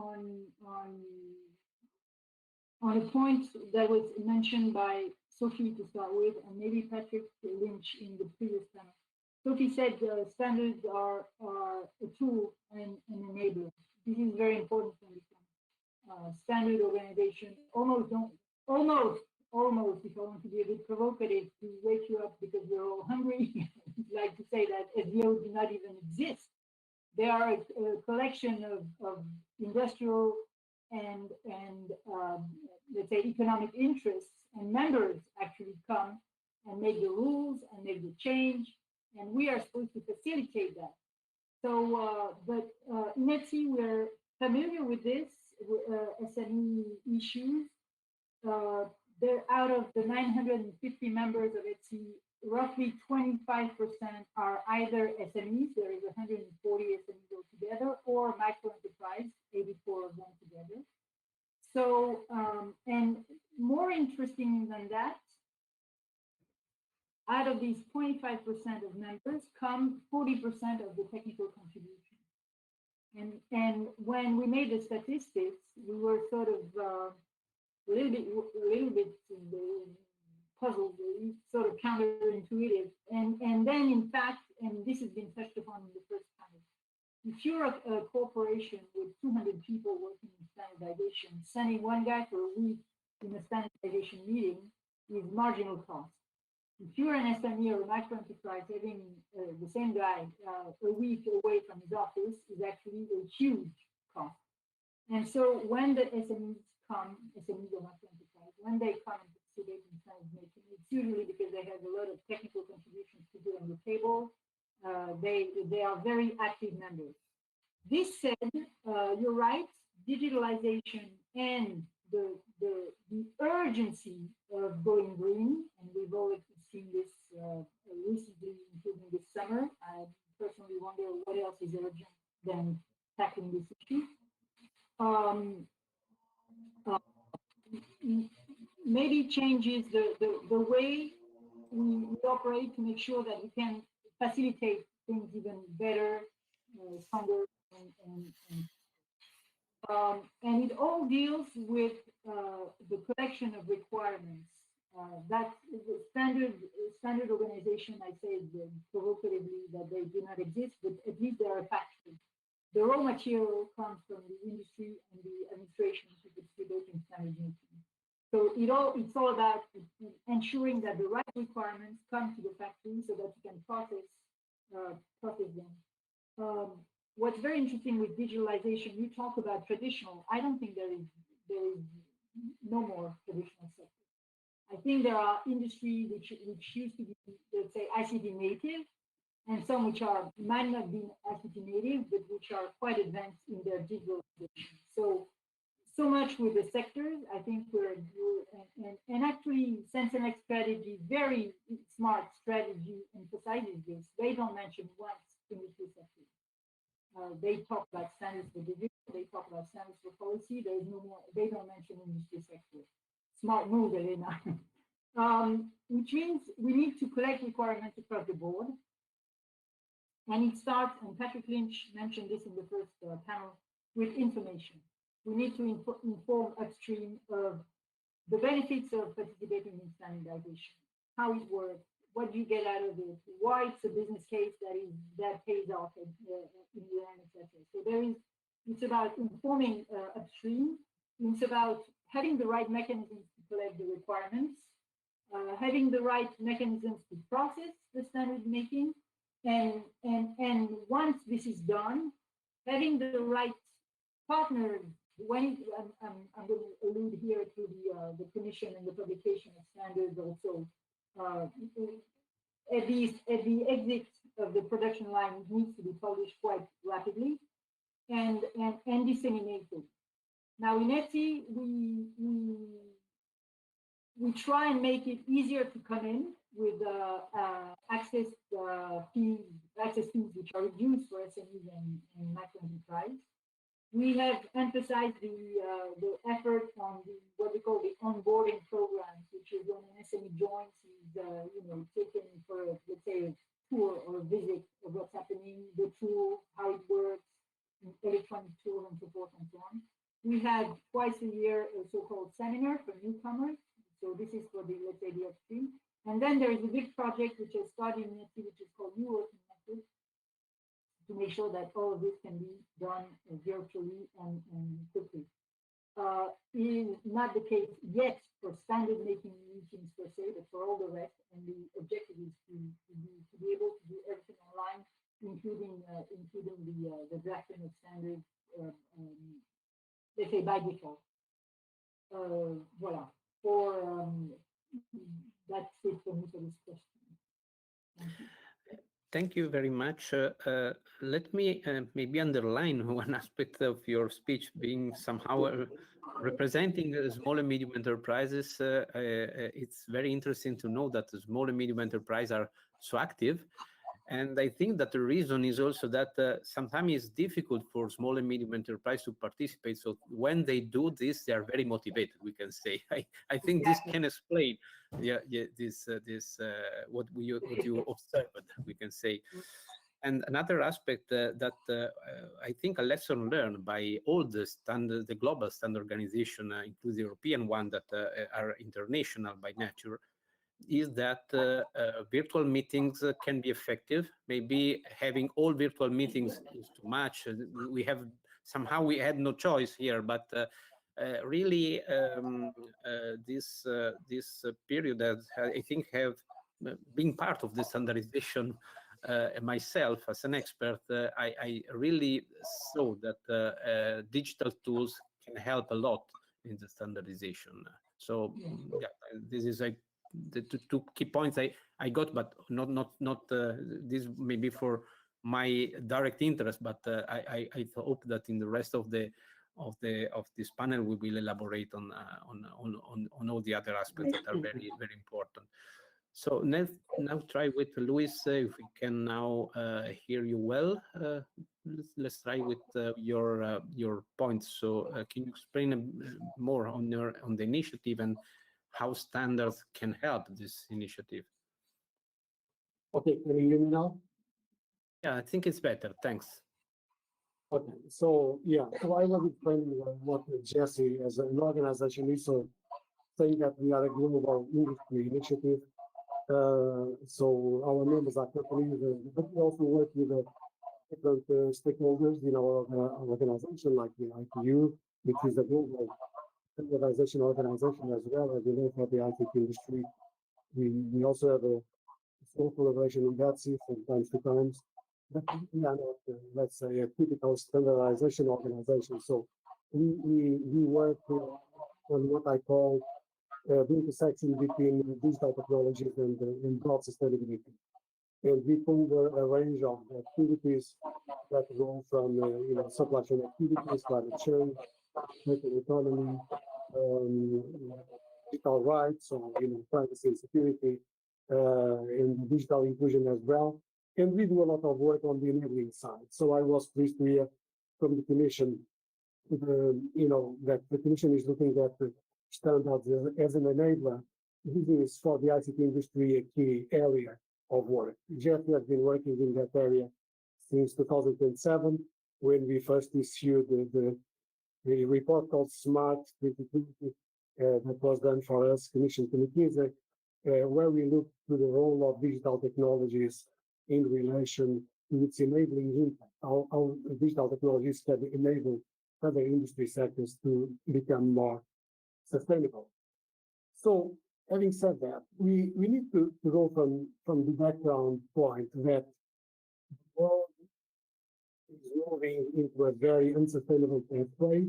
a point that was mentioned by Sophie to start with, and maybe Patrick Lynch in the previous panel. Sophie said standards are a tool and an enabler. This is very important to understand. Standard organization almost, if I want to be a bit provocative, to wake you up because we're all hungry, I'd like to say that SBO do not even exist. They are a collection of industrial and let's say economic interests, and members actually come and make the rules and make the change, and we are supposed to facilitate that. So, but in Etsy, we're familiar with this. SME issues. They're out of the 950 members of Etsy, roughly 25% are either SMEs, there is 140 SMEs altogether, or micro enterprise, 84 of them together. So, and more interesting than that, out of these 25% of members come 40% of the technical contribution. And when we made the statistics, we were sort of a little bit puzzled, sort of counterintuitive. And then, in fact, and this has been touched upon in the first panel, if you're a corporation with 200 people working in standardization, sending one guy for a week in a standardization meeting is marginal cost. If you're an SME or a micro enterprise, having the same guy a week away from his office is actually a huge cost. And so when the SMEs come, SMEs or micro enterprise, when they come and participate in standard making, it's usually because they have a lot of technical contributions to put on the table. They are very active members. This said, you're right, digitalization and the urgency of going green, and we've already seen this recently, including this summer. I personally wonder what else is urgent than tackling this issue. Maybe changes the way we operate to make sure that we can facilitate things even better, stronger, and it all deals with the collection of requirements. That is a standard organization. I say provocatively that they do not exist, but at least they are a factory. The raw material comes from the industry and the administration to participate in standard making. So it's all about ensuring that the right requirements come to the factory so that you can process them. What's very interesting with digitalization, you talk about traditional. I don't think there is no more traditional sector. I think there are industries which used to be, let's say, ICT native, and some which might not be ICT native, but which are quite advanced in their digitalization. So much with the sectors. I think and actually Sensenex strategy, very smart strategy, emphasizes this. They don't mention once industry sectors. They talk about standards for division, they talk about standards for policy. There is no more, they don't mention industry sector. Smart move, Elena. Which means we need to collect requirements across the board. And it starts, and Patrick Lynch mentioned this in the first panel, with information. We need to inform upstream of the benefits of participating in standardization, how it works, what do you get out of it, why it's a business case that pays off in the end, etc. So it's about informing upstream. It's about having the right mechanisms to collect the requirements, having the right mechanisms to process the standard making, and once this is done, having the right partners. I'm going to allude here to the commission and the publication of standards also. At the exit of the production line, it needs to be published quite rapidly and disseminated. Now in ETI, we try and make it easier to come in with access fees which are reduced for SMEs and micro enterprise. We have emphasized the effort on what we call the onboarding programs, which is when an SME joins, he's taken for, let's say, a tour or a visit of what's happening, the tool, how it works, electronic tools, and so forth and so on. We have twice a year a so-called seminar for newcomers. So this is for the, let's say, the upstream. And then there is a big project which has started in ETI, which is called New Working Methods, to make sure that all of this can be done virtually and quickly. Is not the case yet for standard making meetings per se, but for all the rest. And the objective is to be able to do everything online, including the drafting of standards, let's say by default. Voilà. That's it for me for this question. Thank you. Thank you very much. Let me maybe underline one aspect of your speech, being somehow representing small and medium enterprises. It's very interesting to know that the small and medium enterprises are so active. And I think that the reason is also that sometimes it's difficult for small and medium enterprise to participate. So when they do this, they are very motivated, we can say. I think this can explain what you observed, we can say. And another aspect that I think a lesson learned by all the global standard organization, including the European one that are international by nature, is that virtual meetings can be effective. Maybe having all virtual meetings is too much. We had no choice here, but really this period has, I think, have been part of the standardization. Myself as an expert, I really saw that digital tools can help a lot in the standardization. So yeah, this is the two key points I got, but not this maybe for my direct interest, but I hope that in the rest of this panel we will elaborate on all the other aspects that are very, very important. So now try with Luis, if we can now hear you well. Let's try with your points. So can you explain more on the initiative and how standards can help this initiative? Okay, can you hear me now? Yeah, I think it's better. Thanks. Okay, so yeah, so I was explaining what Jesse as an organization is saying that we are a global industry initiative. So our members are companies, but we also work with different stakeholders in our organization, like the ITU, which is a global standardization organization as well as we know for the ICT industry. We also have a small collaboration in that sense from time to time. But we are not, let's say, a typical standardization organization. So we work on what I call the intersection between digital technologies and broad sustainability. And we cover a range of activities that go from supply chain activities, climate change, circular economy, digital rights, or privacy and security, and digital inclusion as well. And we do a lot of work on the enabling side. So I was pleased to hear from the Commission, that the Commission is looking at the standards as an enabler. This is for the ICT industry a key area of work. Jeff has been working in that area since 2007, when we first issued the report called Smart 2020 that was done for us, Commission Committees, where we looked to the role of digital technologies in relation to its enabling impact, how digital technologies can enable other industry sectors to become more sustainable. So, having said that, we need to go from the background point that the world is moving into a very unsustainable pathway,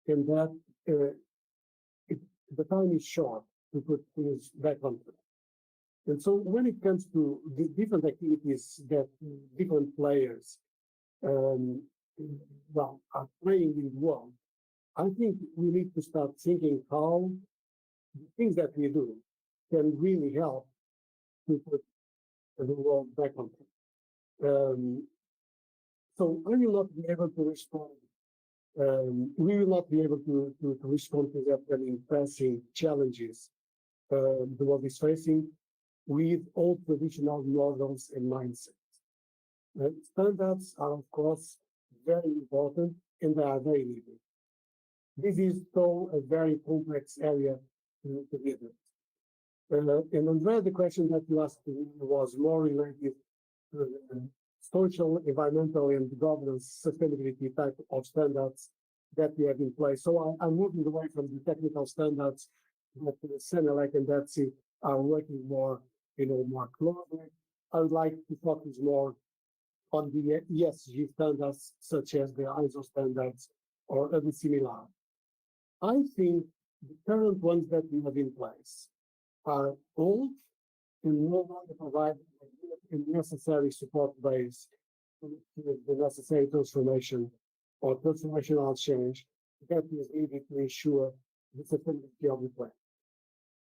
and that the time is short to put things back on track. And so when it comes to the different activities that different players are playing in the world, I think we need to start thinking how the things that we do can really help to put the world back on track. So I will not be able to respond. We will not be able to respond to that very pressing challenges the world is facing with old traditional models and mindsets. Standards are, of course, very important, and they are very needed. This is though a very complex area to be addressed. And Andrea, the question that you asked me was more related to the social, environmental, and governance sustainability type of standards that we have in place. So I'm moving away from the technical standards that Senelec and DETSI are working more closely. I would like to focus more on the ESG standards, such as the ISO standards or other similar. I think the current ones that we have in place are old and no longer provide the necessary support base to the necessary transformation or transformational change that is needed to ensure the sustainability of the planet.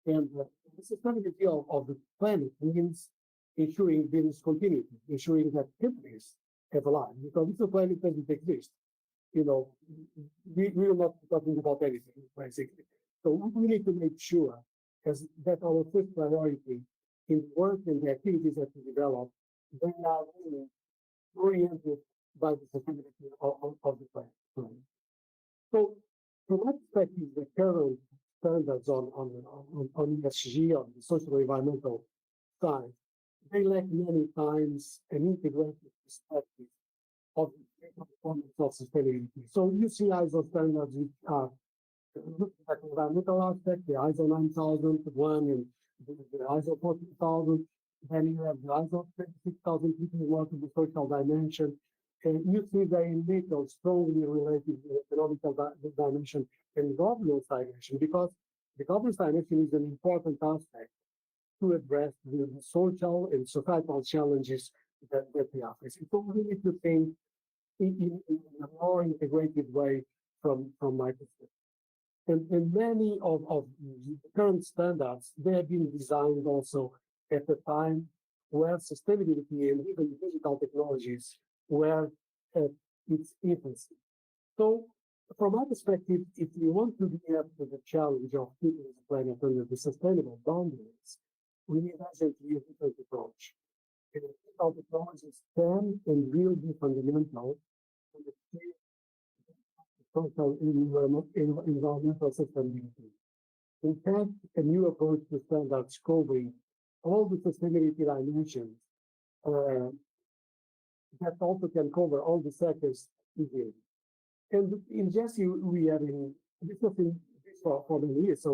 And the sustainability of the planet means ensuring business continuity, ensuring that companies have a life. Because if the planet doesn't exist, we will not be talking about anything, basically. So we need to make sure that our first priority in work and the activities that we develop, they are really oriented by the sustainability of the plan. So, from my perspective, the current standards on ESG, on the social environmental side, they lack many times an integrated perspective of the components of sustainability. So you see ISO standards which are looking at the environmental aspect, the ISO 9001 and the ISO 14000. Then you have the ISO 26000 people work with the social dimension. And you see very little strongly related to the economical dimension and governance dimension, because the governance dimension is an important aspect to address the social and societal challenges that we are facing. So we need to think in a more integrated way from my perspective. And many of the current standards, they have been designed also at a time where sustainability and even digital technologies were at its infancy. So from my perspective, if we want to be up to the challenge of keeping the planet under the sustainable boundaries, we need urgently a different approach. And digital technologies can and will be fundamental to the social environmental sustainability. In fact, a new approach to standards covering all the sustainability dimensions that also can cover all the sectors is here. And in GESI, we have been discussing this for many years. So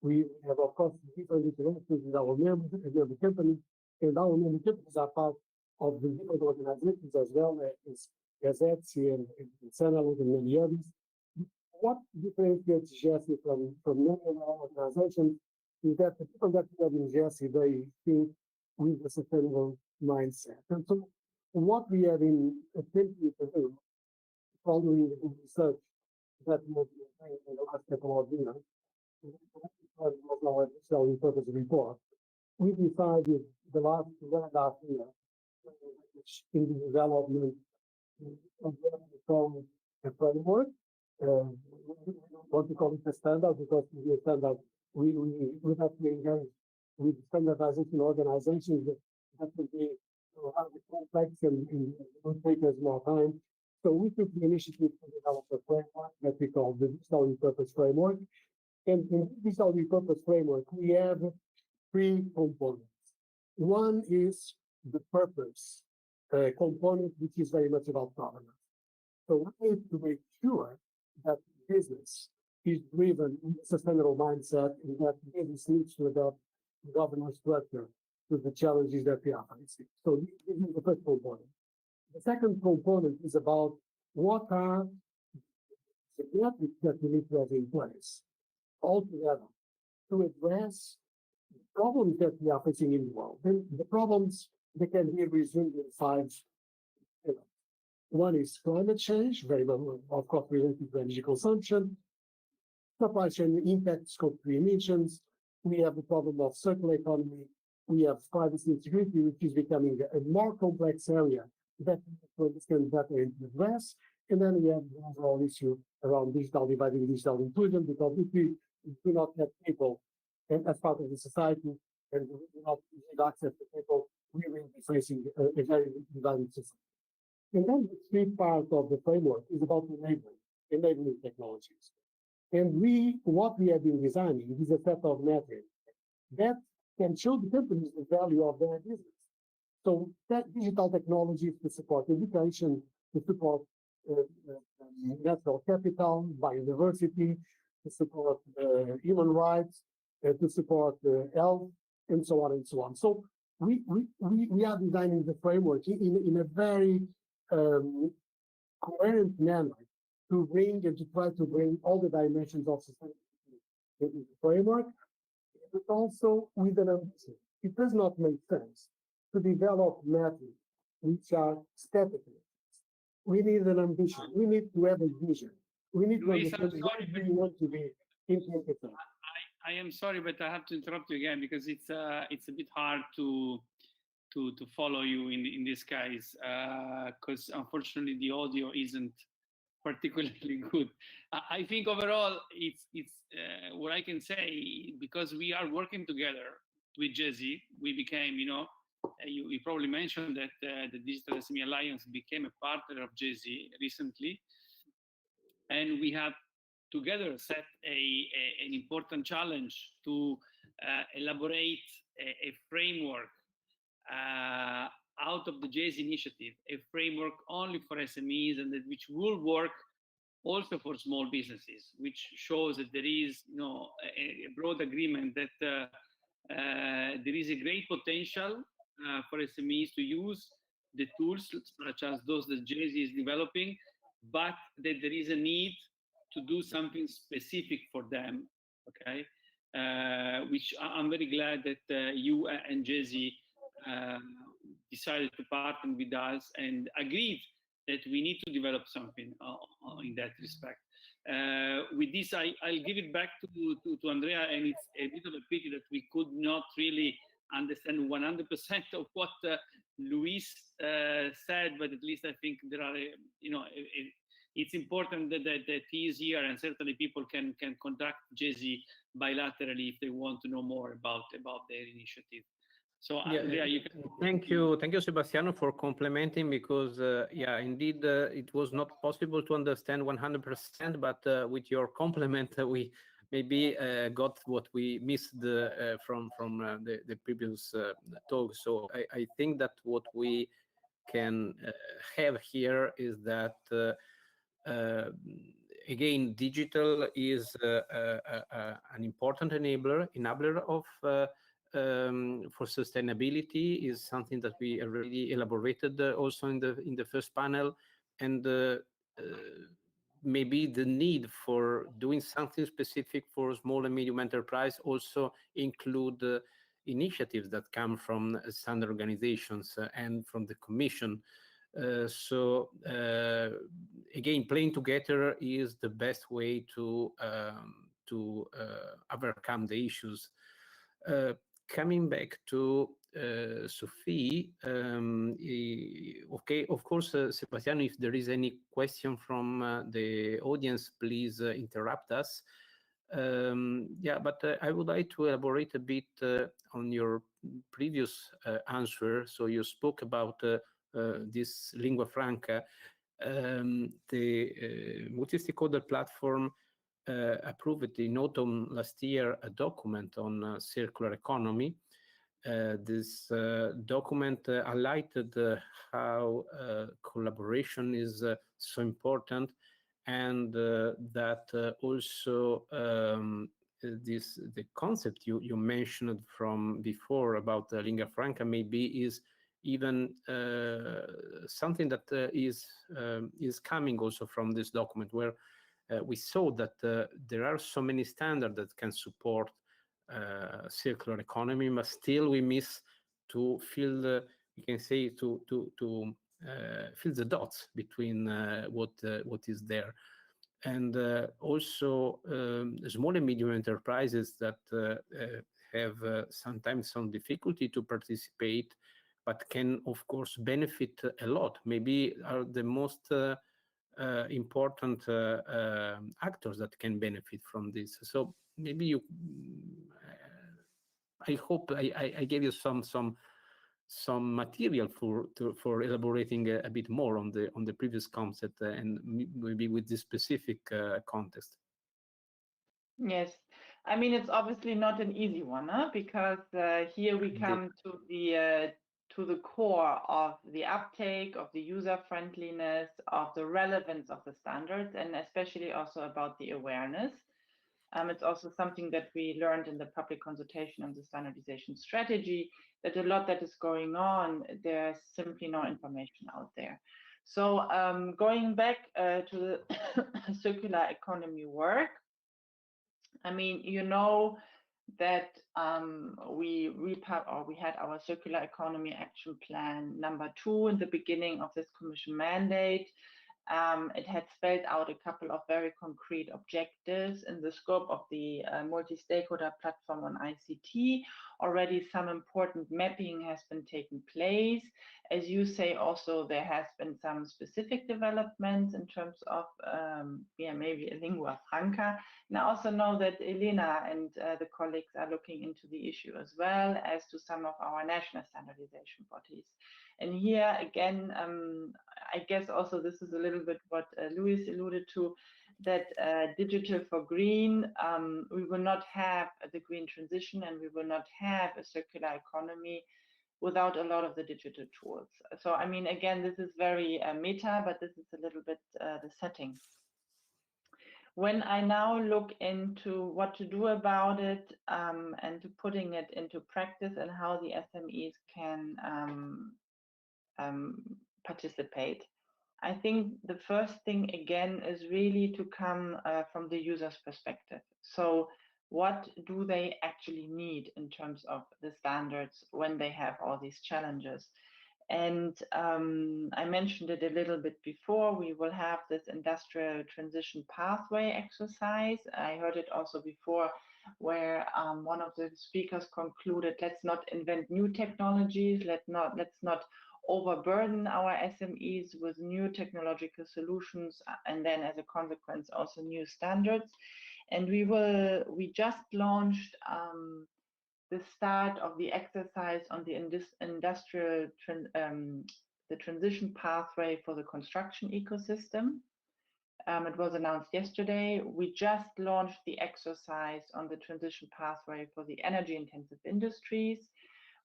we have, of course, different interactions with our members and the company, and our member companies are part of the different organizations as well as ETSI and Senalog and many others. What differentiates GESI from many of our organizations is that the people that we have in GESI, they think with a sustainable mindset. And so what we have been attempting to do, following the research that we have been doing in the last couple of years, was our initial purpose report, we decided the last 1.5 years in the development of a framework. We don't want to call it a standard because the standard we have to engage with standardization organizations that will be highly complex and will take us more time. So we took the initiative to develop a framework that we call the Digital Repurpose Framework. And in the Digital Repurpose Framework, we have 3 components. One is the purpose component, which is very much about governance. So we need to make sure that business is driven in a sustainable mindset and that business needs to adopt governance structure to the challenges that we are facing. So this is the first component. The second component is about what are the metrics that we need to have in place altogether to address the problems that we are facing in the world. And the problems, they can be resumed in 5 pillars. One is climate change, very well, of course, related to energy consumption, supply chain impact, scope 3 emissions. We have the problem of circular economy. We have privacy and security, which is becoming a more complex area that we need to understand better and address. And then we have the overall issue around digital divide and digital inclusion, because if we do not have people as part of the society and we do not give access to people, we will be facing a very divided society. And then the 3rd part of the framework is about enabling technologies. And what we have been designing is a set of metrics that can show the companies the value of their business. So that digital technologies to support education, to support natural capital, biodiversity, to support human rights, to support health, and so on and so on. So we are designing the framework in a very coherent manner to bring and to try to bring all the dimensions of sustainability into the framework, but also with an ambition. It does not make sense to develop methods which are static. We need an ambition. We need to have a vision. We need to understand where we want to be in 2030. I am sorry, but I have to interrupt you again because it's a bit hard to follow you in this case because unfortunately the audio isn't particularly good. I think overall it's what I can say, because we are working together with GESI, we became you probably mentioned that the Digital SME Alliance became a partner of JSI recently, and we have together set an important challenge to elaborate a framework out of the JSI initiative, a framework only for SMEs and that which will work also for small businesses, which shows that there is a broad agreement that there is a great potential for SMEs to use the tools such as those that JSI is developing, but that there is a need to do something specific for them, okay? Which I'm very glad that you and JSI decided to partner with us and agreed that we need to develop something in that respect. With this, I'll give it back to Andrea, and it's a bit of a pity that we could not really understand 100% of what Luis said, but at least I think there are, it's important that he is here, and certainly people can contact JSI bilaterally if they want to know more about their initiative. So Andrea, you can... Thank you, Sebastiano, for complimenting, because yeah, indeed, it was not possible to understand 100%, but with your compliment, we maybe got what we missed from the previous talk. So I think that what we can have here is that again, digital is an important enabler of for sustainability, is something that we already elaborated also in the first panel, and maybe the need for doing something specific for small and medium enterprise also include initiatives that come from standard organizations and from the Commission. So again, playing together is the best way to overcome the issues. Coming back to Sophie, okay, of course, Sebastiano, if there is any question from the audience, please interrupt us. Yeah, but I would like to elaborate a bit on your previous answer. So you spoke about this lingua franca. The multi-stakeholder platform approved in autumn last year a document on circular economy. This document highlighted how collaboration is so important, and that also the concept you mentioned from before about the lingua franca maybe is even something that is coming also from this document, where we saw that there are so many standards that can support circular economy, but still we miss to fill the, you can say, to fill the dots between what is there. And also small and medium enterprises that have sometimes some difficulty to participate, but can of course benefit a lot, maybe are the most important actors that can benefit from this. So maybe you, I hope I gave you some material for elaborating a bit more on the previous concept, and maybe with this specific context. Yes, I mean, it's obviously not an easy one, because here we come to the core of the uptake, of the user friendliness, of the relevance of the standards, and especially also about the awareness. It's also something that we learned in the public consultation on the standardization strategy, that a lot that is going on, there's simply no information out there. So going back to the circular economy work, I mean, you know that we had our circular economy action plan #2 in the beginning of this Commission mandate. It had spelled out a couple of very concrete objectives in the scope of the multi-stakeholder platform on ICT. Already some important mapping has been taking place. As you say, also there has been some specific developments in terms of maybe a lingua franca. And I also know that Elena and the colleagues are looking into the issue as well as to some of our national standardization bodies. And here again, I guess also this is a little bit what Luis alluded to, that digital for green, we will not have the green transition and we will not have a circular economy without a lot of the digital tools. So, I mean, again, this is very meta, but this is a little bit the setting. When I now look into what to do about it and to putting it into practice and how the SMEs can participate, I think the first thing again is really to come from the user's perspective. So what do they actually need in terms of the standards when they have all these challenges? And I mentioned it a little bit before, we will have this industrial transition pathway exercise. I heard it also before where one of the speakers concluded, let's not invent new technologies, let's not overburden our SMEs with new technological solutions and then as a consequence also new standards. And we just launched the start of the exercise on the industrial the transition pathway for the construction ecosystem. It was announced yesterday. We just launched the exercise on the transition pathway for the energy intensive industries.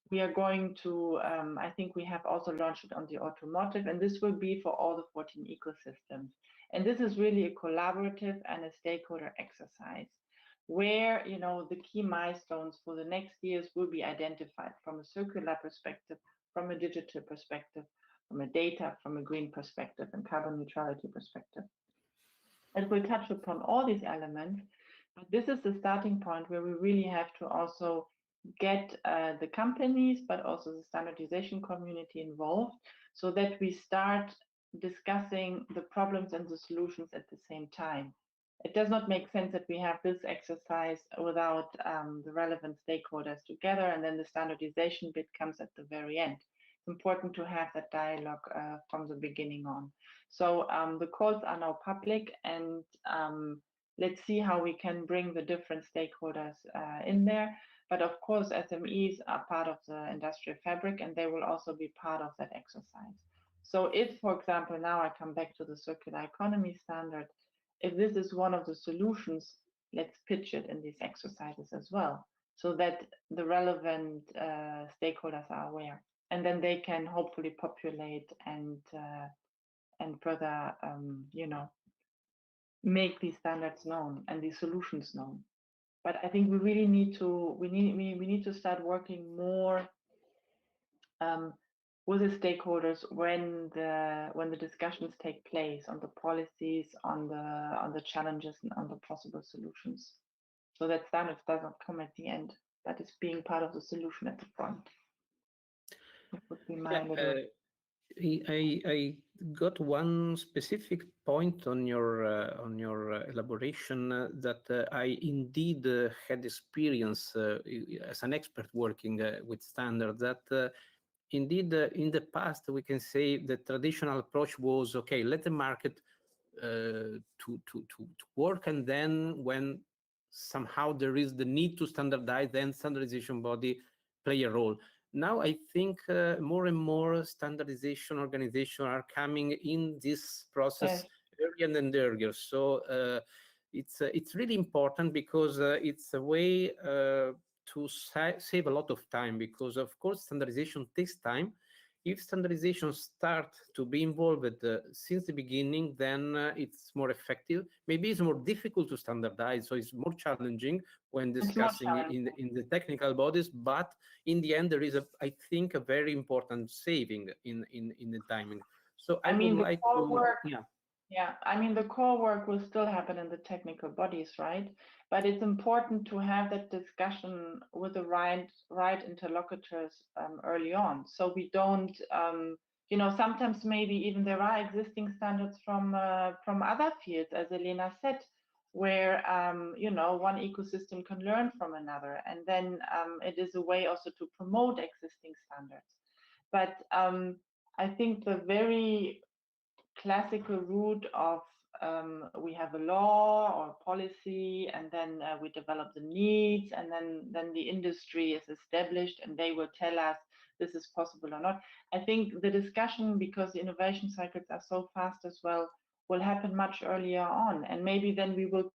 We are going to, I think we have also launched it on the automotive, and this will be for all the 14 ecosystems. And this is really a collaborative and a stakeholder exercise where, you know, the key milestones for the next years will be identified from a circular perspective, from a digital perspective, from a data, from a green perspective and carbon neutrality perspective. It will touch upon all these elements, but this is the starting point where we really have to also get the companies, but also the standardization community involved so that we start discussing the problems and the solutions at the same time. It does not make sense that we have this exercise without the relevant stakeholders together and then the standardization bit comes at the very end. It's important to have that dialogue from the beginning on. So the calls are now public and let's see how we can bring the different stakeholders in there. But of course, SMEs are part of the industrial fabric and they will also be part of that exercise. So if, for example, now I come back to the circular economy standard, if this is one of the solutions, let's pitch it in these exercises as well, so that the relevant stakeholders are aware. And then they can hopefully populate and further, you know, make these standards known and these solutions known. But I think we really need to we need to start working more with the stakeholders when the discussions take place on the policies, on the challenges, and on the possible solutions. So that standards does not come at the end, that is being part of the solution at the front. That would be my little. I got one specific point on your elaboration that I indeed had experience as an expert working with standards that indeed in the past we can say the traditional approach was okay, let the market to work, and then when somehow there is the need to standardize, then standardization body play a role. Now I think more and more standardization organizations are coming in this process earlier and earlier. So it's really important because it's a way to save a lot of time, because of course standardization takes time. If standardization starts to be involved since the beginning, then it's more effective. Maybe it's more difficult to standardize, so it's more challenging when discussing in the technical bodies. But in the end, there is, I think, a very important saving in the timing. So I mean, would like to, yeah, I mean, the core work will still happen in the technical bodies, right? But it's important to have that discussion with the right interlocutors early on, so we don't you know, sometimes maybe even there are existing standards from other fields, as Elena said, where you know, one ecosystem can learn from another, and then it is a way also to promote existing standards. But I think the very classical route of we have a law or policy, and then we develop the needs, and then the industry is established and they will tell us this is possible or not. I think the discussion, because the innovation cycles are so fast as well, will happen much earlier on, and maybe then we will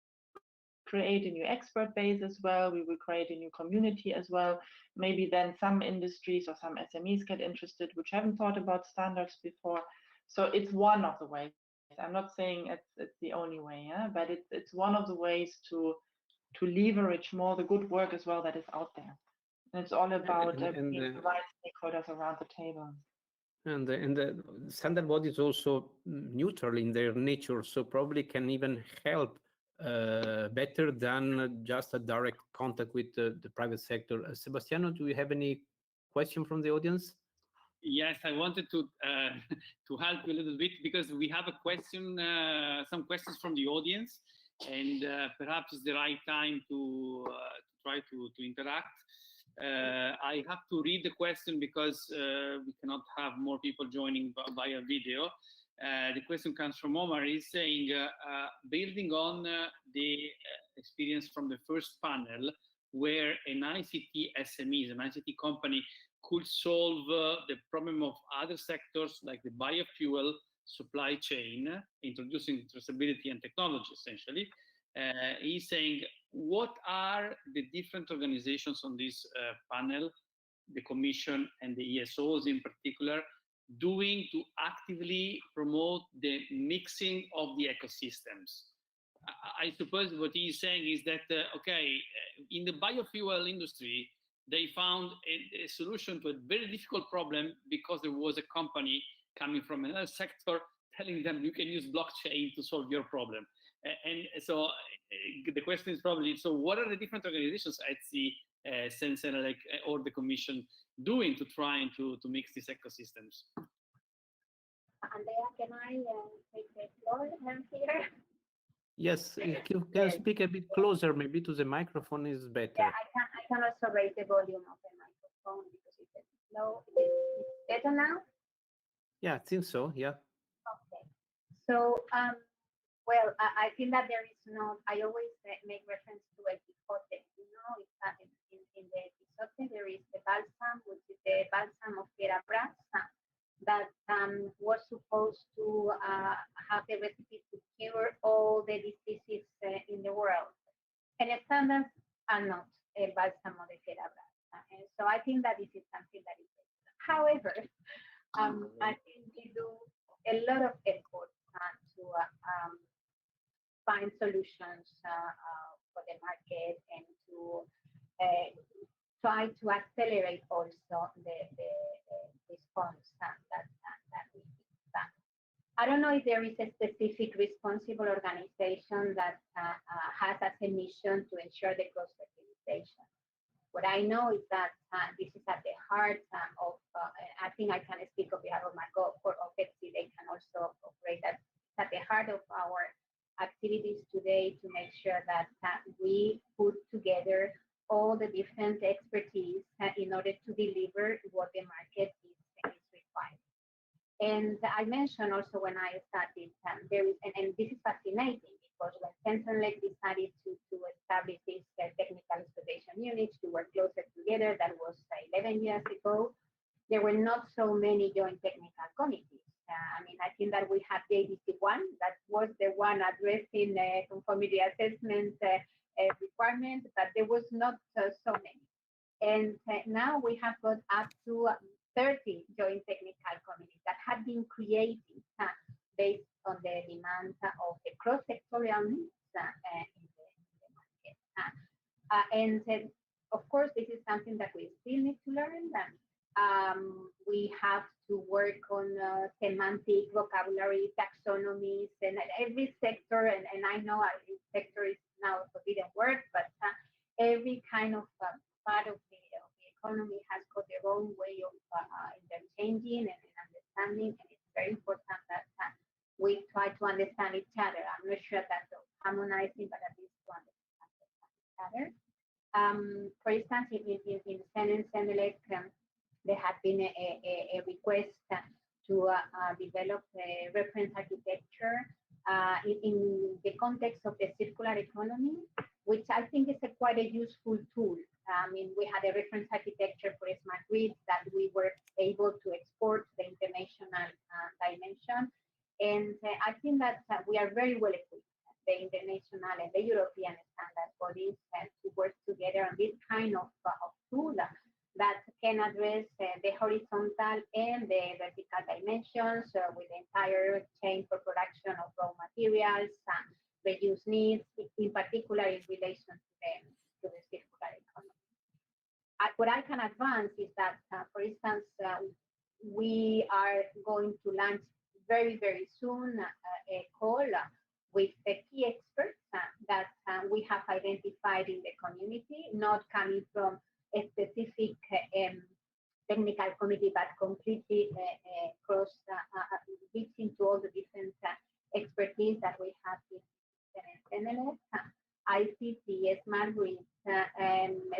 create a new expert base as well, we will create a new community as well. Maybe then some industries or some SMEs get interested which haven't thought about standards before. So it's one of the ways. I'm not saying it's the only way, yeah? But it's one of the ways to leverage more the good work as well that is out there. And it's all about bringing the right stakeholders around the table. And the standard body is also neutral in their nature, so probably can even help better than just a direct contact with the private sector. Sebastiano, do you have any question from the audience? Yes, I wanted to to help you a little bit, because we have a question, some questions from the audience, and perhaps it's the right time to try to interact. I have to read the question because we cannot have more people joining via video. The question comes from Omar. He's saying, building on the experience from the first panel, where an ICT SME, an ICT company, could solve the problem of other sectors like the biofuel supply chain, introducing traceability and technology, essentially. He's saying, what are the different organizations on this panel, the Commission and the ESOs in particular, doing to actively promote the mixing of the ecosystems? I suppose what he's saying is that, okay, in the biofuel industry, they found a solution to a very difficult problem because there was a company coming from another sector telling them you can use blockchain to solve your problem. And so the question is probably, so what are the different organizations at the Sensenelec or the Commission doing to try to mix these ecosystems? Andrea, can I take the floor here? Yes, if you can speak a bit closer, maybe to the microphone is better. Yeah, I can also raise the volume of the microphone because it's low. It's better now? Yeah, I think so, yeah. Okay. So, well, I think that there is no, I always make reference to El Quijote, you know, it's that in the Quijote there is the balsam, which is the balsam of Verabras, that was supposed to have the recipe to cure all the diseases in the world. And the standards are not a balsam of the Verabras. And so I think that this is something that is better. However, I think we do a lot of effort to find solutions for the market and to try to accelerate also the response that we give. I don't know if there is a specific responsible organization that has as a mission to ensure the cross-fertilization. What I know is that this is at the heart of, I think I can speak on behalf of my for OPEPSI, they can also operate that at the heart of our activities today to make sure that we put together all the different expertise in order to deliver what the market is requiring. And I mentioned also when I started, there is, and this is fascinating because when Sensenelec decided to establish this technical exploitation unit to work closer together, that was 11 years ago, there were not so many joint technical committees. I mean, I think that we had the ABC1, that was the one addressing conformity assessment requirements, but there was not so many. And now we have got up to 30 joint technical committees that have been created based on the demands of the cross-sectorial needs in the market. And of course, this is something that we still need to learn. We have to work on semantic vocabulary, taxonomies, and every sector, and I know this sector is now a forbidden word, but every kind of part of the economy has got their own way of interchanging and understanding, and it's very important that we try to understand each other. I'm not sure that harmonizing, but at least to understand each other. For instance, in Senate and Elec, there had been a request to develop a reference architecture in the context of the circular economy, which I think is quite a useful tool. I mean, we had a reference architecture for smart grids that we were able to export to the international dimension. And I think that we are very well equipped, the international and the European standard bodies, to work together on this kind of tool that can address the horizontal and the vertical dimensions with the entire chain for production of raw materials, reduce needs, in particular in relation to the circular economy. What I can advance is that, for instance, we are going to launch very, very soon a call with the key experts that we have identified in the community, not coming from a specific technical committee, but completely cross reaching to all the different expertise that we have in NLS, ICT, smart grids,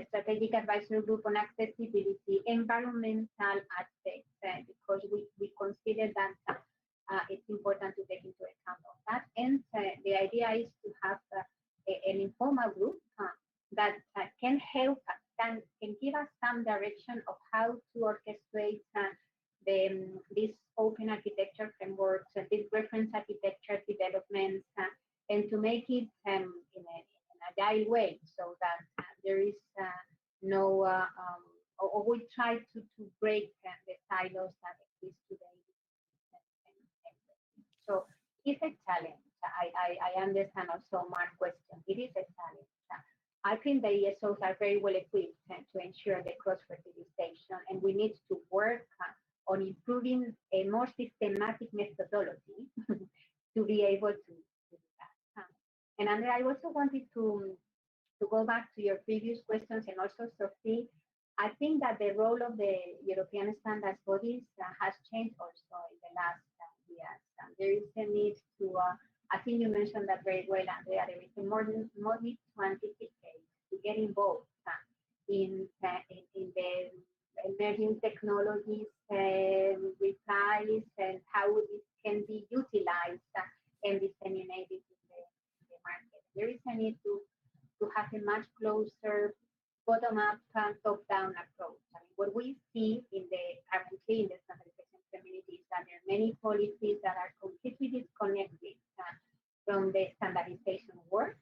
strategic advisory group on accessibility, environmental aspects, because we consider that it's important to take into account of that. And the idea is to have an informal group that can help us, can give us some direction of how to orchestrate these open architecture frameworks, these reference architecture developments, and to make it in an agile way, so that there is no, or we try to break the silos that exist today. So it's a challenge. I understand also Mark's question. It is a challenge. I think the ESOs are very well equipped to ensure the cross-fertilization, and we need to work on improving a more systematic methodology to be able to do that. And Andrea, I also wanted to go back to your previous questions, and also Sophie. I think that the role of the European standards bodies has changed also in the last years. There is a need to, I think you mentioned that very well, Andrea, there is a more need to anticipate, to get involved in the emerging technologies, replies, and how this can be utilized and disseminated in the market. There is a need to have a much closer bottom-up, top-down approach. I mean, what we see currently in the standardization community is that there are many policies that are completely disconnected from the standardization work,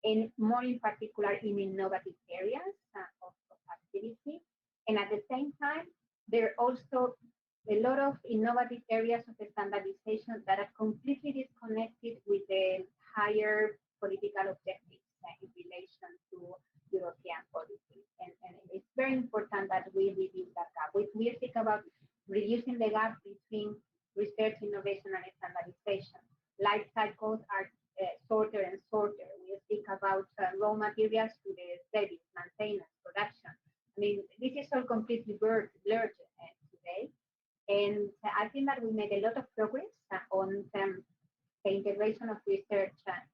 and more in particular in innovative areas of activity. And at the same time, there are also a lot of innovative areas of the standardization that are completely disconnected with the higher political objectives in relation to European policies. And it's very important that we reduce that gap. We speak about reducing the gap between research, innovation, and standardization. Life cycles are shorter and shorter. We speak about raw materials to the service, maintenance, production. I mean, this is all completely blurred today. And I think that we made a lot of progress on the integration of research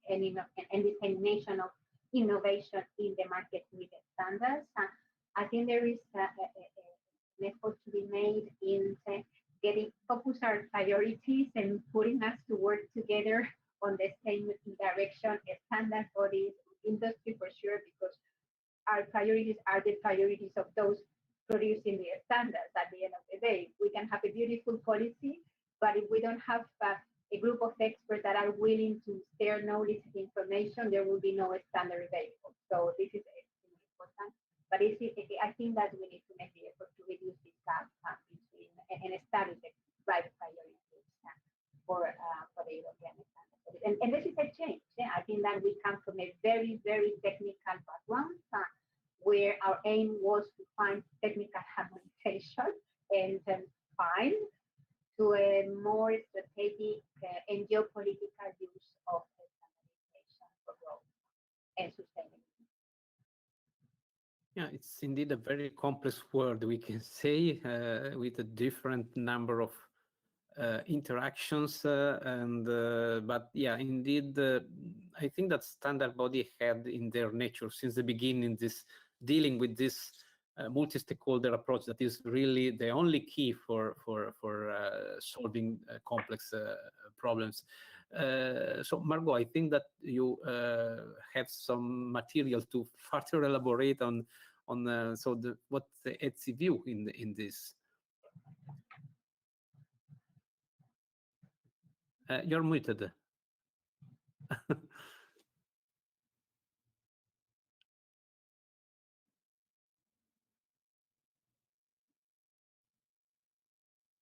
and dissemination of innovation in the market with the standards. I think there is an effort to be made in focus our priorities and putting us to work together on the same direction as standard bodies, industry for sure, because our priorities are the priorities of those producing the standards at the end of the day. We can have a beautiful policy, but if we don't have a group of experts that are willing to share knowledge and information, there will be no standard available. So this is extremely important. But I think that we need to make the effort to reduce this gap between and establish the right priorities for the European standards. And this is a change. I think that we come from a very, very technical background where our aim was to find technical harmonization and find to a more strategic and geopolitical use of standardization for growth and sustainability. Yeah, it's indeed a very complex world, we can say, with a different number of interactions but yeah, indeed, I think that standard body had in their nature since the beginning this dealing with this multi-stakeholder approach that is really the only key for solving complex problems. So Margot, I think that you have some material to further elaborate on what's the ETSI view in this. You're muted.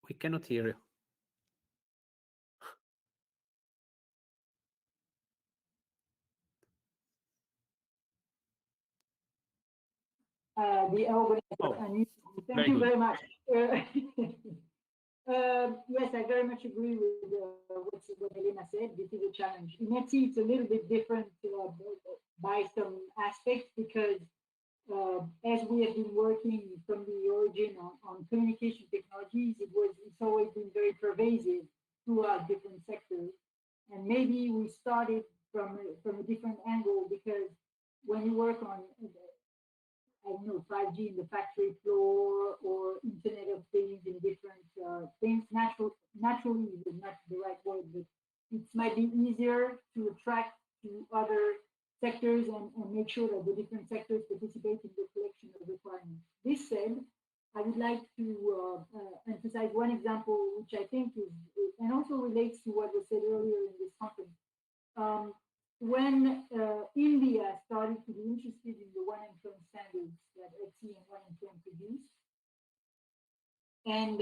We cannot hear you. The organizer. Thank you very much. Yes, I very much agree with what Elena said. This is a challenge. In ETSI, it's a little bit different by some aspects because as we have been working from the origin on communication technologies, it's always been very pervasive throughout different sectors. And maybe we started from a different angle because when you work on I don't know, 5G in the factory floor or Internet of Things in different things. Naturally is not the right word, but it might be easier to attract to other sectors and make sure that the different sectors participate in the collection of requirements. This said, I would like to emphasize one example, which I think is, and also relates to what was said earlier in this conference. When India started to be interested in the 1M20 standards that ETSI and 1M20 produced, and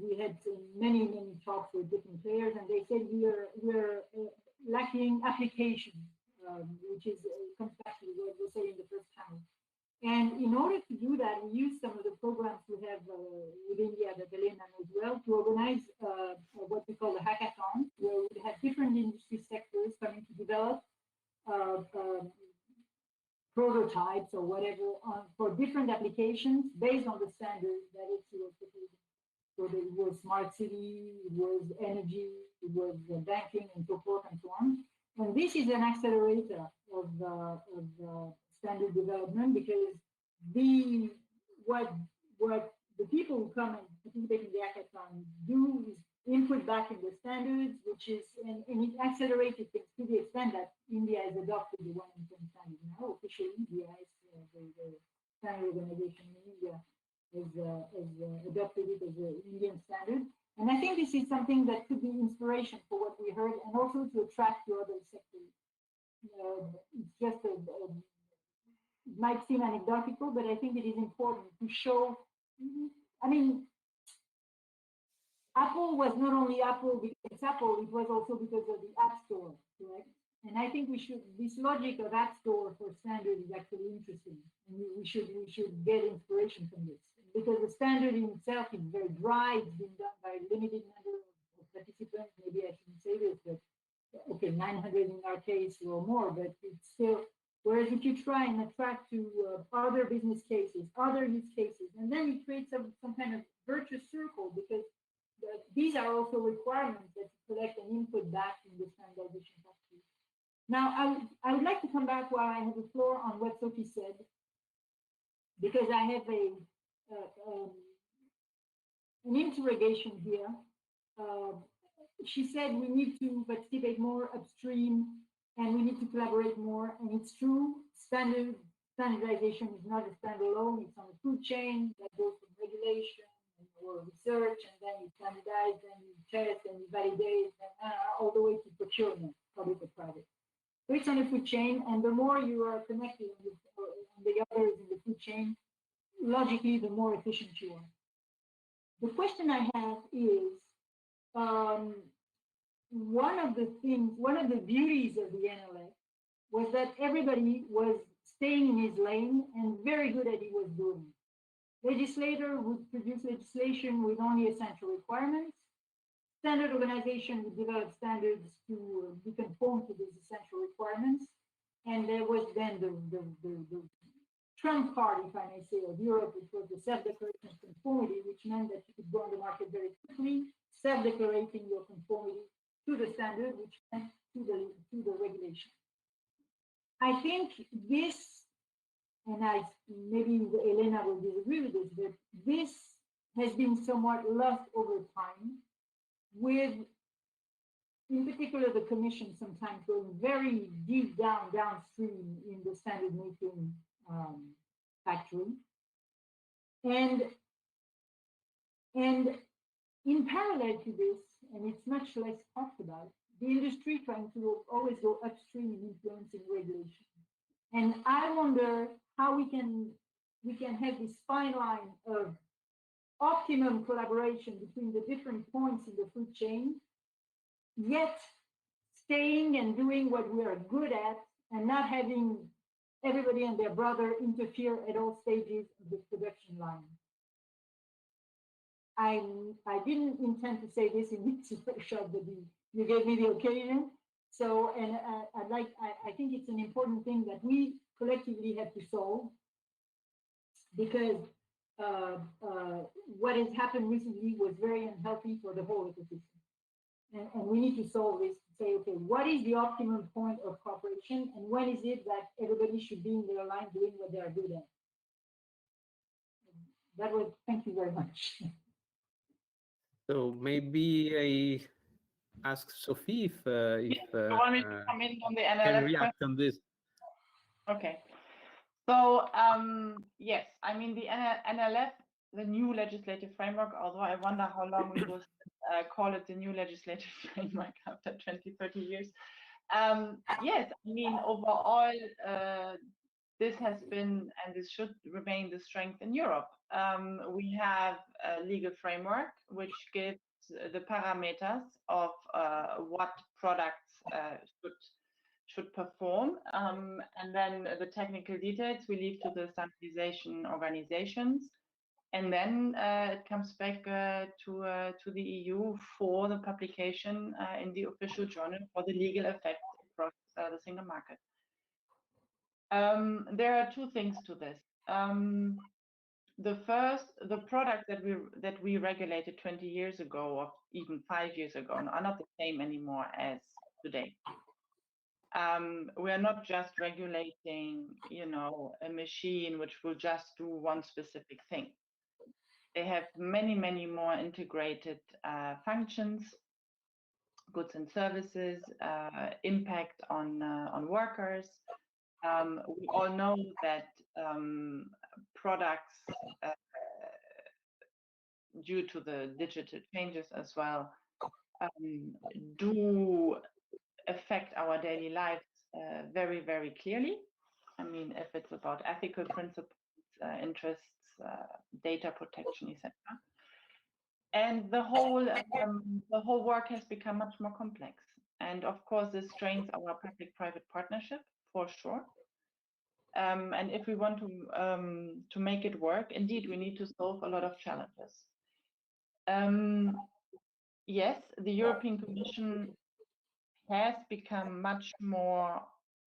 we had many talks with different players, and they said we're lacking application, which is comes back to what we said in the first panel. And in order to do that, we used some of the programs we have with India that Elena knows well to organize what we call a hackathon, where we have different industry sectors coming to develop prototypes or whatever for different applications based on the standards that ETSI was proposing. So it was smart city, it was energy, it was banking and so forth and so on. And this is an accelerator of standard development because what the people who come and participate in the hackathon do is input back in the standards, which is and it accelerated things to the extent that India has adopted the 1M20 standard now. Officially, India is the standard organization in India has adopted it as an Indian standard. And I think this is something that could be inspiration for what we heard and also to attract to other sectors. It's just it might seem anecdotal, but I think it is important to show. I mean, Apple was not only Apple because it's Apple, it was also because of the App Store, correct? And I think this logic of App Store for standard is actually interesting. And we should get inspiration from this. Because the standard in itself is very dry, it's been done by a limited number of participants. Maybe I shouldn't say this, but okay, 900 in our case or more, but it's still, whereas if you try and attract to other business cases, other use cases, and then you create some kind of virtuous circle because these are also requirements that you collect and input back in the standardization factory. Now, I would like to come back while I have the floor on what Sophie said, because I have an interrogation here. She said we need to participate more upstream and we need to collaborate more. And it's true, standardization is not a standalone, it's on a food chain that goes from regulation or research, and then you standardize, then you test, and you validate, and all the way to procurement, public or private. So it's on a food chain, and the more you are connected with the others in the food chain, logically, the more efficient you are. The question I have is, one of the beauties of the NLF was that everybody was staying in his lane and very good at what he was doing. Legislator would produce legislation with only essential requirements. Standard organization would develop standards to be conform to these essential requirements. And there was then the trump card, if I may say, of Europe, which was the self-declaration of conformity, which meant that you could go on the market very quickly, self-declaring your conformity to the standard, which meant to the regulation. I think this, and maybe Elena will disagree with this, but this has been somewhat lost over time, with, in particular, the Commission sometimes going very deep downstream in the standard making factory, and in parallel to this, and it's much less talked about, the industry trying to always go upstream in influencing regulation. And I wonder how we can have this fine line of optimum collaboration between the different points in the food chain, yet staying and doing what we are good at and not having everybody and their brother interfere at all stages of the production line. I didn't intend to say this in this workshop, but you gave me the occasion. So, and I think it's an important thing that we collectively have to solve, because what has happened recently was very unhealthy for the whole ecosystem. And we need to solve this, to say, okay, what is the optimum point of cooperation, and when is it that everybody should be in their line doing what they are good at? That was, thank you very much. So maybe I ask Sophie if you want me to come in on the NLF can react on this. Okay. So yes, I mean the NLF, the new legislative framework, although I wonder how long we will call it the new legislative framework after 20, 30 years. Yes, I mean overall, this has been, and this should remain, the strength in Europe. We have a legal framework which gives the parameters of what products should perform, and then the technical details we leave to the standardization organizations, and then it comes back to the EU for the publication in the official journal for the legal effect across the single market. There are two things to this. The first, the products that we regulated 20 years ago, or even 5 years ago, are not the same anymore as today. We are not just regulating, you know, a machine which will just do one specific thing. They have many, many more integrated functions, goods and services, impact on workers. We all know that products, due to the digital changes as well, do affect our daily lives very, very clearly. I mean, if it's about ethical principles, interests, data protection, etc. And the whole work has become much more complex. And of course, this strains our public-private partnership for sure. And if we want to make it work, indeed, we need to solve a lot of challenges. Yes, the European Commission has become much more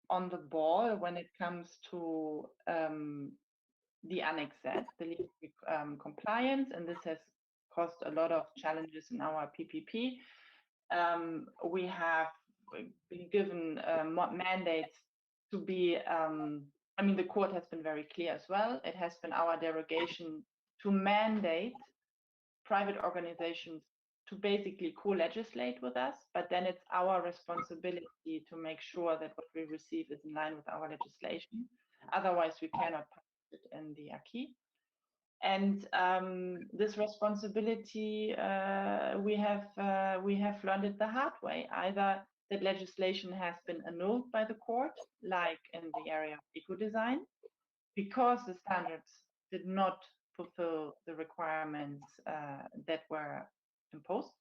on the ball when it comes to the Annex Z, the legal compliance, and this has caused a lot of challenges in our PPP. We have been given mandates to be, I mean, the court has been very clear as well. It has been our derogation to mandate private organizations to basically co-legislate with us, but then it's our responsibility to make sure that what we receive is in line with our legislation. Otherwise, we cannot publish it in the acquis. And this responsibility, we have learned it the hard way. Either that legislation has been annulled by the court, like in the area of eco-design, because the standards did not fulfill the requirements that were imposed,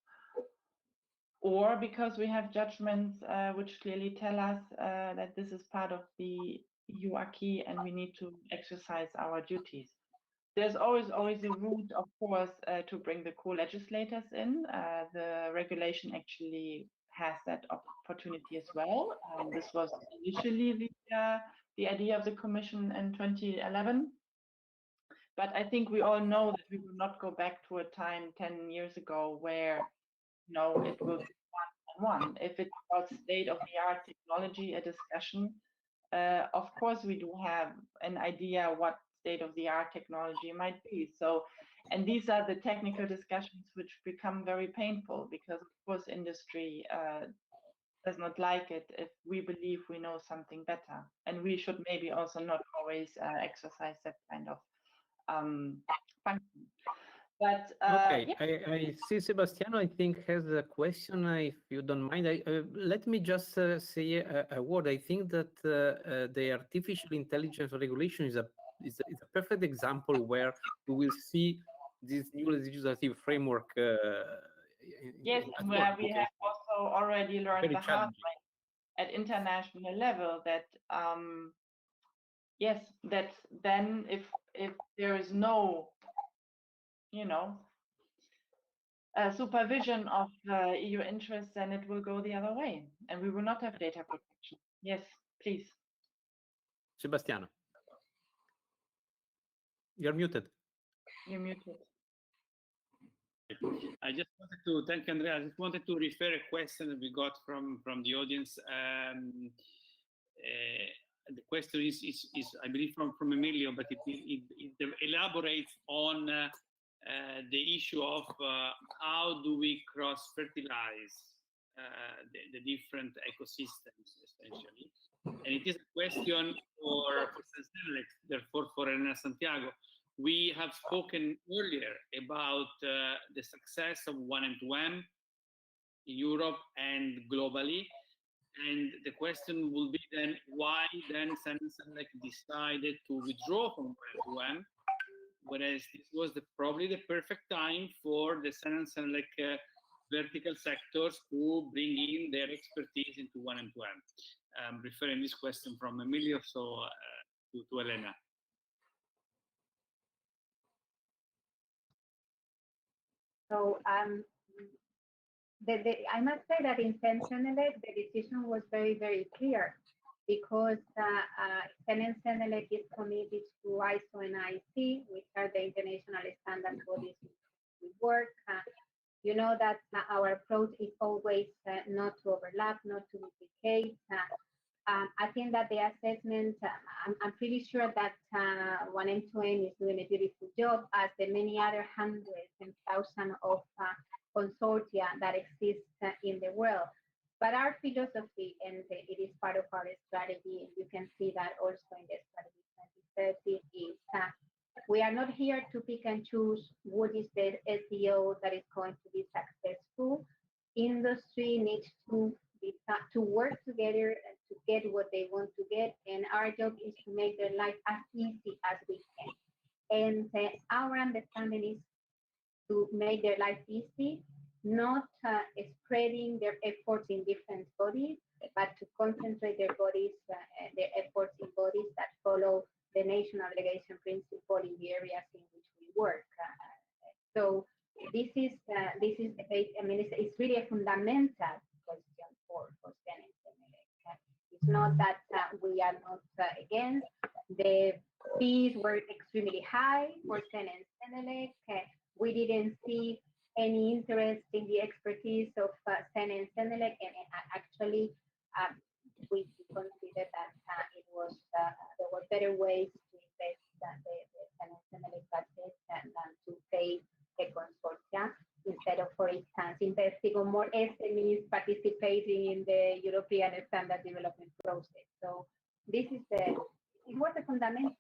or because we have judgments which clearly tell us that this is part of the EU acquis and we need to exercise our duties. There's always a route, of course, to bring the co-legislators in. The regulation actually has that opportunity as well. This was initially the idea of the Commission in 2011. But I think we all know that we will not go back to a time 10 years ago where, you know, it will be one. If it's about state-of-the-art technology, a discussion, of course we do have an idea what state-of-the-art technology might be. So, and these are the technical discussions which become very painful because, of course, industry does not like it if we believe we know something better. And we should maybe also not always exercise that kind of function. But okay, yeah. I see Sebastiano, I think, has a question. If you don't mind, let me just say a word. I think that the artificial intelligence regulation is a perfect example where we will see this new legislative framework. Yes, where we have also already learned the hard way at international level that yes, that then if there is no, you know, supervision of EU interests, then it will go the other way, and we will not have data protection. Yes, please. Sebastiano, you're muted. You're muted. I just wanted to thank Andrea. I just wanted to refer a question that we got from the audience. The question is I believe from Emilio, but it elaborates on the issue of how do we cross-fertilize the different ecosystems, essentially. And it is a question for Senselec, therefore for Elena Santiago. We have spoken earlier about the success of 1M2M in Europe and globally. And the question will be then, why then Senselec decided to withdraw from 1M2M, whereas this was probably the perfect time for the Senselec vertical sectors to bring in their expertise into 1M2M. I'm referring this question from Emilio, so to Elena. So I must say that in Senselec, the decision was very, very clear because Senselec is committed to ISO and IC, which are the international standard bodies we work. You know that our approach is always not to overlap, not to duplicate. I think that the assessment, I'm pretty sure that 1M2M is doing a beautiful job, as the many other hundreds and thousands of consortia that exist in the world. But our philosophy, and it is part of our strategy, and you can see that also in the strategy 2030, is we are not here to pick and choose what is the SDO that is going to be successful. Industry needs to work together and to get what they want to get, and our job is to make their life as easy as we can. And our understanding is to make their life easy, not spreading their efforts in different bodies, but to concentrate their efforts in bodies that follow the national delegation principle in the areas in which we work. So this is I mean, it's really a fundamental question for Senselec. It's not that we are not against. The fees were extremely high for Senselec. We didn't see any interest in the expertise of Senselec, and actually we considered that it was there were better ways to invest the Senselec budget than to pay the consortia, instead of, for instance, investing on more SMEs participating in the European standard development process. So this is it was a fundamental.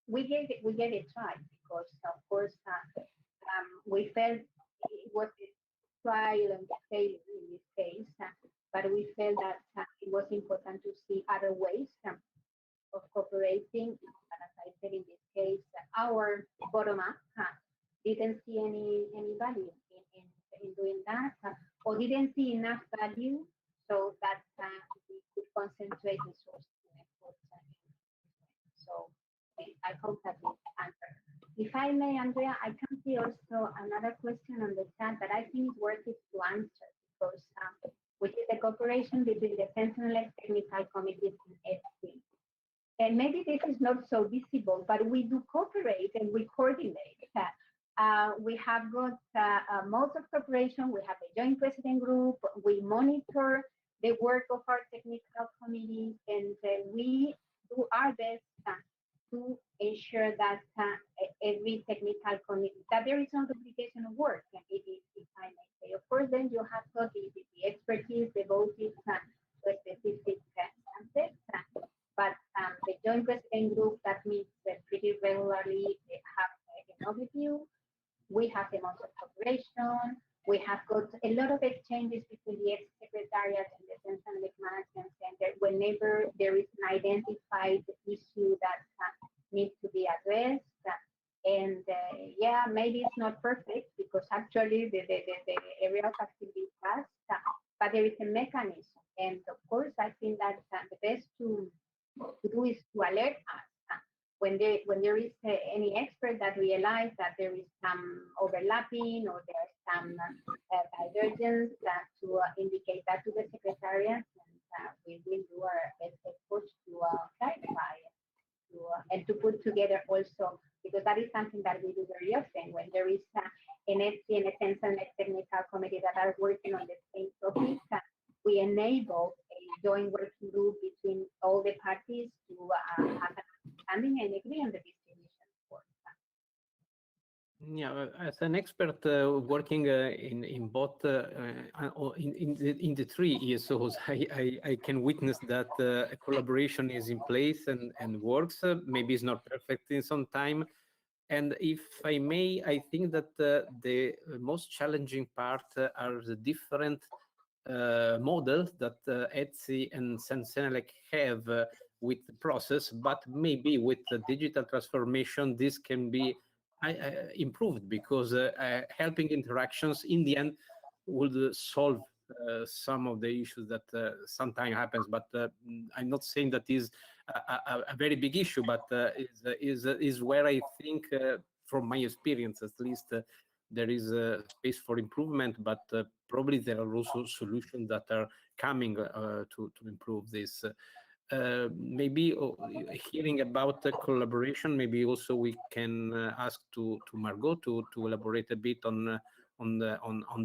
We gave it a try because, of course, we felt it was a trial and failure in this case, but we felt that it was important to see other ways of cooperating. And as I said, in this case, our bottom-up didn't see any value in doing that, or didn't see enough value so that we could concentrate resources and efforts. So I hope that this answer. If I may, Andrea, I can see also another question on the chat that I think is worth it to answer, because which is a cooperation between the Sentinel technical committees and ETSI. And maybe this is not so visible, but we do cooperate and we coordinate. We have got modes of cooperation. We have a joint president group. We monitor the work of our technical committees, and we do our best to ensure that every technical committee, that there is no duplication of work, if I may say. Of course, then you have got the expertise devoted to specific concepts, but the joint president group that meets pretty regularly, they have an overview. We have the modes of cooperation. We have got a lot of exchanges between the Secretariat and the Central Management Center whenever there is an identified issue that needs to be addressed. And yeah, maybe it's not perfect because actually the area of activity is vast, but there is a mechanism. And of course, I think that the best to do is to alert us when there is any expert that realize that there is some overlapping or there's some divergence, to indicate that to the Secretariat, and we will do our best efforts to clarify and to put together also, because that is something that we do very often when there is an ETSI and a Central Technical Committee that are working on the same topic. We enable a joint working group between all the parties to have an understanding and agree on the distribution work. Yeah, as an expert working in both in the three ESOs, I can witness that a collaboration is in place and works. Maybe it's not perfect in some time. And if I may, I think that the most challenging part are the different models that ETSI and Sensenelec have with the process, but maybe with the digital transformation, this can be improved, because helping interactions in the end would solve some of the issues that sometimes happens. But I'm not saying that is a very big issue, but is where I think, from my experience at least, there is a space for improvement, but probably there are also solutions that are coming to improve this. Maybe hearing about the collaboration, maybe also we can ask to Margot to elaborate a bit on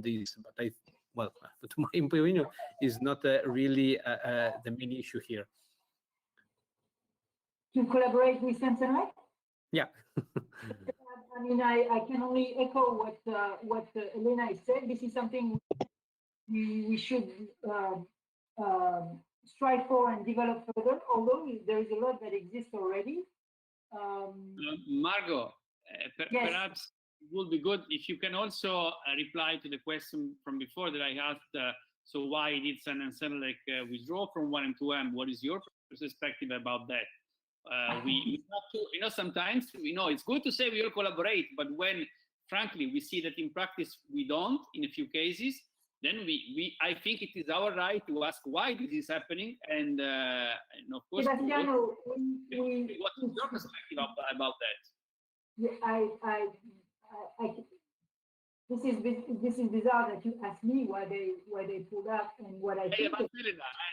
this. But well, to my opinion, is not really the main issue here. To collaborate with Sensenelec? Yeah. I mean, I can only echo what Elena said. This is something we should strive for and develop further, although there is a lot that exists already. Margot, yes. Perhaps it would be good if you can also reply to the question from before that I asked. So why did Sensenelec withdraw from 1M to 2M? What is your perspective about that? We have to, sometimes, it's good to say we will collaborate, but when, frankly, we see that in practice we don't, in a few cases, then I think it is our right to ask why this is happening, and of course, Sebastiano, what's your perspective about that? Yeah, this is bizarre that you asked me why they pulled up and what I think.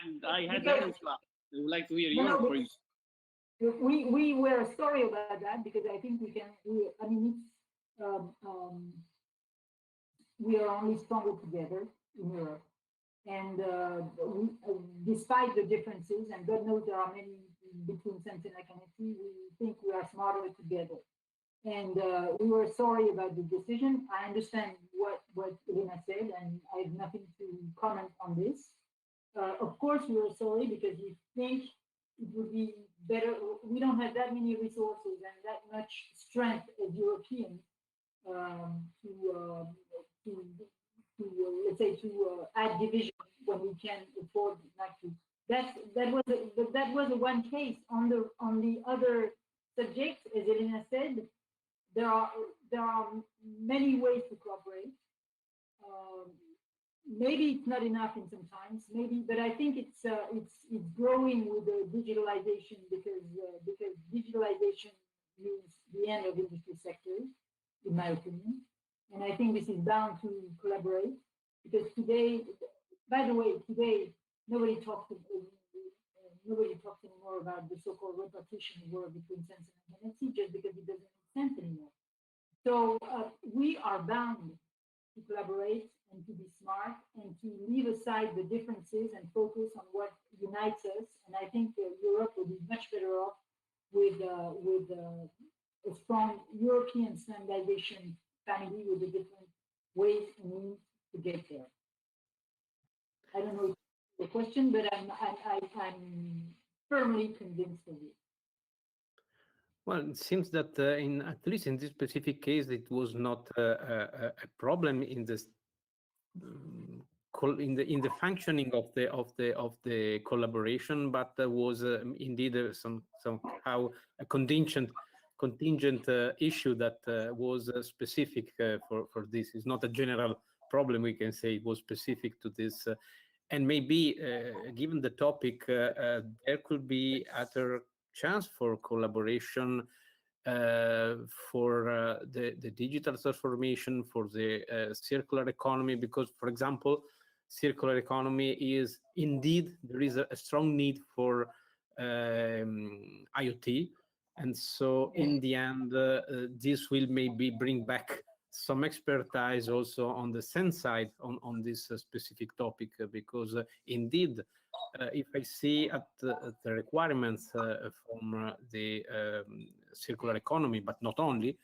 And I had that as well. I would like to hear your point. We were sorry about that, because I think we are only stronger together in Europe. And despite the differences, and God knows there are many between Sensenelec and ETSI, we think we are smarter together. And we were sorry about the decision. I understand what Elena said, and I have nothing to comment on this. Of course, we were sorry because we think it would be better. We don't have that many resources and that much strength as Europeans let's say to add division when we can afford not to. That was one case. On the other subjects, as Elena said, there are many ways to cooperate. Maybe it's not enough in some times, but I think it's growing with the digitalization, because digitalization means the end of industry sectors, in my opinion. And I think this is bound to collaborate, because today By the way, today nobody talks anymore about the so-called repartition war between sense and tendency, just because it doesn't make sense anymore. So we are bound to collaborate and to be smart and to leave aside the differences and focus on what unites us. And I think Europe will be much better off with a strong European standardization family with the different ways and means to get there. I don't know the question, but I'm firmly convinced of it. Well, it seems that at least in this specific case, it was not a problem in this in the functioning of the collaboration, but there was indeed somehow a contingent issue that was specific for this. It's not a general problem, we can say. It was specific to this, and maybe given the topic, there could be other chance for collaboration for the digital transformation, for the circular economy, because, for example, circular economy is indeed, there is a strong need for IoT, and so in the end, this will maybe bring back some expertise also on the sense side on this specific topic, because indeed, if I see at the requirements from the circular economy, but not only,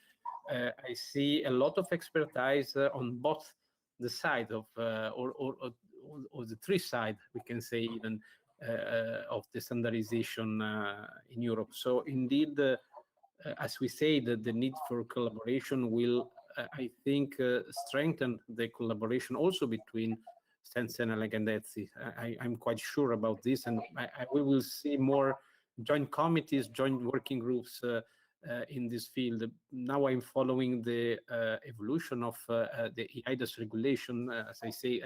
I see a lot of expertise on both the side of, or the three side, we can say even, of the standardization in Europe. So indeed, as we say, that the need for collaboration will, I think, strengthen the collaboration also between Sense and Elegantezzi. I'm quite sure about this, and we will see more joint committees, joint working groups in this field. Now I'm following the evolution of the EIDAS regulation. As I say,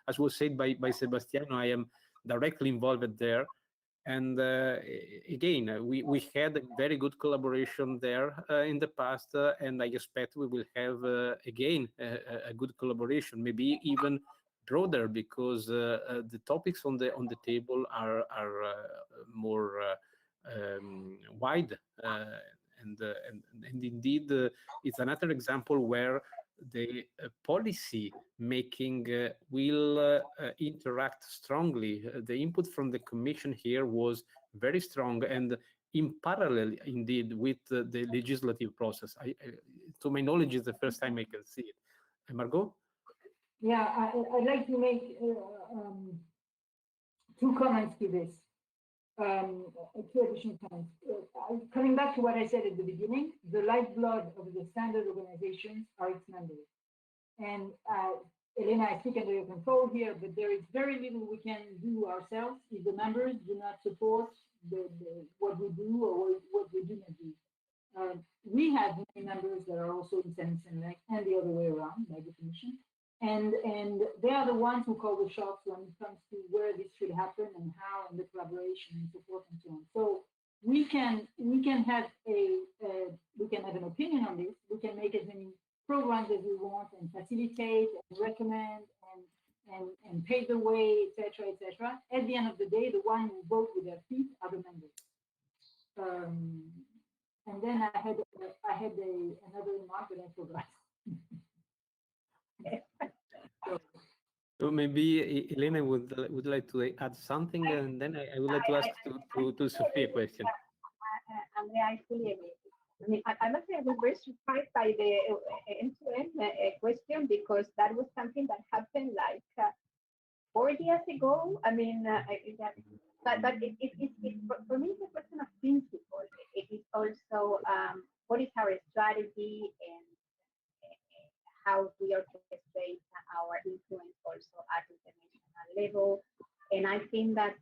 as was said by Sebastiano, I am directly involved there. And again, we had a very good collaboration there in the past, and I expect we will have again a good collaboration, maybe even broader, because the topics on the table are more wide, and indeed it's another example where the policy making will interact strongly. The input from the Commission here was very strong and in parallel indeed with the legislative process. To my knowledge, it's the first time I can see it. Margot? Yeah, I'd like to make two comments to this, two additional comments. Coming back to what I said at the beginning, the lifeblood of the standard organizations are its members. And Elena, I speak under your control here, but there is very little we can do ourselves if the members do not support what we do or what we do not do. We have many members that are also in Sense and the other way around by definition. And they are the ones who call the shots when it comes to where this should happen and how, and the collaboration and support and so on. So we can have an opinion on this. We can make as many programs as we want and facilitate and recommend and pave the way, etc., etc. At the end of the day, the one who vote with their feet are the members. And then I had another remark that I forgot. So maybe Elena would like to add something, and then I would like to ask to Sophie a question. Andrea, I fully agree. I mean, I must say I was very surprised by the end-to-end question, because that was something that happened like 4 years ago. I mean, but for me, it's a question of principle. It is also what is our strategy and how we orchestrate our influence also at international level. And I think that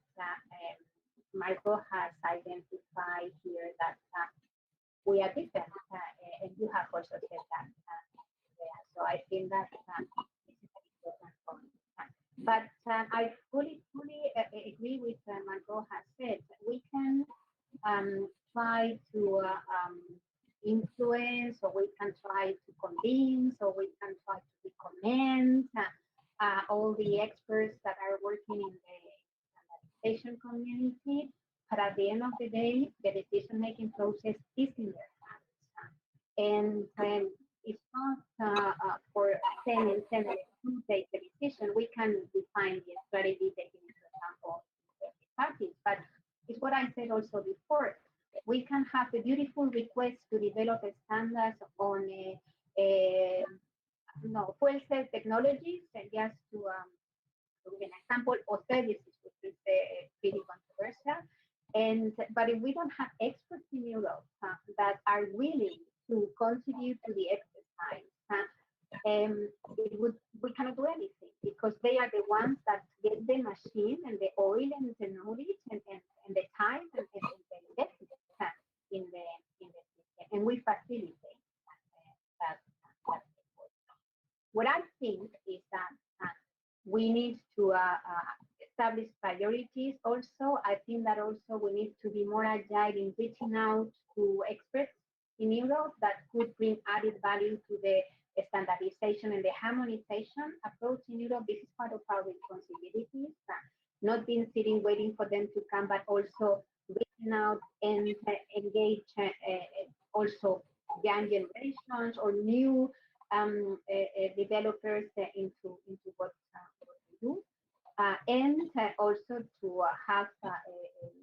Marco has identified here that we are different, and you have also said that. So I think that this is an important point. But I fully agree with what Marco has said. We can try to influence, or we can try to convince, or we can try to recommend. all the experts that are working in the standardization community, but at the end of the day, the decision-making process is in their hands. And it's not for CME to take the decision. We can define the strategy taking into account all the parties, but it's what I said also before. We can have a beautiful request to develop standards on fuel cell technologies, and just to give an example, or services, which is pretty controversial. But if we don't have experts in Europe that are willing to contribute to the exercise, we cannot do anything, because they are the ones that get the machine and the oil and the knowledge and the time and the investment in the system, and we facilitate that. What I think is that we need to establish priorities. Also, I think that also we need to be more agile in reaching out to experts in Europe that could bring added value to the standardization and the harmonization approach in Europe. This is part of our responsibilities, not being sitting waiting for them to come, but also reaching out and engage also young generations or new developers into what we do, and also to have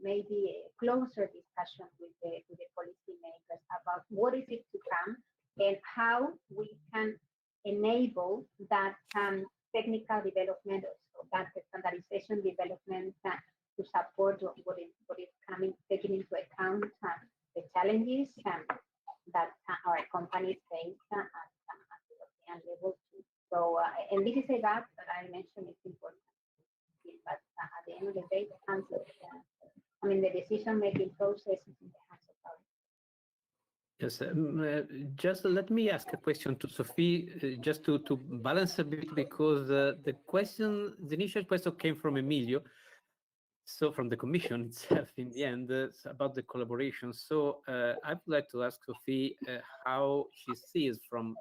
maybe a closer discussion with the policymakers about what is it to come and how we can enable that technical development, also that standardization development to support what is coming, taking into account the challenges that our companies face at European level too. So, and this is a gap that I mentioned is important, but at the end of the day, the decision-making process is in the hands of our. Yes, just let me ask a question to Sophie, just to balance a bit, because the initial question came from Emilio, so from the Commission itself in the end, about the collaboration. So I would like to ask Sophie how she sees from,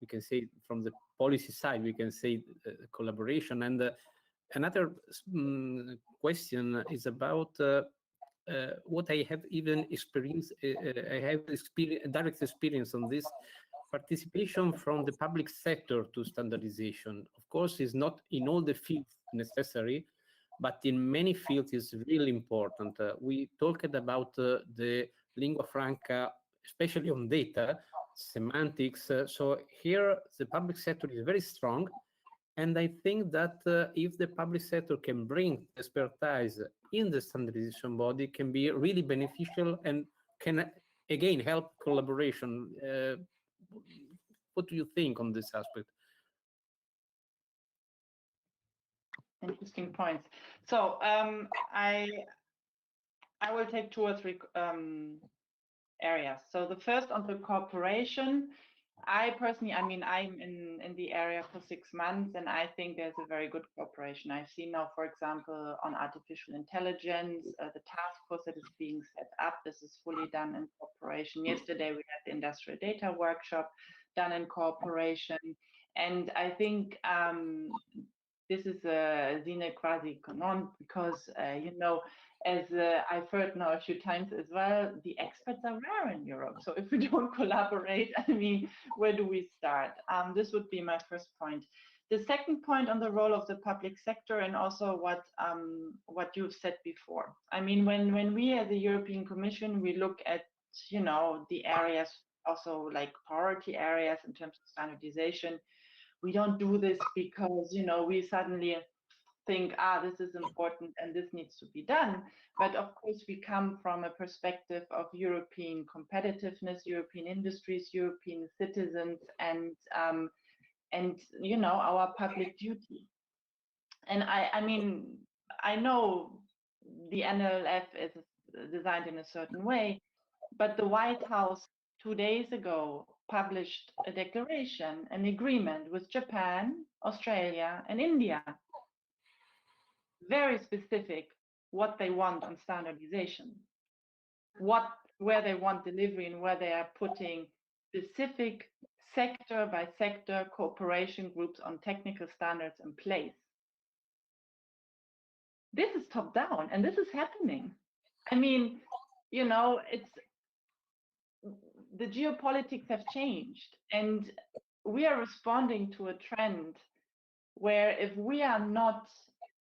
we can say, from the policy side, we can say collaboration. And another question is about what I have even experienced. I have direct experience on this participation from the public sector to standardization. Of course, is not in all the fields necessary, but in many fields is really important. We talked about the lingua franca, especially on data, semantics. So here the public sector is very strong. And I think that if the public sector can bring expertise in the standardization body, can be really beneficial and can, again, help collaboration. What do you think on this aspect? Interesting points. So I will take 2 or 3 areas. So the first on the cooperation. I personally, I'm in the area for 6 months, and I think there's a very good cooperation. I've seen now, for example, on artificial intelligence, the task force that is being set up, this is fully done in cooperation. Yesterday, we had the industrial data workshop done in cooperation. And I think this is a sine qua non, because, as I've heard now a few times as well, the experts are rare in Europe. So if we don't collaborate, where do we start? This would be my first point. The second point on the role of the public sector, and also what you've said before. When we as the European Commission, we look at, the areas, also like priority areas in terms of standardization, we don't do this because, we suddenly think, this is important and this needs to be done. But of course, we come from a perspective of European competitiveness, European industries, European citizens, and our public duty. And I know the NLF is designed in a certain way, but the White House 2 days ago published a declaration, an agreement with Japan, Australia, and India. Very specific what they want on standardization, where they want delivery, and where they are putting specific sector by sector cooperation groups on technical standards in place. This is top down, and this is happening. I mean, you know, the geopolitics have changed, and we are responding to a trend where if we are not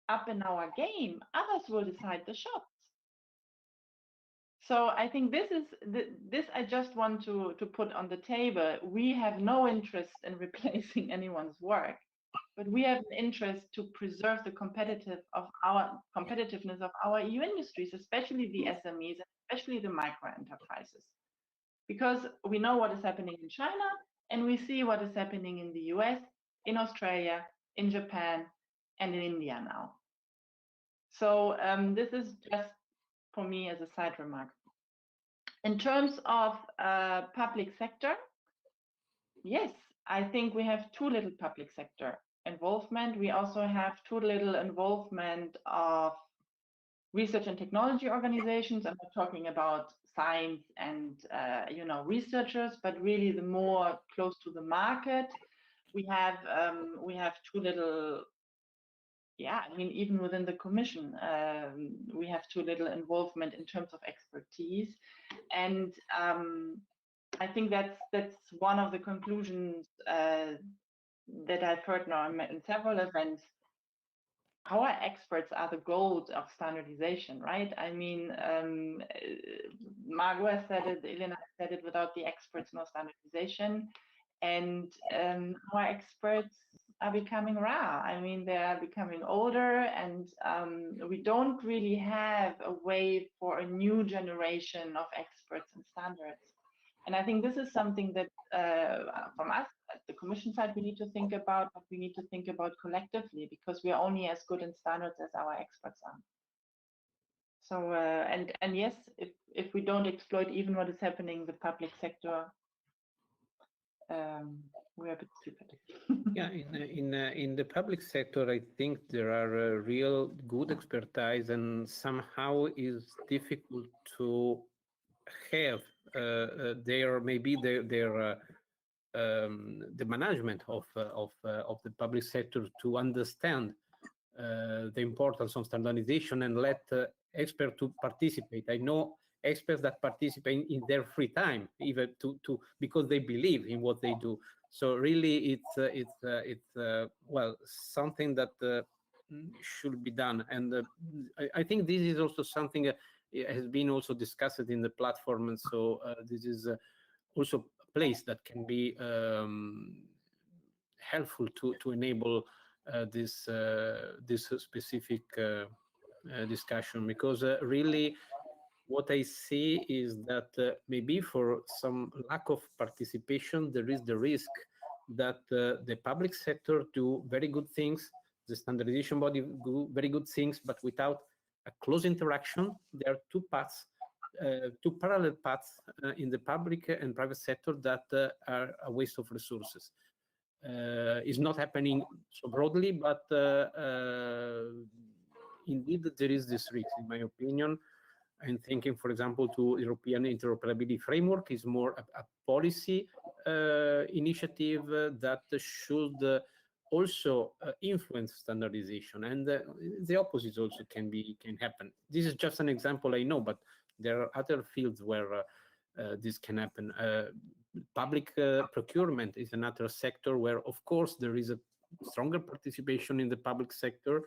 up in our game, others will decide the shots. So I think this I just want to put on the table. We have no interest in replacing anyone's work, but we have an interest to preserve the competitiveness of our EU industries, especially the SMEs, especially the micro enterprises, because we know what is happening in China, and we see what is happening in the US, in Australia, in Japan, and in India now. So this is just for me as a side remark. In terms of public sector, yes, I think we have too little public sector involvement. We also have too little involvement of research and technology organizations. I'm not talking about science and you know, researchers, but really the more close to the market. We have too little. Yeah, I mean, even within the Commission, we have too little involvement in terms of expertise, and I think that's one of the conclusions that I've heard now in several events. Our experts are the gold of standardization, right? I mean, Margot has said it, Elena said it, without the experts, no standardization. And our experts are becoming rare. I mean, they are becoming older, and we don't really have a way for a new generation of experts and standards. And I think this is something that from us at the Commission side, we need to think about, but we need to think about collectively, because we are only as good in standards as our experts are. So, and yes, if we don't exploit even what is happening in the public sector, we're a bit stupid. Yeah, in the public sector, I think there are real good expertise, and somehow is difficult to have the management of the public sector to understand the importance of standardization and let experts to participate. I know experts that participate in their free time, even because they believe in what they do. So really, it's well, something that should be done, and I think this is also something has been also discussed in the platform, and so this is also a place that can be helpful to enable this specific discussion, because really what I see is that maybe for some lack of participation, there is the risk that the public sector do very good things, the standardization body do very good things, but without a close interaction. There are two paths, two parallel paths in the public and private sector that are a waste of resources. It's not happening so broadly, but indeed there is this risk, in my opinion. I'm thinking, for example, to European interoperability framework is more a policy initiative that should also influence standardization, and the opposite also can happen. This is just an example, I know, but there are other fields where this can happen. Public procurement is another sector where, of course, there is a stronger participation in the public sector.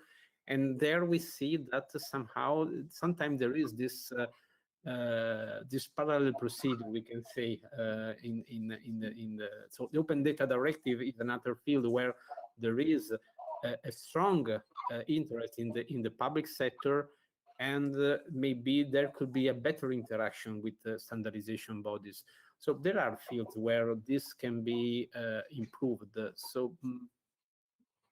And there we see that somehow, sometimes there is this this parallel procedure, we can say, so the Open Data Directive is another field where there is a strong interest in the public sector, and maybe there could be a better interaction with the standardization bodies. So there are fields where this can be improved. So.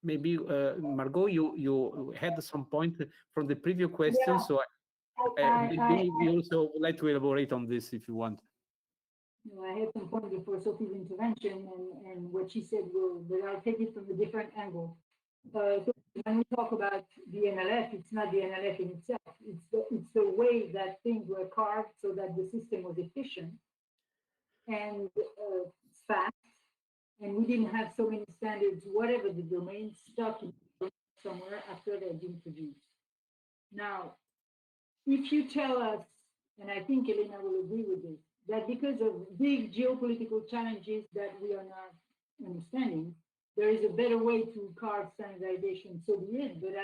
Maybe Margot, you had some point from the previous question, yeah. So maybe we also would like to elaborate on this if you want. No, I had some point before Sophie's intervention, and what she said, but I'll take it from a different angle. So when we talk about the NLF, it's not the NLF in itself. It's the way that things were carved so that the system was efficient. and fast, and we didn't have so many standards, whatever the domain, stuck in somewhere after they've been produced. Now, if you tell us, and I think Elena will agree with this, that because of big geopolitical challenges that we are not understanding, there is a better way to carve standardization, so be it, but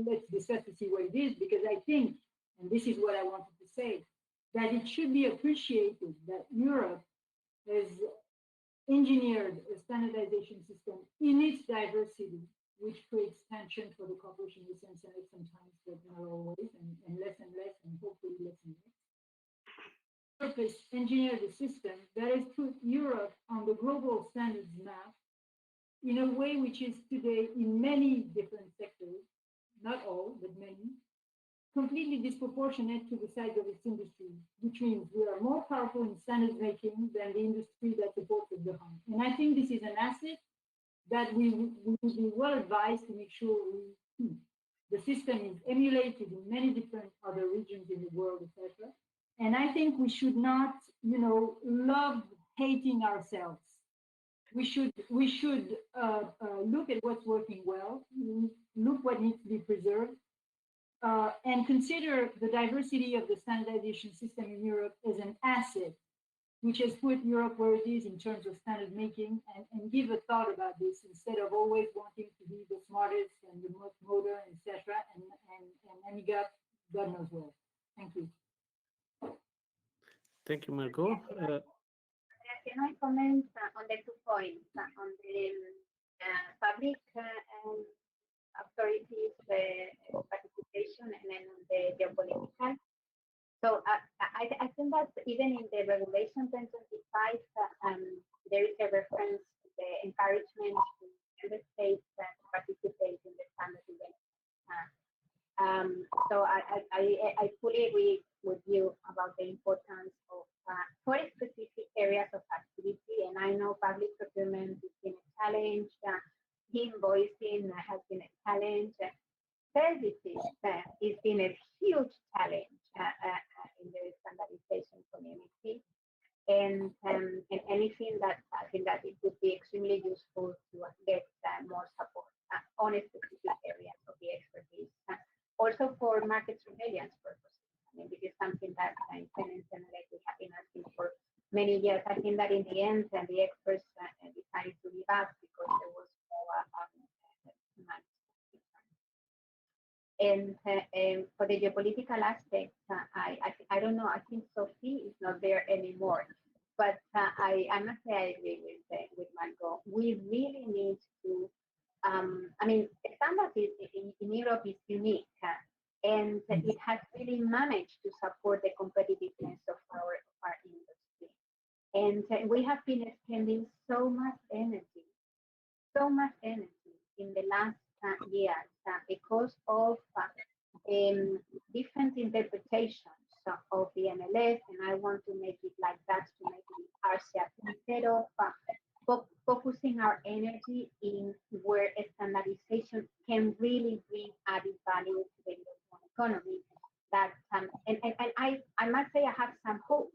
let's discuss to see what it is, because I think, and this is what I wanted to say, that it should be appreciated that Europe has engineered a standardization system in its diversity, which creates tension for the cooperation with SMEs sometimes, but not always, and less, and hopefully less and less. Europe has engineered a system that has put Europe on the global standards map in a way which is today in many different sectors, not all, but many, completely disproportionate to the size of its industry, which means we are more powerful in standards making than the industry that supports it behind. And I think this is an asset that we would be well advised to make sure the system is emulated in many different other regions in the world, etc. And I think we should not, love hating ourselves. We should look at what's working well, look what needs to be preserved, and consider the diversity of the standardization system in Europe as an asset, which has put Europe where it is in terms of standard making, and give a thought about this instead of always wanting to be the smartest and the most modern, etc. And Amiga, God knows where. Thank you. Thank you, Margot. Can I comment on the 2 points on the public authorities participation and then on the geopolitical? So I think that even in the regulation 1025, there is a reference to the encouragement to member states to participate in the standard development. So I fully agree with you about the importance of for specific areas of activity, and I know public procurement has been a challenge, invoicing has been a challenge, services has been a huge challenge in the standardization community, and anything that I think that it would be extremely useful to get more support on specific areas of the expertise, also for market surveillance purposes. I mean, this is something that in tenants and we have been asking for many years. I think that in the end, the experts decided to leave us because there was no and for the geopolitical aspect, I don't know. I think Sophie is not there anymore, but I must say I agree with Margot. We really need to. I mean, the standard in Europe is unique. And it has really managed to support the competitiveness of our industry. And we have been spending so much energy in the last years because of different interpretations of the MLS, and I want to make it like that to make it partial instead of focusing our energy in where standardization can really bring added value to the European economy. That and I must say I have some hope.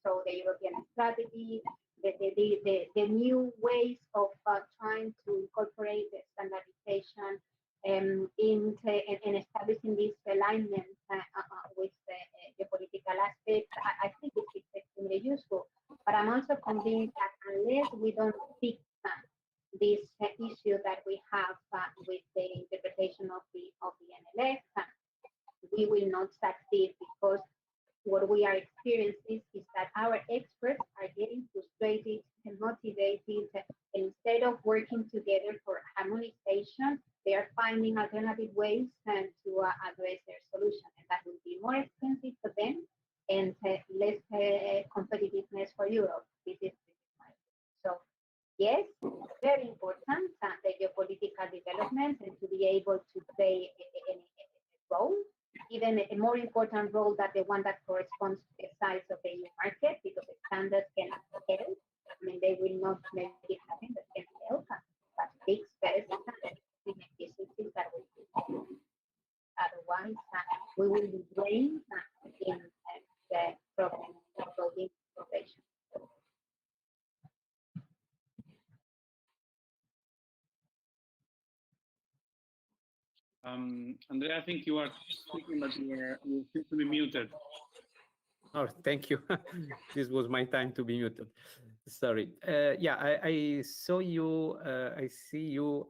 So the European strategy, the new ways of trying to incorporate the standardization in establishing this alignment with the political aspects, I think it's extremely useful. But I'm also convinced that unless we don't fix this issue that we have with the interpretation of the NLF, we will not succeed, because what we are experiencing is that our experts are getting frustrated and motivated, and instead of working together for harmonization, they are finding alternative ways to address their solution, and that will be more expensive for them and less competitiveness for Europe. This is my opinion. So yes, very important the geopolitical development and to be able to play a role, even a more important role than the one that corresponds to the size of the EU market, because the standards can help. I mean, they will not make it happen, but can help. But fix first the inefficiencies that we do. Otherwise, we will be drained in the problem of building innovation. Andrea, I think you are speaking, but you seem to be muted. Oh, thank you. This was my time to be muted. Sorry. Yeah, I saw you. I see you.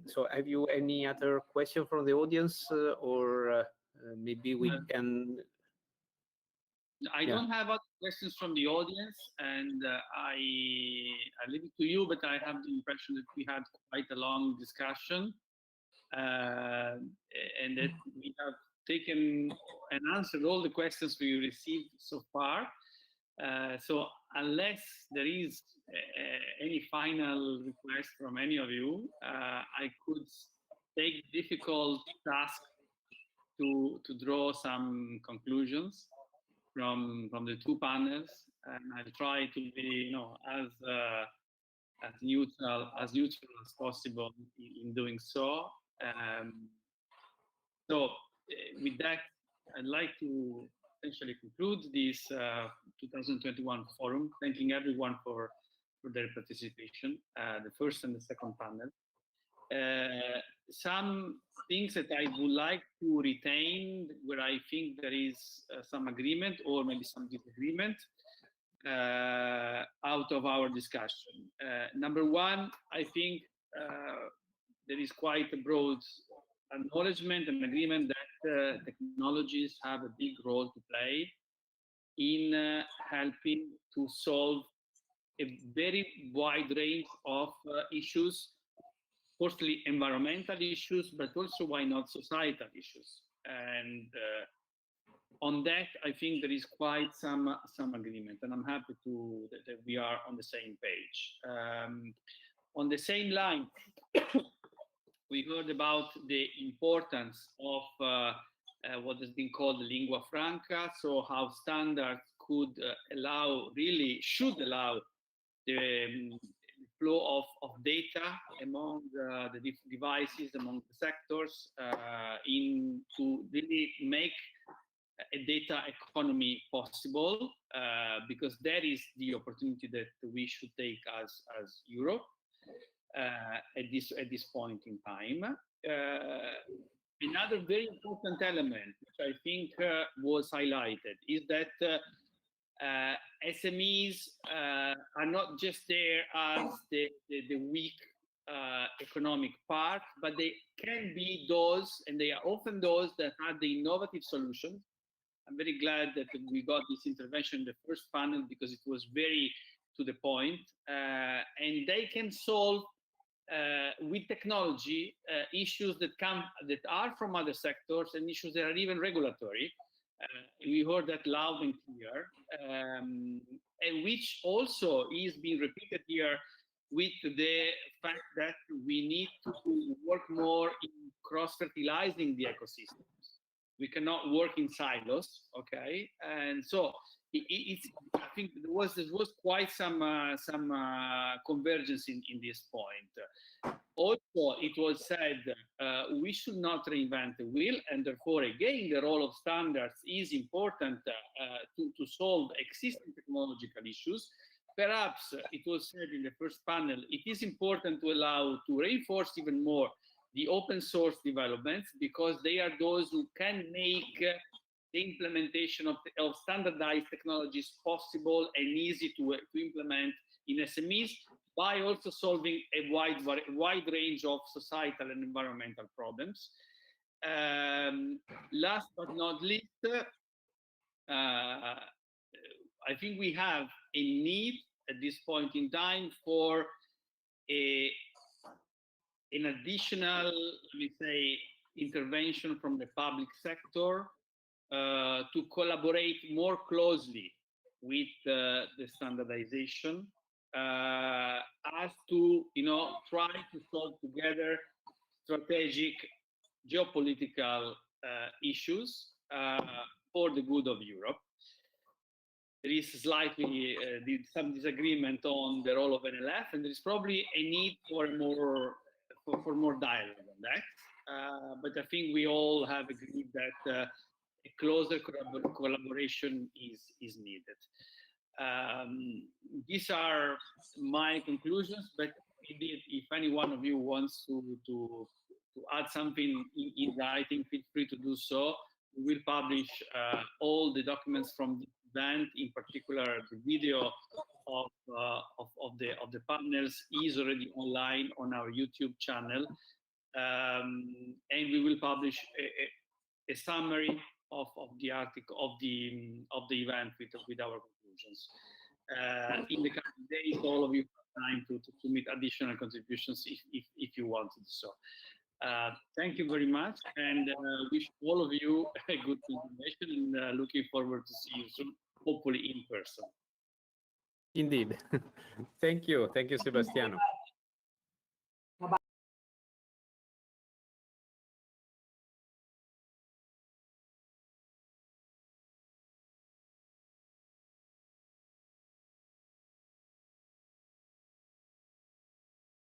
So, have you any other question from the audience, or maybe we can? I don't have other questions from the audience, and I leave it to you. But I have the impression that we had quite a long discussion, and that we have taken and answered all the questions we received so far. So unless there is any final request from any of you, I could take the difficult task to draw some conclusions from the two panels, and I'll try to be, as neutral as possible in doing so. So with that, I'd like to essentially conclude this 2021 forum, thanking everyone for their participation, the first and the second panel. Some things that I would like to retain, where I think there is some agreement or maybe some disagreement out of our discussion. Number one, I think there is quite a broad acknowledgement and agreement that technologies have a big role to play in helping to solve a very wide range of issues, firstly environmental issues, but also, why not, societal issues. And on that, I think there is quite some agreement, and I'm happy that we are on the same page. On the same line, we heard about the importance of what has been called the lingua franca, so how standards could should allow the flow of data among the different devices, among the sectors, to really make a data economy possible, because that is the opportunity that we should take as Europe at this point in time. Another very important element, which I think was highlighted, is that SMEs are not just there as the weak economic part, but they can be those, and they are often those that have the innovative solutions. I'm very glad that we got this intervention in the first panel, because it was very to the point, and they can solve with technology issues that are from other sectors, and issues that are even regulatory. We heard that loud and clear, and which also is being repeated here with the fact that we need to work more in cross-fertilizing the ecosystems. We cannot work in silos, okay? And so I think there was quite some convergence in this point. Also, it was said we should not reinvent the wheel, and therefore, again, the role of standards is important to solve existing technological issues. Perhaps it was said in the first panel, it is important to reinforce even more the open source developments, because they are those who can make the implementation of standardized technologies possible and easy to implement in SMEs, by also solving a wide range of societal and environmental problems. Last but not least, I think we have a need at this point in time for an additional, let me say, intervention from the public sector to collaborate more closely with the standardization, as to try to solve together strategic geopolitical issues for the good of Europe. There is slightly some disagreement on the role of NLF, and there is probably a need for more dialogue on that. But I think we all have agreed that a closer collaboration is needed. These are my conclusions, but indeed, if any one of you wants to add something in writing, feel free to do so. We will publish all the documents from the event, in particular the video of the panels is already online on our YouTube channel, and we will publish a summary of the article of the event with our conclusions. In the coming days, all of you have time to submit additional contributions if you want to do so. Thank you very much, and wish all of you a good continuation, and looking forward to see you soon, hopefully in person. Indeed. Thank you, Sebastiano.